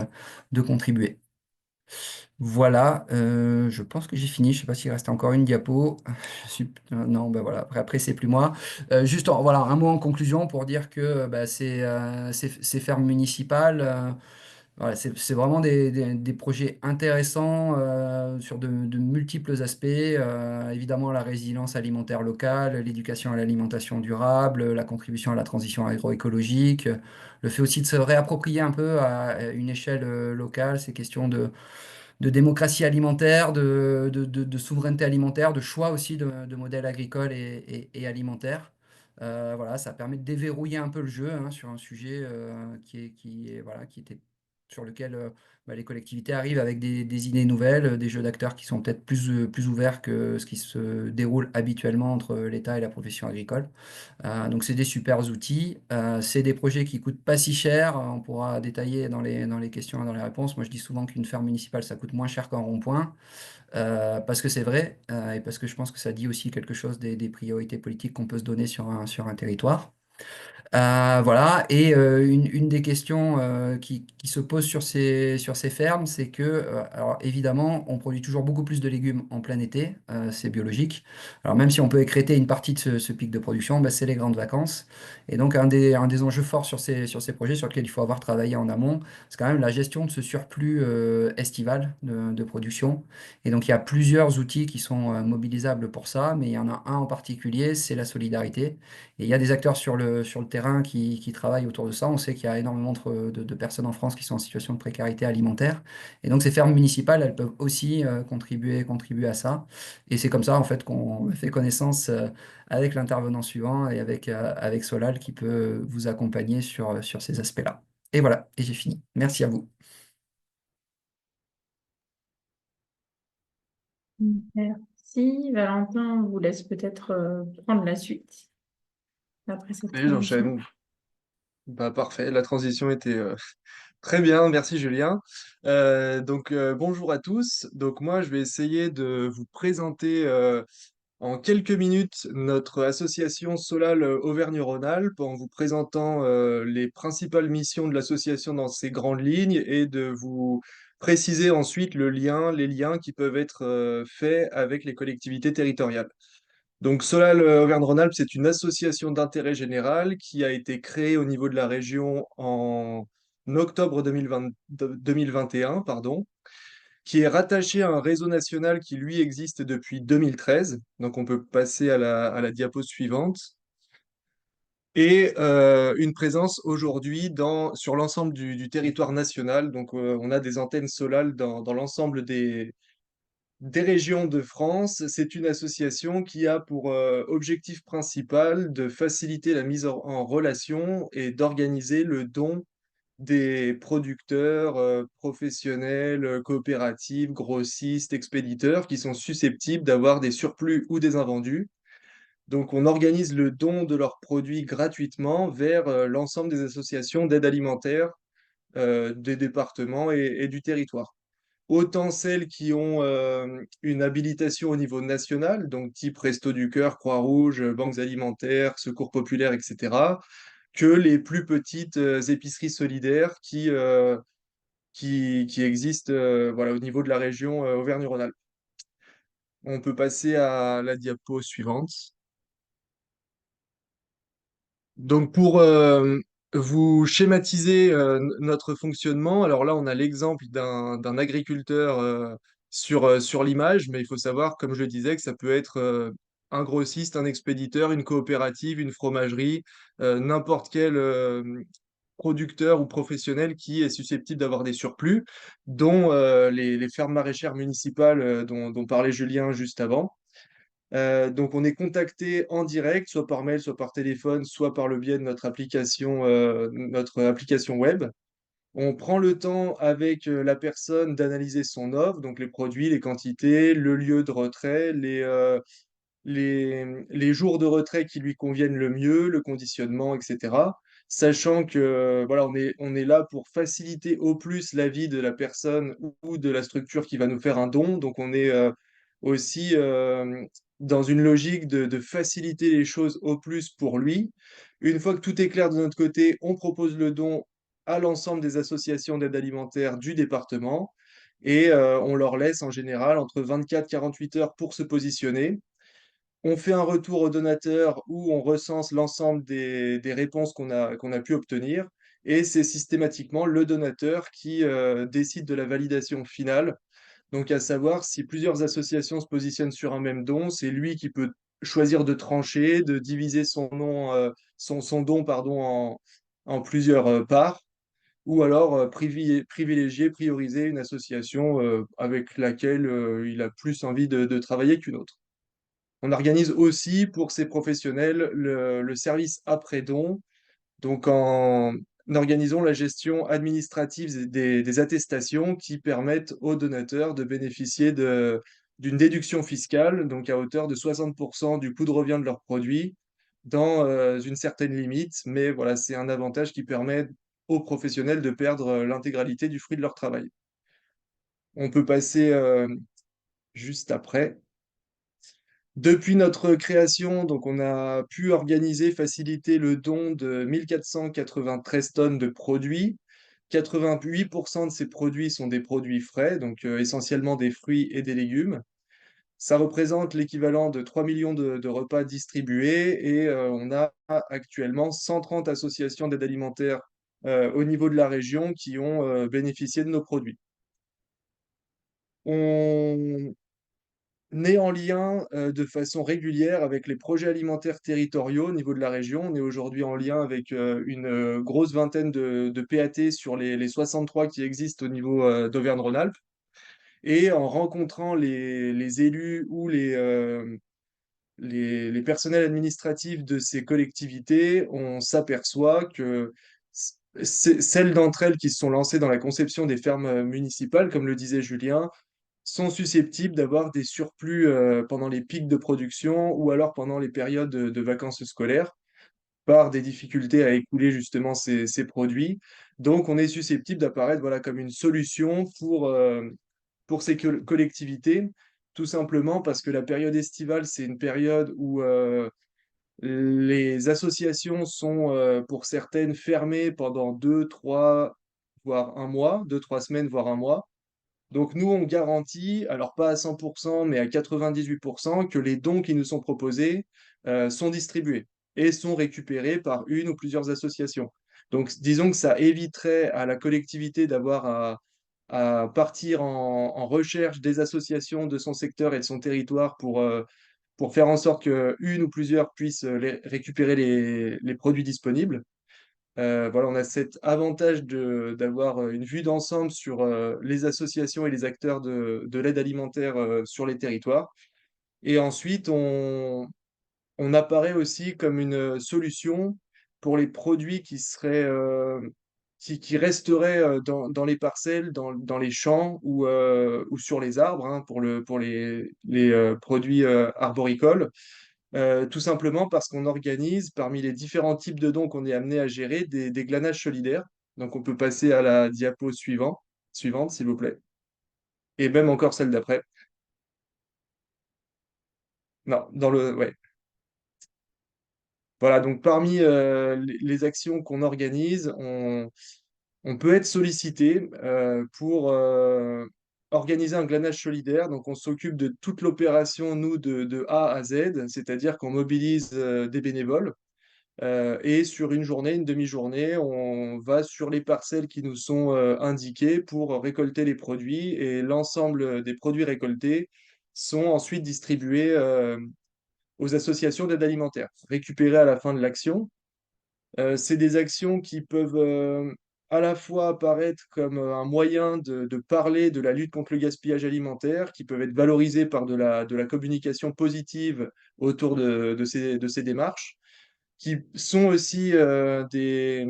de contribuer. Voilà, je pense que j'ai fini. Je ne sais pas s'il reste encore une diapo. Non, ben voilà, après c'est plus moi. Juste voilà, un mot en conclusion pour dire que bah, ces fermes municipales, voilà, c'est vraiment des projets intéressants sur de multiples aspects. Évidemment, la résilience alimentaire locale, l'éducation à l'alimentation durable, la contribution à la transition agroécologique, le fait aussi de se réapproprier un peu à une échelle locale ces questions de démocratie alimentaire, de souveraineté alimentaire, de choix aussi de modèles agricoles et alimentaires. Voilà, ça permet de déverrouiller un peu le jeu hein, sur un sujet voilà, qui était sur lequel bah, les collectivités arrivent avec des idées nouvelles, des jeux d'acteurs qui sont peut-être plus ouverts que ce qui se déroule habituellement entre l'État et la profession agricole. Donc c'est des super outils. C'est des projets qui coûtent pas si cher. On pourra détailler dans les questions et dans les réponses. Moi, je dis souvent qu'une ferme municipale, ça coûte moins cher qu'un rond-point, parce que c'est vrai, et parce que je pense que ça dit aussi quelque chose des priorités politiques qu'on peut se donner sur un territoire. Voilà, et une des questions qui se posent sur ces fermes, c'est que, alors évidemment, on produit toujours beaucoup plus de légumes en plein été, c'est biologique. Alors même si on peut écrêter une partie de ce pic de production, bah, c'est les grandes vacances. Et donc un des enjeux forts sur ces projets sur lesquels il faut avoir travaillé en amont, c'est quand même la gestion de ce surplus estival de production. Et donc il y a plusieurs outils qui sont mobilisables pour ça, mais il y en a un en particulier, c'est la solidarité. Et il y a des acteurs sur le terrain qui travaillent autour de ça. On sait qu'il y a énormément de personnes en France qui sont en situation de précarité alimentaire. Et donc, ces fermes municipales, elles peuvent aussi contribuer à ça. Et c'est comme ça, en fait, qu'on fait connaissance avec l'intervenant suivant et avec Solal qui peut vous accompagner sur ces aspects-là. Et voilà, et j'ai fini. Merci à vous. Merci. Valentin, on vous laisse peut-être prendre la suite après cette Oui, transition. j'enchaîne. Bah, parfait, la transition était très bien, merci Julien. Bonjour à tous. Donc moi, je vais essayer de vous présenter en quelques minutes notre association Solal Auvergne-Rhône-Alpes en vous présentant les principales missions de l'association dans ses grandes lignes et de vous préciser ensuite les liens qui peuvent être faits avec les collectivités territoriales. Donc Solal Auvergne-Rhône-Alpes, c'est une association d'intérêt général qui a été créée au niveau de la région en octobre 2021, pardon, qui est rattaché à un réseau national qui, lui, existe depuis 2013. Donc, on peut passer à la diapo suivante. Et une présence aujourd'hui sur l'ensemble du territoire national. Donc, on a des antennes Solal dans l'ensemble des régions de France. C'est une association qui a pour objectif principal de faciliter la mise en relation et d'organiser le don des producteurs, professionnels, coopératives, grossistes, expéditeurs qui sont susceptibles d'avoir des surplus ou des invendus. Donc, on organise le don de leurs produits gratuitement vers l'ensemble des associations d'aide alimentaire des départements et du territoire. Autant celles qui ont une habilitation au niveau national, donc type Resto du Cœur, Croix-Rouge, banques alimentaires, Secours populaire, etc., que les plus petites épiceries solidaires qui existent voilà, au niveau de la région Auvergne-Rhône-Alpes. On peut passer à la diapo suivante. Donc pour vous schématiser notre fonctionnement, alors là on a l'exemple d'un agriculteur sur l'image, mais il faut savoir, comme je le disais, que ça peut être un grossiste, un expéditeur, une coopérative, une fromagerie, n'importe quel producteur ou professionnel qui est susceptible d'avoir des surplus, dont les fermes maraîchères municipales dont parlait Julien juste avant. Donc, on est contacté en direct, soit par mail, soit par téléphone, soit par le biais de notre application web. On prend le temps avec la personne d'analyser son offre, donc les produits, les quantités, le lieu de retrait, les jours de retrait qui lui conviennent le mieux, le conditionnement, etc. Sachant que voilà, on est là pour faciliter au plus la vie de la personne ou de la structure qui va nous faire un don. Donc on est aussi dans une logique de faciliter les choses au plus pour lui. Une fois que tout est clair de notre côté, on propose le don à l'ensemble des associations d'aide alimentaire du département et on leur laisse en général entre 24 et 48 heures pour se positionner. On fait un retour au donateur où on recense l'ensemble des réponses qu'on a pu obtenir et c'est systématiquement le donateur qui décide de la validation finale. Donc, à savoir, si plusieurs associations se positionnent sur un même don, c'est lui qui peut choisir de trancher, de diviser son don pardon, en plusieurs parts, ou alors privilégier, prioriser une association avec laquelle il a plus envie de travailler qu'une autre. On organise aussi pour ces professionnels le service après-don, donc en organisant la gestion administrative des attestations qui permettent aux donateurs de bénéficier d'une déduction fiscale, donc à hauteur de 60% du coût de revient de leurs produits, dans une certaine limite, mais voilà, c'est un avantage qui permet aux professionnels de perdre l'intégralité du fruit de leur travail. On peut passer juste après. Depuis notre création, donc on a pu organiser, faciliter le don de 1493 tonnes de produits. 88% de ces produits sont des produits frais, donc essentiellement des fruits et des légumes. Ça représente l'équivalent de 3 millions de repas distribués et on a actuellement 130 associations d'aide alimentaire au niveau de la région qui ont bénéficié de nos produits. On est en lien de façon régulière avec les projets alimentaires territoriaux au niveau de la région. On est aujourd'hui en lien avec une grosse vingtaine de PAT sur les 63 qui existent au niveau d'Auvergne-Rhône-Alpes. Et en rencontrant les élus ou les personnels administratifs de ces collectivités, on s'aperçoit que celles d'entre elles qui se sont lancées dans la conception des fermes municipales, comme le disait Julien, sont susceptibles d'avoir des surplus pendant les pics de production ou alors pendant les périodes de vacances scolaires par des difficultés à écouler justement ces produits. Donc, on est susceptible d'apparaître voilà, comme une solution pour ces collectivités tout simplement parce que la période estivale, c'est une période où les associations sont, pour certaines, fermées pendant 2, 3, voire un mois, 2, 3 semaines, voire un mois. Donc nous, on garantit, alors pas à 100%, mais à 98%, que les dons qui nous sont proposés sont distribués et sont récupérés par une ou plusieurs associations. Donc disons que ça éviterait à la collectivité d'avoir à partir en recherche des associations de son secteur et de son territoire pour faire en sorte qu'une ou plusieurs puissent récupérer les produits disponibles. Voilà, on a cet avantage d'avoir une vue d'ensemble sur les associations et les acteurs de l'aide alimentaire sur les territoires. Et ensuite, on apparaît aussi comme une solution pour les produits qui resteraient dans les parcelles, dans les champs ou sur les arbres, hein, pour les produits arboricoles. Tout simplement parce qu'on organise, parmi les différents types de dons qu'on est amené à gérer, des glanages solidaires. Donc on peut passer à la diapo suivante, s'il vous plaît. Et même encore celle d'après. Non, ouais. Voilà, donc parmi les actions qu'on organise, on peut être sollicité pour organiser un glanage solidaire. Donc, on s'occupe de toute l'opération, nous, de A à Z, c'est-à-dire qu'on mobilise des bénévoles. Et sur une journée, une demi-journée, on va sur les parcelles qui nous sont indiquées pour récolter les produits. Et l'ensemble des produits récoltés sont ensuite distribués aux associations d'aide alimentaire, récupérés à la fin de l'action. C'est des actions qui peuvent à la fois apparaître comme un moyen de parler de la lutte contre le gaspillage alimentaire, qui peuvent être valorisées par de la communication positive autour de ces démarches, qui sont aussi des,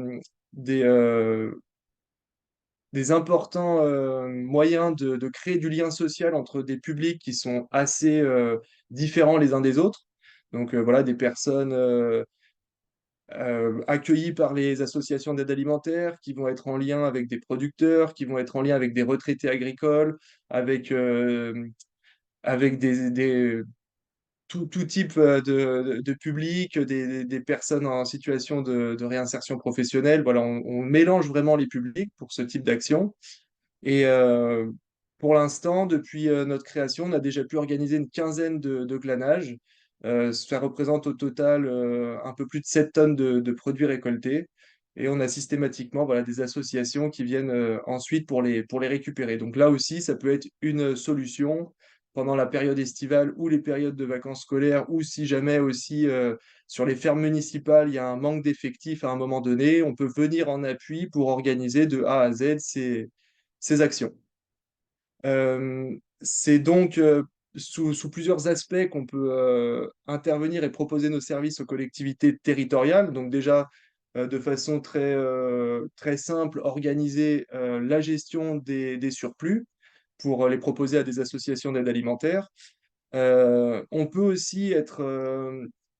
euh, des importants moyens de créer du lien social entre des publics qui sont assez différents les uns des autres. Donc voilà, des personnes accueillis par les associations d'aide alimentaire, qui vont être en lien avec des producteurs, qui vont être en lien avec des retraités agricoles, avec tout type de public, des personnes en situation de réinsertion professionnelle. Voilà, on mélange vraiment les publics pour ce type d'action. Et pour l'instant, depuis notre création, on a déjà pu organiser une quinzaine de glanages. Ça représente au total un peu plus de 7 tonnes de produits récoltés. Et on a systématiquement voilà, des associations qui viennent ensuite pour les récupérer. Donc là aussi, ça peut être une solution pendant la période estivale ou les périodes de vacances scolaires, ou si jamais aussi sur les fermes municipales, il y a un manque d'effectifs à un moment donné, on peut venir en appui pour organiser de A à Z ces actions. C'est donc sous plusieurs aspects qu'on peut intervenir et proposer nos services aux collectivités territoriales. Donc déjà, de façon très simple, organiser la gestion des surplus pour les proposer à des associations d'aide alimentaire. On peut aussi être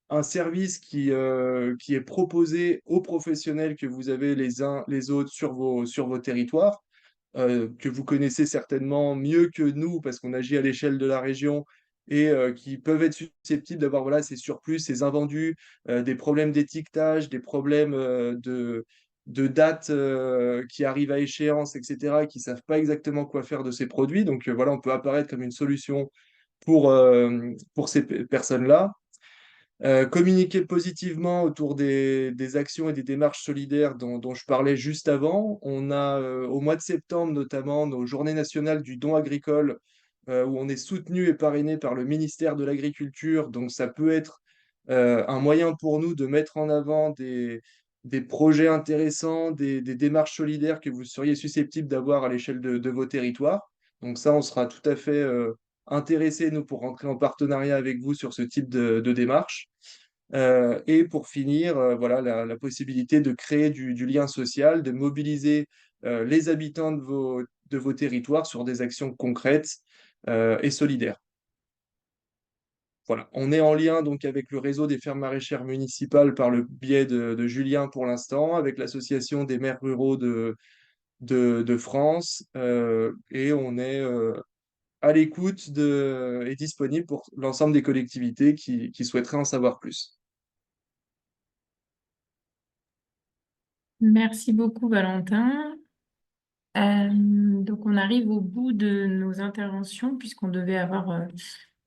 un service qui est proposé aux professionnels que vous avez les uns les autres sur vos territoires, que vous connaissez certainement mieux que nous parce qu'on agit à l'échelle de la région et qui peuvent être susceptibles d'avoir voilà, ces surplus, ces invendus, des problèmes d'étiquetage, des problèmes de dates qui arrivent à échéance, etc., et qui ne savent pas exactement quoi faire de ces produits. Donc voilà, on peut apparaître comme une solution pour ces personnes-là. Communiquer positivement autour des actions et des démarches solidaires dont je parlais juste avant. On a au mois de septembre notamment nos journées nationales du don agricole où on est soutenu et parrainé par le ministère de l'Agriculture. Donc ça peut être un moyen pour nous de mettre en avant des projets intéressants, des démarches solidaires que vous seriez susceptibles d'avoir à l'échelle de vos territoires. Donc ça, on sera tout à fait intéressés, nous, pour rentrer en partenariat avec vous sur ce type de démarche. Et pour finir, voilà, la possibilité de créer du lien social, de mobiliser les habitants de vos territoires sur des actions concrètes et solidaires. Voilà. On est en lien donc avec le réseau des fermes maraîchères municipales par le biais de Julien pour l'instant, avec l'association des maires ruraux de France, et on est à l'écoute et disponible pour l'ensemble des collectivités qui souhaiteraient en savoir plus. Merci beaucoup, Valentin. Donc, on arrive au bout de nos interventions, puisqu'on devait avoir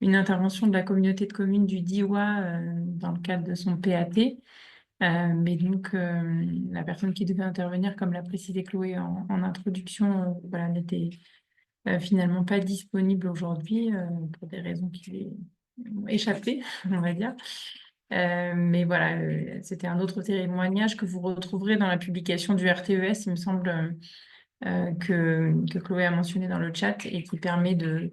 une intervention de la communauté de communes du Diois dans le cadre de son PAT. Mais donc, la personne qui devait intervenir, comme l'a précisé Chloé en introduction, voilà, n'était finalement pas disponible aujourd'hui pour des raisons qui lui ont échappé, on va dire. Mais voilà, c'était un autre témoignage que vous retrouverez dans la publication du RTES, il me semble, que Chloé a mentionné dans le chat et qui permet de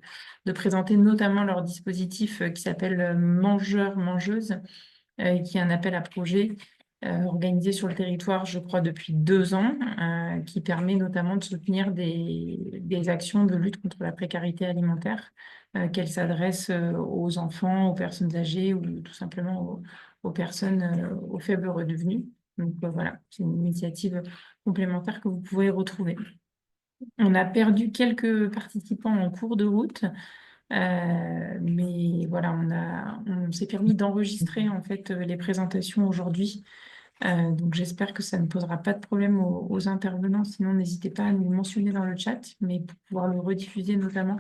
présenter notamment leur dispositif qui s'appelle Mangeurs-Mangeuses, qui est un appel à projet organisé sur le territoire, je crois, depuis 2 ans, qui permet notamment de soutenir des actions de lutte contre la précarité alimentaire, qu'elles s'adressent aux enfants, aux personnes âgées ou tout simplement aux personnes aux faibles revenus. Donc voilà, c'est une initiative complémentaire que vous pouvez retrouver. On a perdu quelques participants en cours de route, mais voilà, on s'est permis d'enregistrer en fait les présentations aujourd'hui. Donc j'espère que ça ne posera pas de problème aux intervenants. Sinon, n'hésitez pas à nous le mentionner dans le chat, mais pour pouvoir le rediffuser notamment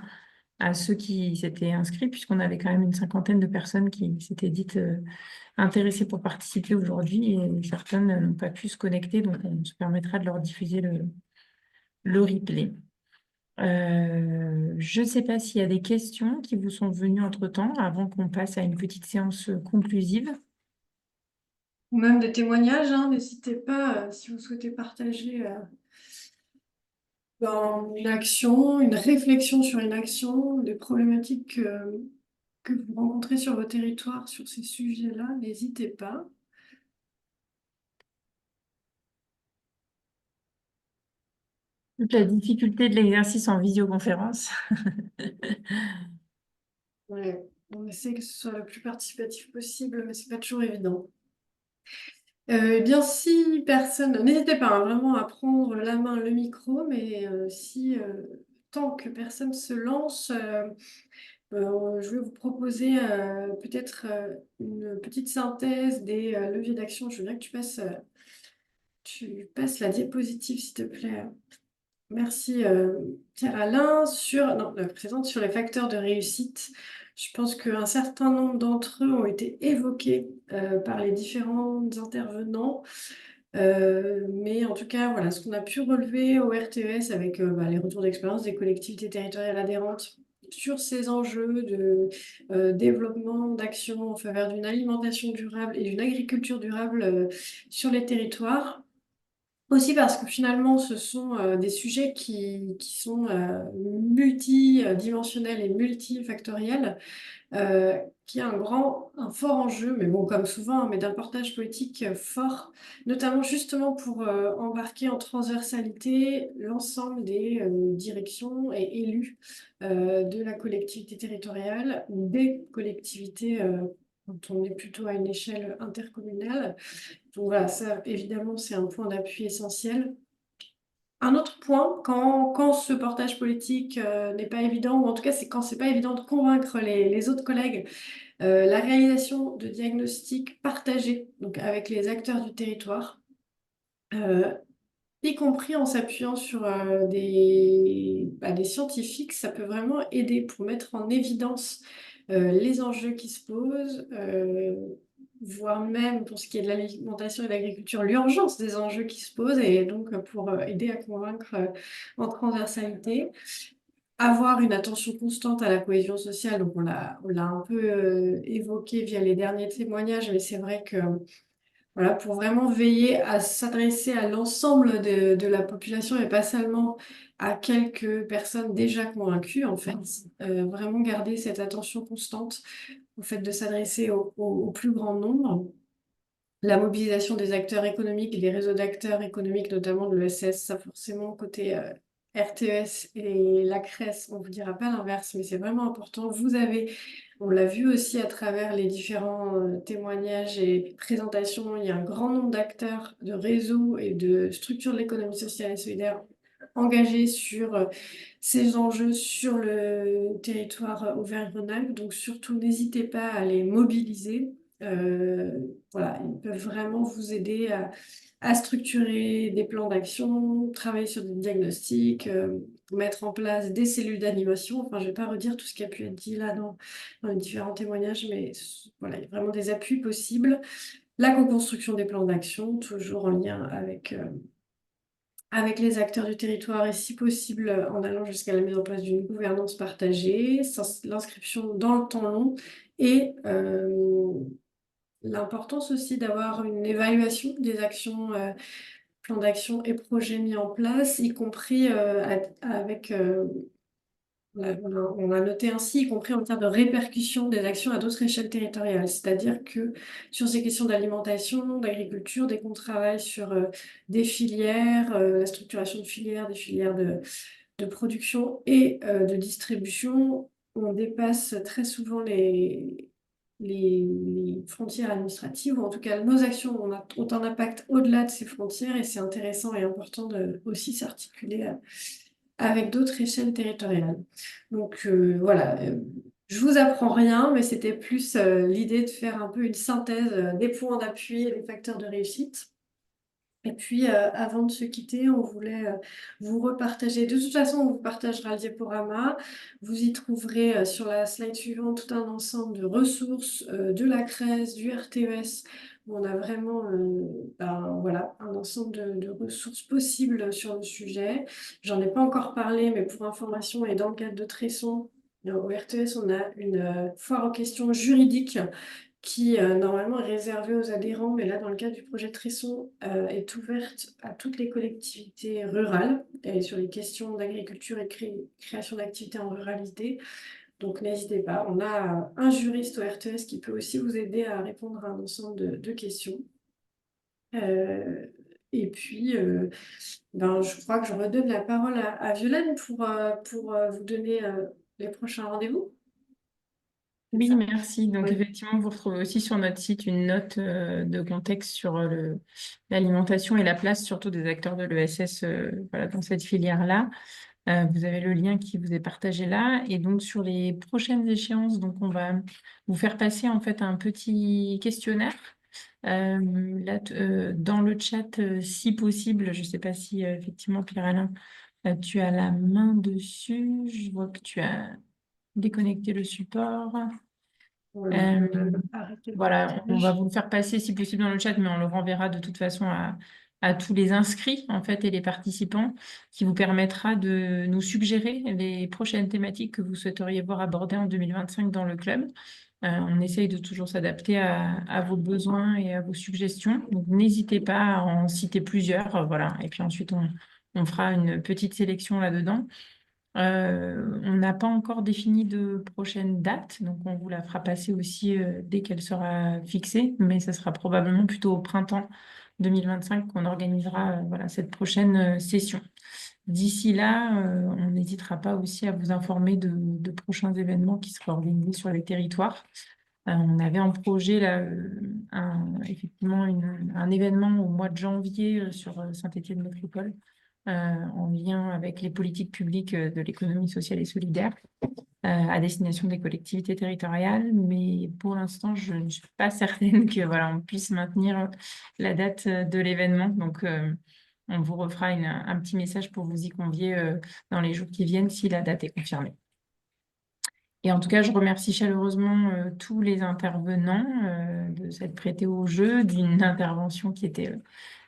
à ceux qui s'étaient inscrits, puisqu'on avait quand même une 50aine de personnes qui s'étaient dites intéressées pour participer aujourd'hui et certaines n'ont pas pu se connecter, donc on se permettra de leur diffuser le replay. Je ne sais pas s'il y a des questions qui vous sont venues entre-temps avant qu'on passe à une petite séance conclusive. Ou même des témoignages, hein, n'hésitez pas si vous souhaitez partager une action, une réflexion sur une action, des problématiques que vous rencontrez sur votre territoire sur ces sujets-là, n'hésitez pas. Toute la difficulté de l'exercice en visioconférence. Ouais, on essaie que ce soit le plus participatif possible, mais c'est pas toujours évident. Eh bien, si personne, n'hésitez pas hein, vraiment à prendre la main, le micro, mais si tant que personne se lance, je vais vous proposer peut-être une petite synthèse des leviers d'action. Je veux bien que tu passes la diapositive, s'il te plaît. Merci Pierre-Alain. Présente sur les facteurs de réussite. Je pense qu'un certain nombre d'entre eux ont été évoqués par les différents intervenants. Mais en tout cas, voilà, ce qu'on a pu relever au RTES avec les retours d'expérience des collectivités territoriales adhérentes sur ces enjeux de développement d'actions en faveur d'une alimentation durable et d'une agriculture durable sur les territoires. Aussi parce que finalement, ce sont des sujets qui sont multidimensionnels et multifactoriels, qui a un fort enjeu, mais bon, comme souvent, hein, mais d'un portage politique fort, notamment justement pour embarquer en transversalité l'ensemble des directions et élus de la collectivité territoriale ou des collectivités quand on est plutôt à une échelle intercommunale. Donc voilà, ça, évidemment, c'est un point d'appui essentiel. Un autre point, quand ce portage politique n'est pas évident, ou en tout cas, c'est quand c'est pas évident de convaincre les autres collègues, la réalisation de diagnostics partagés, donc avec les acteurs du territoire, y compris en s'appuyant sur des scientifiques, ça peut vraiment aider pour mettre en évidence les enjeux qui se posent, voire même pour ce qui est de l'alimentation et de l'agriculture, l'urgence des enjeux qui se posent, et donc pour aider à convaincre en transversalité. Avoir une attention constante à la cohésion sociale, donc on l'a un peu évoqué via les derniers témoignages, mais c'est vrai que voilà, pour vraiment veiller à s'adresser à l'ensemble de la population et pas seulement à quelques personnes déjà convaincues, en fait. Vraiment garder cette attention constante au fait de s'adresser au plus grand nombre. La mobilisation des acteurs économiques et des réseaux d'acteurs économiques, notamment de l'ESS, ça forcément côté RTES et la CRES, on ne vous dira pas l'inverse, mais c'est vraiment important. On l'a vu aussi à travers les différents témoignages et présentations, il y a un grand nombre d'acteurs, de réseaux et de structures de l'économie sociale et solidaire engagés sur ces enjeux sur le territoire Auvergne-Rhône-Alpes. Donc surtout, n'hésitez pas à les mobiliser. Voilà, ils peuvent vraiment vous aider à structurer des plans d'action, travailler sur des diagnostics, mettre en place des cellules d'animation. Enfin, je ne vais pas redire tout ce qui a pu être dit là dans les différents témoignages, mais voilà, il y a vraiment des appuis possibles. La co-construction des plans d'action, toujours en lien avec les acteurs du territoire et si possible en allant jusqu'à la mise en place d'une gouvernance partagée, l'inscription dans le temps long et l'importance aussi d'avoir une évaluation des actions, plans d'action et projets mis en place, y compris avec on a noté ainsi, y compris en termes de répercussion des actions à d'autres échelles territoriales. C'est-à-dire que sur ces questions d'alimentation, d'agriculture, dès qu'on travaille sur des filières, la structuration de filières, des filières de production et de distribution, on dépasse très souvent les frontières administratives, ou en tout cas nos actions ont un impact au-delà de ces frontières et c'est intéressant et important de aussi s'articuler avec d'autres échelles territoriales. Donc voilà, je vous apprends rien, mais c'était plus l'idée de faire un peu une synthèse des points d'appui et des facteurs de réussite. Et puis, avant de se quitter, on voulait vous repartager. De toute façon, on vous partagera le diaporama. Vous y trouverez sur la slide suivante tout un ensemble de ressources de la CRES, du RTES, où on a vraiment voilà, un ensemble de ressources possibles sur le sujet. J'en ai pas encore parlé, mais pour information et dans le cadre de Tresson, au RTES, on a une foire aux questions juridiques qui normalement est réservée aux adhérents, mais là, dans le cadre du projet Tresson, est ouverte à toutes les collectivités rurales et sur les questions d'agriculture et création d'activités en ruralité. Donc, n'hésitez pas. On a un juriste au RTS qui peut aussi vous aider à répondre à un ensemble de questions. Et puis, je crois que je redonne la parole à Violaine pour vous donner les prochains rendez-vous. Oui, merci. Donc, Oui. effectivement, vous retrouvez aussi sur notre site une note de contexte sur l'alimentation et la place surtout des acteurs de l'ESS voilà, dans cette filière-là. Vous avez le lien qui vous est partagé là. Et donc, sur les prochaines échéances, donc, on va vous faire passer en fait un petit questionnaire. Là, dans le chat, si possible, je ne sais pas si effectivement, Pierre-Alain, tu as la main dessus. Je vois que tu as déconnecté le support. Voilà, on va vous le faire passer si possible dans le chat, mais on le renverra de toute façon à tous les inscrits en fait et les participants, qui vous permettra de nous suggérer les prochaines thématiques que vous souhaiteriez voir abordées en 2025 dans le club. On essaye de toujours s'adapter à vos besoins et à vos suggestions. Donc n'hésitez pas à en citer plusieurs, voilà. Et puis ensuite on fera une petite sélection là-dedans. On n'a pas encore défini de prochaine date, donc on vous la fera passer aussi dès qu'elle sera fixée, mais ça sera probablement plutôt au printemps 2025 qu'on organisera voilà, cette prochaine session. D'ici là, on n'hésitera pas aussi à vous informer de prochains événements qui seront organisés sur les territoires. On avait en projet là, effectivement un événement au mois de janvier sur Saint-Étienne Métropole, en lien avec les politiques publiques de l'économie sociale et solidaire à destination des collectivités territoriales. Mais pour l'instant, je ne suis pas certaine que voilà, on puisse maintenir la date de l'événement. Donc, on vous refera un petit message pour vous y convier dans les jours qui viennent si la date est confirmée. Et en tout cas, je remercie chaleureusement tous les intervenants de s'être prêtés au jeu, d'une intervention qui était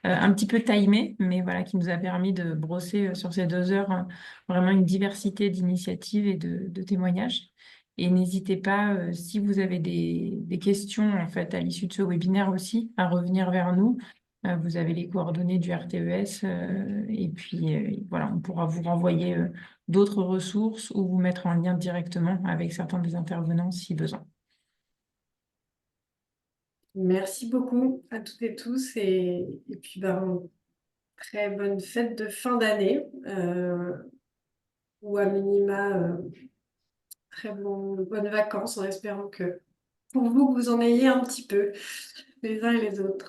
un petit peu timée, mais voilà, qui nous a permis de brosser sur ces 2 heures vraiment une diversité d'initiatives et de témoignages. Et n'hésitez pas, si vous avez des questions en fait, à l'issue de ce webinaire aussi, à revenir vers nous. Vous avez les coordonnées du RTES et puis voilà, on pourra vous renvoyer d'autres ressources ou vous mettre en lien directement avec certains des intervenants si besoin. Merci beaucoup à toutes et tous et puis très bonne fête de fin d'année ou à minima très bonnes vacances en espérant que pour vous en ayez un petit peu les uns et les autres.